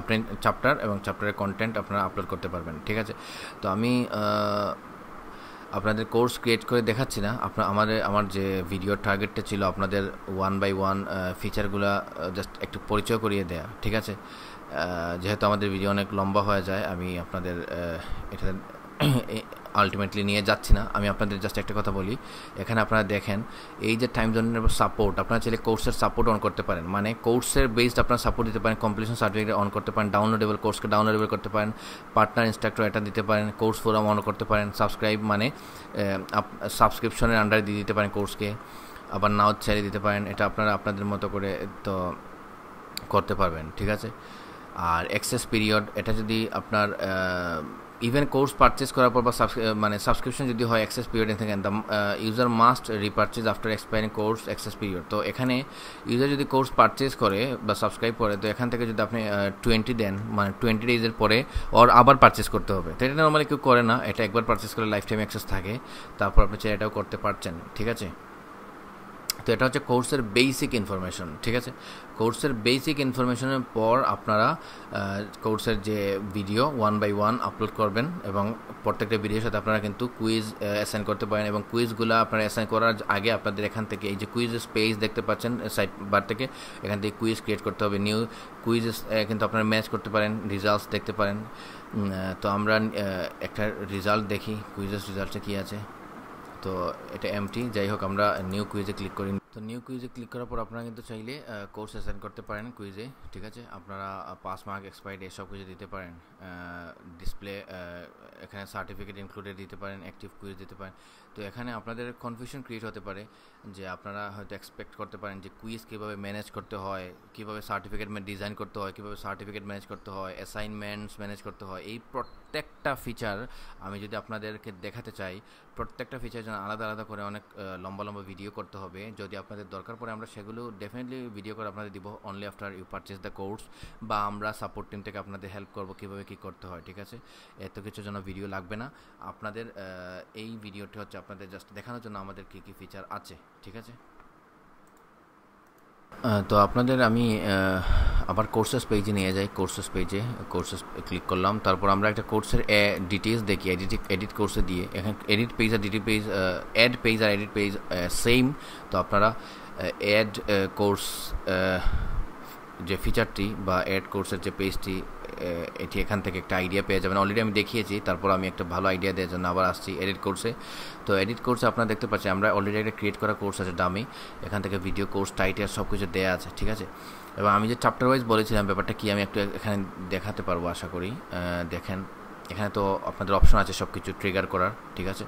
আপনি চ্যাপ্টার এবং চ্যাপ্টারের কন্টেন্ট আপনারা আপলোড করতে পারবেন, ঠিক আছে। তো আমি আপনাদের কোর্স ক্রিয়েট করে দেখাচ্ছি না, আমার যে ভিডিওর টার্গেটটা ছিল আপনাদের 1/1 ফিচারগুলো জাস্ট একটু পরিচয় করিয়ে দেয়া, ঠিক আছে। যেহেতু আমাদের ভিডিও অনেক লম্বা হয়ে যায়, আমি আপনাদের এটা আলটিমেটলি নিয়ে যাচ্ছি না। আমি আপনাদের জাস্ট একটা কথা বলি, এখানে আপনারা দেখেন এই যে টাইম জোনের সাপোর্ট, আপনারা চাইলে কোর্সের সাপোর্ট অন করতে পারেন, মানে কোর্সের বেসড আপনারা সাপোর্ট দিতে পারেন, কমপ্লিশন সার্টিফিকেট অন করতে পারেন, ডাউনলোডেবল কোর্সকে ডাউনলোডেবল করতে পারেন, পার্টনার ইনস্ট্রাক্টর এটা দিতে পারেন, কোর্স ফোরাম অন করতে পারেন, সাবস্ক্রাইব মানে সাবস্ক্রিপশনের আন্ডারে দিয়ে দিতে পারেন কোর্সকে, আবার নাও ছেড়ে দিতে পারেন। এটা আপনারা আপনাদের মতো করে তো করতে পারবেন, ঠিক আছে। আর অ্যাক্সেস পিরিয়ড, এটা যদি আপনার ইভেন কোর্স পারচেস করার পর বা মানে সাবস্ক্রিপশন যদি হয়, অ্যাক্সেস পিরিয়ড থাকেন, the user must repurchase after expiring course access period. তো এখানে ইউজার যদি কোর্স পারচেস করে বা সাবস্ক্রাইব করে, তো এখান থেকে যদি আপনি 20 দেন, মানে 20 ডেজের পরে ওর আবার পারচেস করতে হবে। তো এটা নর্মালি কেউ করে না, এটা একবার পারচেস করে লাইফ টাইম অ্যাক্সেস থাকে, তারপর আপনি চাই এটাও করতে পারছেন, ঠিক আছে। তো এটা হচ্ছে কোর্সের বেসিক ইনফরমেশন, ঠিক আছে। কোর্সের বেসিক ইনফরমেশনের পর আপনারা কোর্সের যে ভিডিও 1 বাই 1 আপলোড করবেন এবং প্রত্যেকটা ভিডিওর সাথে আপনারা কিন্তু কুইজ অ্যাসাইন করতে পারেন এবং কুইজগুলো আপনারা অ্যাসাইন করার আগে আপনাদের এখান থেকে এই যে কুইজ স্পেস দেখতে পাচ্ছেন সাইট বার থেকে, এখান থেকে কুইজ ক্রিয়েট করতে হবে। নিউ কুইজ কিন্তু আপনারা ম্যাচ করতে পারেন, রিজাল্টস দেখতে পারেন। তো আমরা একটা রেজাল্ট দেখি, কুইজের রেজাল্টে কী আছে। তো এটা এমটি, যাই হোক আমরা নিউ কুইজে ক্লিক করি। তো নিউ কুইজে ক্লিক করার পর আপনারা কিন্তু চাইলে কোর্স অ্যাসাইন করতে পারেন কুইজে, ঠিক আছে। আপনারা পাস মার্ক, এক্সপায়ার্ড এসব কিছু দিতে পারেন। ডিসপ্লে এখানে সার্টিফিকেট ইনক্লুডেড দিতে পারেন, অ্যাক্টিভ কুইজ দিতে পারেন। তো এখানে আপনাদের কনফিউশন ক্রিয়েট হতে পারে যে আপনারা হয়তো এক্সপেক্ট করতে পারেন যে কুইজ কীভাবে ম্যানেজ করতে হয়, কীভাবে সার্টিফিকেট ডিজাইন করতে হয়, কীভাবে সার্টিফিকেট ম্যানেজ করতে হয়, অ্যাসাইনমেন্টস ম্যানেজ করতে হয়। এই প্রত্যেকটা ফিচার আমি যদি আপনাদেরকে দেখাতে চাই, প্রত্যেকটা ফিচার জন্য আলাদা আলাদা করে অনেক লম্বা লম্বা ভিডিও করতে হবে। যদি আপনাদের দরকার পড়ে আমরা সেগুলো ডেফিনেটলি ভিডিও করে আপনাদের দিব only after you purchase the course, বা আমরা সাপোর্ট টিম থেকে আপনাদের হেল্প করবো কীভাবে কী করতে হয়, ঠিক আছে। এত কিছুর জন্য ভিডিও লাগবে না আপনাদের। এই ভিডিওটি হচ্ছে আপনাদের জাস্ট দেখানোর জন্য আমাদের কী কী ফিচার আছে, ঠিক আছে। তো আপনাদের আমি আবার কোর্সেস পেজে নিয়ে যাই। কোর্সেস পেজে কোর্সেস ক্লিক করলাম, তারপর আমরা একটা কোর্সের ডিটেলস দেখি। এডিট কোর্সে দিয়ে এখানে এডিট পেজ আর ডিটি পেজ, অ্যাড পেজ আর এডিট পেজ সেম। তো আপনারা অ্যাড কোর্স যে ফিচারটি বা অ্যাড কোর্সের যে পেজটি, এটি এখান থেকে একটা আইডিয়া পেয়ে যাবেন। অলরেডি আমি দেখিয়েছি, তারপর আমি একটা ভালো আইডিয়া দেওয়ার জন্য আবার আসছি এডিট কোর্সে। তো এডিট কোর্সে আপনারা দেখতে পাচ্ছেন আমরা অলরেডি একটা ক্রিয়েট করা কোর্স আছে ডামি, এখান থেকে ভিডিও কোর্স টাইটেল সব কিছু দেওয়া আছে, ঠিক আছে। এবং আমি যে চ্যাপ্টার ওয়াইজ বলেছিলাম ব্যাপারটা কি আমি একটু এখানে দেখাতে পারবো আশা করি। দেখেন এখানে তো আপনাদের অপশন আছে সব কিছু ট্রিগার করার, ঠিক আছে।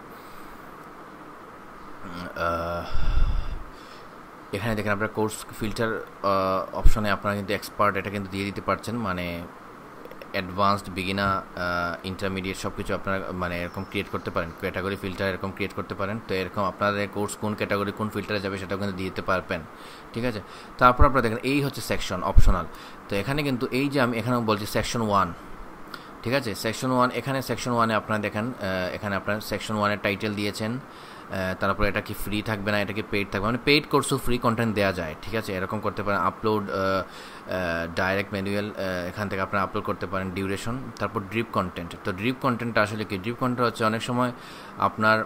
এখানে দেখেন আপনার কোর্স ফিল্টার অপশনে আপনারা কিন্তু এক্সপার্ট এটা কিন্তু দিয়ে দিতে পারছেন, মানে অ্যাডভান্সড, বিগিনার, ইন্টারমিডিয়েট সব কিছু আপনারা মানে এরকম ক্রিয়েট করতে পারেন। ক্যাটাগরি ফিল্টার এরকম ক্রিয়েট করতে পারেন। তো এরকম আপনাদের কোর্স কোন ক্যাটাগরি কোন ফিল্টারে যাবে সেটাও কিন্তু দিতে পারবেন, ঠিক আছে। তারপর আপনারা দেখেন এই হচ্ছে সেকশন অপশনাল। তো এখানে কিন্তু এই যে আমি এখানে বলছি সেকশন 1, ঠিক আছে। সেকশন 1, এখানে সেকশন 1-এ আপনারা দেখেন এখানে আপনার সেকশন 1-এর টাইটেল দিয়েছেন, তারপর এটা কি ফ্রি থাকবে না, এটা কি পেইড থাকবে, মানে পেইড কোর্সও ফ্রি কন্টেন্ট দেওয়া যায়, ঠিক আছে। এরকম করতে পারেন। আপলোড ডাইরেক্ট ম্যানুয়াল, এখান থেকে আপনারা আপলোড করতে পারেন। ডিউরেশন, তারপর ড্রিপ কন্টেন্ট। তো ড্রিপ কন্টেন্টটা আসলে কি? ড্রিপ কন্টেন্ট হচ্ছে অনেক সময় আপনার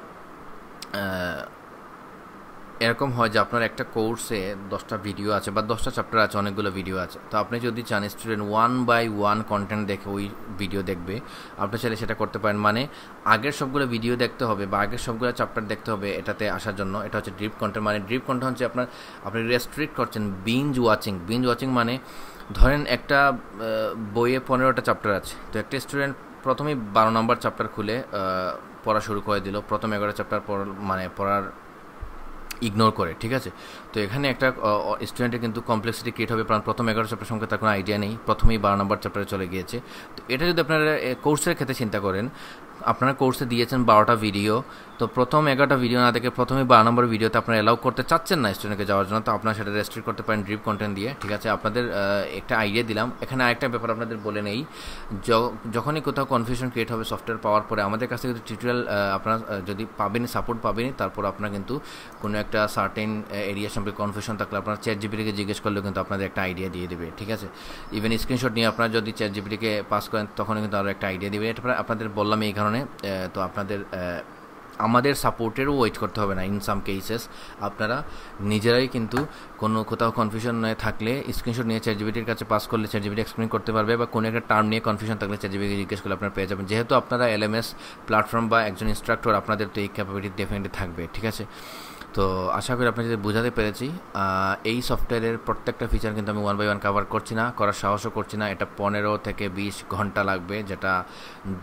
এরকম হয় যে আপনার একটা কোর্সে 10টা ভিডিও আছে বা 10টা চ্যাপ্টার আছে, অনেকগুলো ভিডিও আছে। তো আপনি যদি চান স্টুডেন্ট 1 বাই 1 কন্টেন্ট দেখে ওই ভিডিও দেখবে, আপনি চাইলে সেটা করতে পারেন। মানে আগের সবগুলো ভিডিও দেখতে হবে বা আগের সবগুলো চ্যাপ্টার দেখতে হবে এটাতে আসার জন্য। এটা হচ্ছে ড্রিপ কন্টেন্ট। মানে ড্রিপ কন্টেন্ট হচ্ছে আপনি রেস্ট্রিক্ট করছেন বিঞ্জ ওয়াচিং। বিঞ্জ ওয়াচিং মানে ধরেন একটা বইয়ে 15টা চ্যাপ্টার আছে, তো একটা স্টুডেন্ট প্রথমেই 12 নম্বর চ্যাপ্টার খুলে পড়া শুরু করে দিল, প্রথম 11 চ্যাপ্টার মানে পড়ার ইগনোর করে, ঠিক আছে। তো এখানে একটা স্টুডেন্টের কিন্তু কমপ্লেক্সিটি ক্রিয়েট হবে, কারণ প্রথম 11 চ্যাপ্টার সম্পর্কে তার কোনো আইডিয়া নেই, প্রথমেই 12 নম্বর চ্যাপ্টারে চলে গিয়েছে। তো এটা যদি আপনারা কোর্সের ক্ষেত্রে চিন্তা করেন, আপনারা কোর্সে দিয়েছেন 12টা ভিডিও, তো প্রথম 11টা ভিডিও না দেখে প্রথমেই 12 নম্বর ভিডিওতে আপনারা অ্যালাউ করতে চাচ্ছেন না স্টুডেন্টকে যাওয়ার জন্য, তো আপনারা সেটা রেস্ট্রিক্ট করতে পারেন ড্রিপ কন্টেন্ট দিয়ে, ঠিক আছে। আপনাদের একটা আইডিয়া দিলাম। এখানে আরেকটা ব্যাপার আপনাদের বলে নেই, যখনই কোথাও কনফিউশন ক্রিয়েট হবে সফটওয়্যার পাওয়ার পরে আমাদের কাছে কিন্তু টিউটোরিয়াল আপনারা যদি পাবেন, সাপোর্ট পাবেন, তারপর আপনারা কিন্তু কোনো একটা সার্টেন এরিয়া সম্পর্কে কনফিউশন থাকলে আপনারা চ্যাটজিপিটিকে জিজ্ঞেস করলেও কিন্তু আপনাদের একটা আইডিয়া দিয়ে দেবে, ঠিক আছে। ইভেন স্ক্রিনশট নিয়ে আপনারা যদি চ্যাটজিপিটিকে পাস করেন তখন কিন্তু আরও একটা আইডিয়া দেবে। এটা আপনাদের বললাম এই কারণে। তো আপনাদের আমাদের সাপোর্টেরও ওয়েট করতে হবে না। ইন সাম কেসেস আপনারা নিজেরাই কিন্তু কোথাও কনফিউশন থাকলে স্ক্রিনশট নিয়ে চ্যাটজিপিটির কাছে পাস করলে চ্যাটজিপিটি এক্সপ্লেন করতে পারবে, বা কোনো একটা টার্ম নিয়ে কনফিউশন থাকলে চ্যাটজিপিটিকে জিজ্ঞেস করলে আপনারা পেয়ে যাবেন। যেহেতু আপনারা এলএমএস প্ল্যাটফর্ম বা একজন ইনস্ট্রাক্টর, আপনাদের তো এই ক্যাপাবিলিটি ডেফিনেটলি থাকবে, ঠিক আছে। তো আশা করি আপনাদের বোঝাতে পেরেছি। এই সফটওয়্যারের প্রত্যেকটা ফিচার কিন্তু আমি 1 বাই 1 কভার করছি না, করার সাহসও করছি না। এটা 15 থেকে 20 ঘন্টা লাগবে, যেটা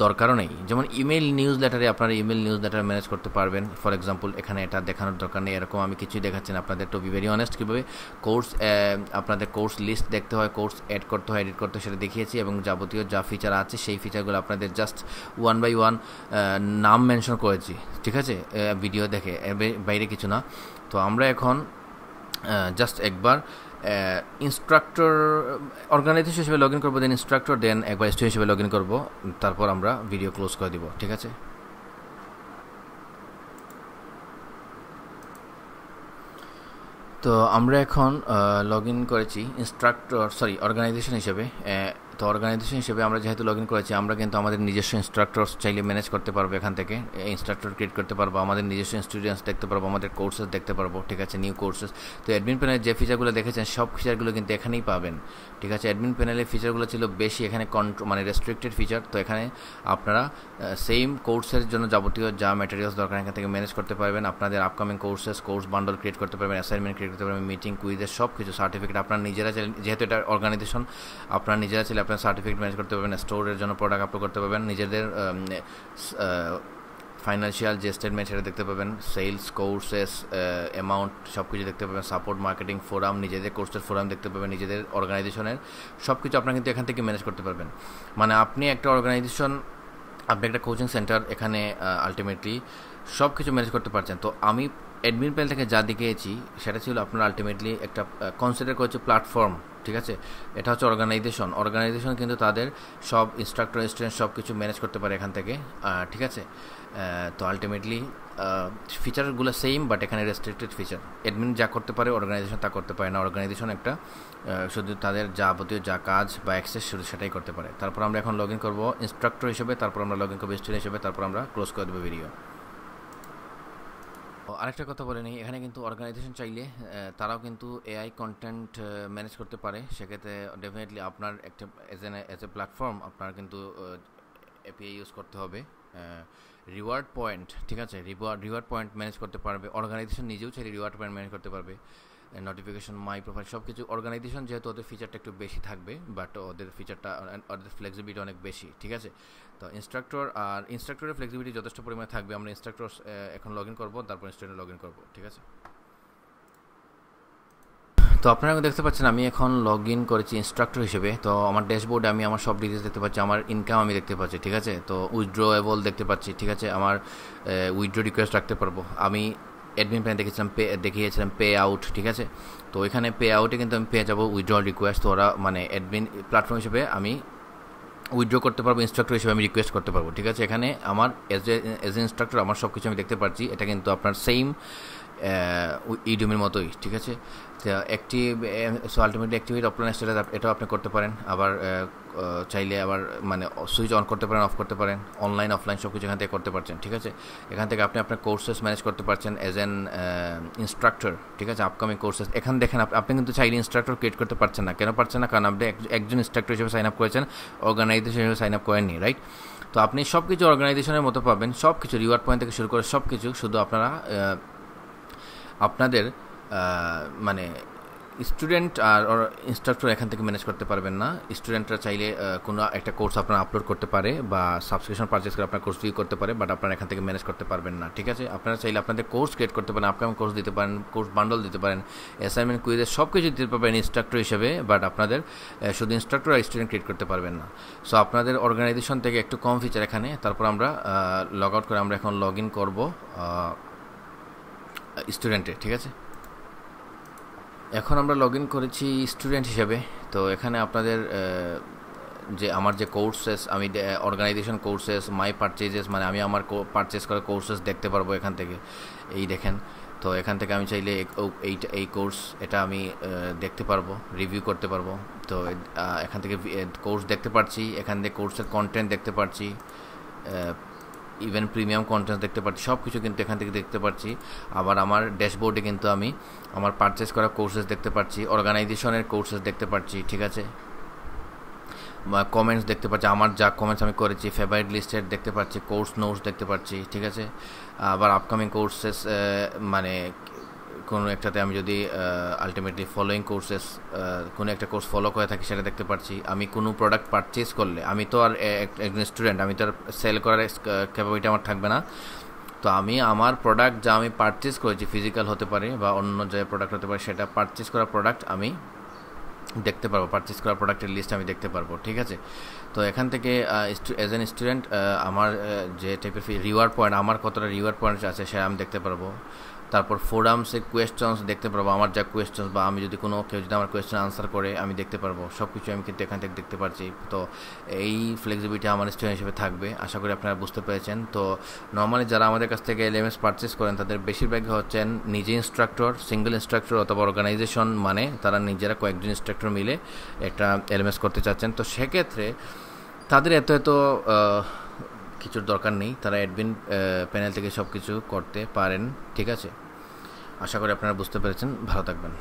দরকারও নেই। যেমন ইমেল নিউজ লেটারে আপনারা ইমেল নিউজ লেটার ম্যানেজ করতে পারবেন, ফর এক্সাম্পল। এখানে এটা দেখানোর দরকার নেই, এরকম আমি কিছুই দেখাচ্ছি না আপনাদের। টু বি ভেরি অনেস্ট, কীভাবে কোর্স আপনাদের কোর্স লিস্ট দেখতে হয়, কোর্স অ্যাড করতে হয়, এডিট করতে হয়, সেটা দেখিয়েছি। এবং যাবতীয় যা ফিচার আছে সেই ফিচারগুলো আপনাদের জাস্ট 1 বাই 1 নাম মেনশন করেছি, ঠিক আছে, ভিডিও দেখে, এর বাইরে কিছু না। তো আমরা এখন জাস্ট একবার ইনস্ট্রাক্টর অর্গানাইজেশন হিসেবে লগ ইন করবো, দেন ইনস্ট্রাক্টর, দেন একবার স্টুডেন্ট হিসেবে লগ ইন করবো, তারপর আমরা ভিডিও ক্লোজ করে দিব, ঠিক আছে। তো আমরা এখন লগ ইন করেছি অর্গানাইজেশন হিসেবে। তো অর্গানাইজেশন হিসেবে আমরা যেহেতু লগ ইন করেছি, আমরা কিন্তু আমাদের নিজস্ব ইনস্ট্রাক্টরস চাইলে ম্যানেজ করতে পারবো। এখান থেকে ইনস্ট্রাক্টর ক্রিয়েট করতে পারবো, আমাদের নিজস্ব স্টুডেন্টস দেখতে পারবো, আমাদের কোর্সেস দেখতে পারবো, ঠিক আছে, নিউ কোর্সেস। তো অ্যাডমিন প্যানেলে যে ফিচারগুলো দেখেছেন সব ফিচারগুলো কিন্তু এখানেই পাবেন, ঠিক আছে। অ্যাডমিন প্যানেলের ফিচারগুলো ছিল বেশি, এখানে মানে রেস্ট্রিক্টেড ফিচার। তো এখানে আপনারা সেম কোর্সের জন্য যাবতীয় যা ম্যাটেরিয়ালস দরকার এখান থেকে ম্যানেজ করতে পারবেন। আপনাদের আপকামিং কোর্স বান্ডল ক্রিয়েট করতে পারবেন, অ্যাসাইনমেন্ট ক্রিয়েট করতে পারবেন, মিটিং, কুইজের সব কিছু, সার্টিফিকেট আপনারা নিজেরা চাইলে, যেহেতু এটা অর্গানাইজেশন, আপনারা নিজেরা চাইলে আপনার সার্টিফিকেট ম্যানেজ করতে পারবেন, স্টোরের জন্য প্রোডাক্ট আপলোড করতে পারবেন, নিজেদের ফাইন্যান্সিয়াল যে স্টেটমেন্ট সেটা দেখতে পাবেন, সেলস, কোর্সেস, অ্যামাউন্ট সব কিছু দেখতে পাবেন, সাপোর্ট, মার্কেটিং, ফোরাম, নিজেদের কোর্সের ফোরাম দেখতে পাবেন, নিজেদের অর্গানাইজেশনের সব কিছু আপনারা কিন্তু এখান থেকে ম্যানেজ করতে পারবেন। মানে আপনি একটা অর্গানাইজেশন, আপনি একটা কোচিং সেন্টার, এখানে আলটিমেটলি সব কিছু ম্যানেজ করতে পারছেন। তো আমি অ্যাডমিন প্যানেল থেকে যা দেখিয়েছি সেটা ছিল আপনারা আলটিমেটলি একটা কনসিডার করেছে প্ল্যাটফর্ম, ঠিক আছে। এটা হচ্ছে অর্গানাইজেশন কিন্তু তাদের সব ইনস্ট্রাক্টর, স্টুডেন্ট সব কিছু ম্যানেজ করতে পারে এখান থেকে, ঠিক আছে। তো আলটিমেটলি ফিচারগুলো সেম, বাট এখানে রেস্ট্রিক্টেড ফিচার। অ্যাডমিন যা করতে পারে অর্গানাইজেশন তা করতে পারে না। অর্গানাইজেশন একটা শুধু তাদের যাবতীয় যা কাজ বা অ্যাক্সেস শুধু সেটাই করতে পারে। তারপর আমরা এখন লগ ইন করবো ইনস্ট্রাক্টর হিসেবে, তারপর আমরা লগ ইন করবো স্টুডেন্ট হিসেবে, তারপর আমরা ক্লোজ করে দেবো ভিডিও। আরেকটা কথা বলে নিই, এখানে কিন্তু অর্গানাইজেশন চাইলে তারাও কিন্তু এআই কন্টেন্ট ম্যানেজ করতে পারে। সেক্ষেত্রে ডেফিনেটলি আপনার একটা এজ এ প্ল্যাটফর্ম আপনার কিন্তু এপিআই ইউজ করতে হবে। রিওয়ার্ড পয়েন্ট, ঠিক আছে, রিওয়ার্ড পয়েন্ট ম্যানেজ করতে পারবে অর্গানাইজেশন নিজেও, চাইলে রিওয়ার্ড পয়েন্ট ম্যানেজ করতে পারবে, নোটিফিকেশন, মাই প্রোফাইল সব কিছু। অর্গানাইজেশন যেহেতু ওদের ফিচারটা একটু বেশি থাকবে, বাট ওদের ফ্লেক্সিবিলিটি অনেক বেশি, ঠিক আছে। তো ইনস্ট্রাক্টরের ফ্লেক্সিবিলিটি যথেষ্ট পরিমাণে থাকবে। আমরা ইনস্ট্রাক্টর এখন লগ ইন করবো, তারপর স্টুডেন্ট লগ ইন করবো, ঠিক আছে। তো আপনারা দেখতে পাচ্ছেন আমি এখন লগ ইন করেছি ইনস্ট্রাক্টর হিসেবে। তো আমার ড্যাশবোর্ডে আমি আমার সব ডিটেলস দেখতে পাচ্ছি, আমার ইনকাম আমি দেখতে পাচ্ছি, ঠিক আছে। তো উইথড্রোয়েবল দেখতে পাচ্ছি, ঠিক আছে। আমার উইথড্রো রিকোয়েস্ট রাখতে পারবো। আমি অ্যাডমিন প্যানে দেখিয়েছিলাম পে আউট, ঠিক আছে। তো এখানে পে আউটে কিন্তু আমি পেয়ে যাবো উইথড্রল রিকোয়েস্ট। তো ওরা মানে অ্যাডমিন প্ল্যাটফর্ম হিসেবে আমি উইথড্র করতে পারবো, ইনস্ট্রাক্টর হিসেবে আমি রিকোয়েস্ট করতে পারবো, ঠিক আছে। এখানে আমার এজ এ ইনস্ট্রাক্টর আমার সব কিছু আমি দেখতে পাচ্ছি। এটা কিন্তু আপনার সেম ইডুমির মতোই, ঠিক আছে। আলটিমেটলি অ্যাক্টিভেট অফলাইন স্ট্যাটাস এটাও আপনি করতে পারেন। আবার চাইলে আবার মানে সুইচ অন করতে পারেন, অফ করতে পারেন, অনলাইন অফলাইন সব কিছু এখান থেকে করতে পারছেন, ঠিক আছে। এখান থেকে আপনি আপনার কোর্সেস ম্যানেজ করতে পারছেন অ্যাজ অ্যান ইনস্ট্রাক্টর, ঠিক আছে। আপকামিং কোর্সেস এখানে দেখেন, আপনি কিন্তু চাইলে ইনস্ট্রাক্টর ক্রিয়েট করতে পারছেন না। কেন পারছেন না? কারণ আপনি একজন ইনস্ট্রাক্টর হিসেবে সাইন আপ করেছেন, অর্গানাইজেশন হিসেবে সাইন আপ করেননি, রাইট। তো আপনি সব কিছু অর্গানাইজেশনের মতো পাবেন, সব কিছু রিওয়ার্ড পয়েন্ট থেকে শুরু করে সব কিছু। শুধু আপনারা আপনাদের মানে স্টুডেন্ট আর ইনস্ট্রাক্টর এখান থেকে ম্যানেজ করতে পারবেন না। স্টুডেন্টরা চাইলে কোনো একটা কোর্স আপনারা আপলোড করতে পারে বা সাবস্ক্রিপশন পারচেস করে আপনার কোর্স ফ্রি করতে পারে, বাট আপনারা এখান থেকে ম্যানেজ করতে পারবেন না, ঠিক আছে। আপনারা চাইলে আপনাদের কোর্স ক্রিয়েট করতে পারেন, আপকামিং কোর্স দিতে পারেন, কোর্স বান্ডল দিতে পারেন, অ্যাসাইনমেন্ট, কুইজের সব কিছু দিতে পারবেন ইনস্ট্রাক্টর হিসেবে, বাট আপনাদের শুধু ইনস্ট্রাক্টর আর স্টুডেন্ট ক্রিয়েট করতে পারবেন না। সো আপনাদের অর্গানাইজেশন থেকে একটু কম ফিচার এখানে। তারপর আমরা লগ আউট করে আমরা এখন লগ ইন করবো স্টুডেন্টে, ঠিক আছে। এখন আমরা লগ ইন করেছি স্টুডেন্ট হিসেবে। তো এখানে আপনাদের যে আমার যে কোর্সেস, আমি অর্গানাইজেশন কোর্সেস, মাই পারচেজেস, মানে আমি আমার পারচেস করা কোর্সেস দেখতে পারবো এখান থেকে। এই দেখেন, তো এখান থেকে আমি চাইলে এই কোর্স এটা আমি দেখতে পারবো, রিভিউ করতে পারবো। তো এখান থেকে কোর্স দেখতে পাচ্ছি, এখান থেকে কোর্সের কন্টেন্ট দেখতে পাচ্ছি, ইভেন প্রিমিয়াম কন্টেন্ট দেখতে পাচ্ছি, সব কিছু কিন্তু এখান থেকে দেখতে পাচ্ছি। আবার আমার ড্যাশবোর্ডে কিন্তু আমি আমার পারচেস করা কোর্সেস দেখতে পাচ্ছি, অর্গানাইজেশনের কোর্সেস দেখতে পাচ্ছি, ঠিক আছে। কমেন্টস দেখতে পাচ্ছি, আমার যা কমেন্টস আমি করেছি, ফেভারিট লিস্টের দেখতে পাচ্ছি, কোর্স নোটস দেখতে পাচ্ছি, ঠিক আছে। আবার আপকামিং কোর্সেস মানে কোনো একটাতে আমি যদি আলটিমেটলি ফলোয়িং কোর্সেস কোনো একটা কোর্স ফলো করে থাকি সেটা দেখতে পাচ্ছি। আমি কোনো প্রোডাক্ট পারচেস করলে, আমি তো আর একজন স্টুডেন্ট, আমি তো আর সেল করার ক্যাপাবিলিটি আমার থাকবে না। তো আমি আমার প্রোডাক্ট যা আমি পারচেস করেছি, ফিজিক্যাল হতে পারে বা অন্য যে প্রোডাক্ট হতে পারে, সেটা পারচেস করা প্রোডাক্ট আমি দেখতে পারবো, পারচেস করা প্রোডাক্টের লিস্ট আমি দেখতে পারবো, ঠিক আছে। তো এখান থেকে অ্যাজ অ্যান স্টুডেন্ট আমার যে টাইপের রিওয়ার্ড পয়েন্ট, আমার কতটা রিওয়ার্ড পয়েন্ট আছে সেটা আমি দেখতে পারবো। তারপর ফোরামসে কোয়েশ্চেন্স দেখতে পারবো, আমার যা কোয়েশ্চেন্স বা আমি যদি কোনো কেউ যদি আমার কোয়েশ্চেন আনসার করে আমি দেখতে পারবো, সব কিছু আমি কিন্তু এখান থেকে দেখতে পারছি। তো এই ফ্লেক্সিবিলিটি আমার স্টুডেন্ট হিসেবে থাকবে, আশা করি আপনারা বুঝতে পেরেছেন। তো নর্মালি যারা আমাদের কাছ থেকে এলএমএস পারচেস করেন তাদের বেশিরভাগই হচ্ছেন নিজে ইনস্ট্রাক্টর, সিঙ্গেল ইনস্ট্রাক্টর অথবা অর্গানাইজেশন, মানে তারা নিজেরা কয়েকজন ইনস্ট্রাক্টর মিলে একটা এলএমএস করতে চাচ্ছেন। তো সেক্ষেত্রে তাদের এত কিছুর দরকার নেই, তারা অ্যাডমিন প্যানেল থেকে সব কিছু করতে পারেন। ঠিক আছে, আশা করি আপনারা বুঝতে পেরেছেন। ভালো থাকবেন।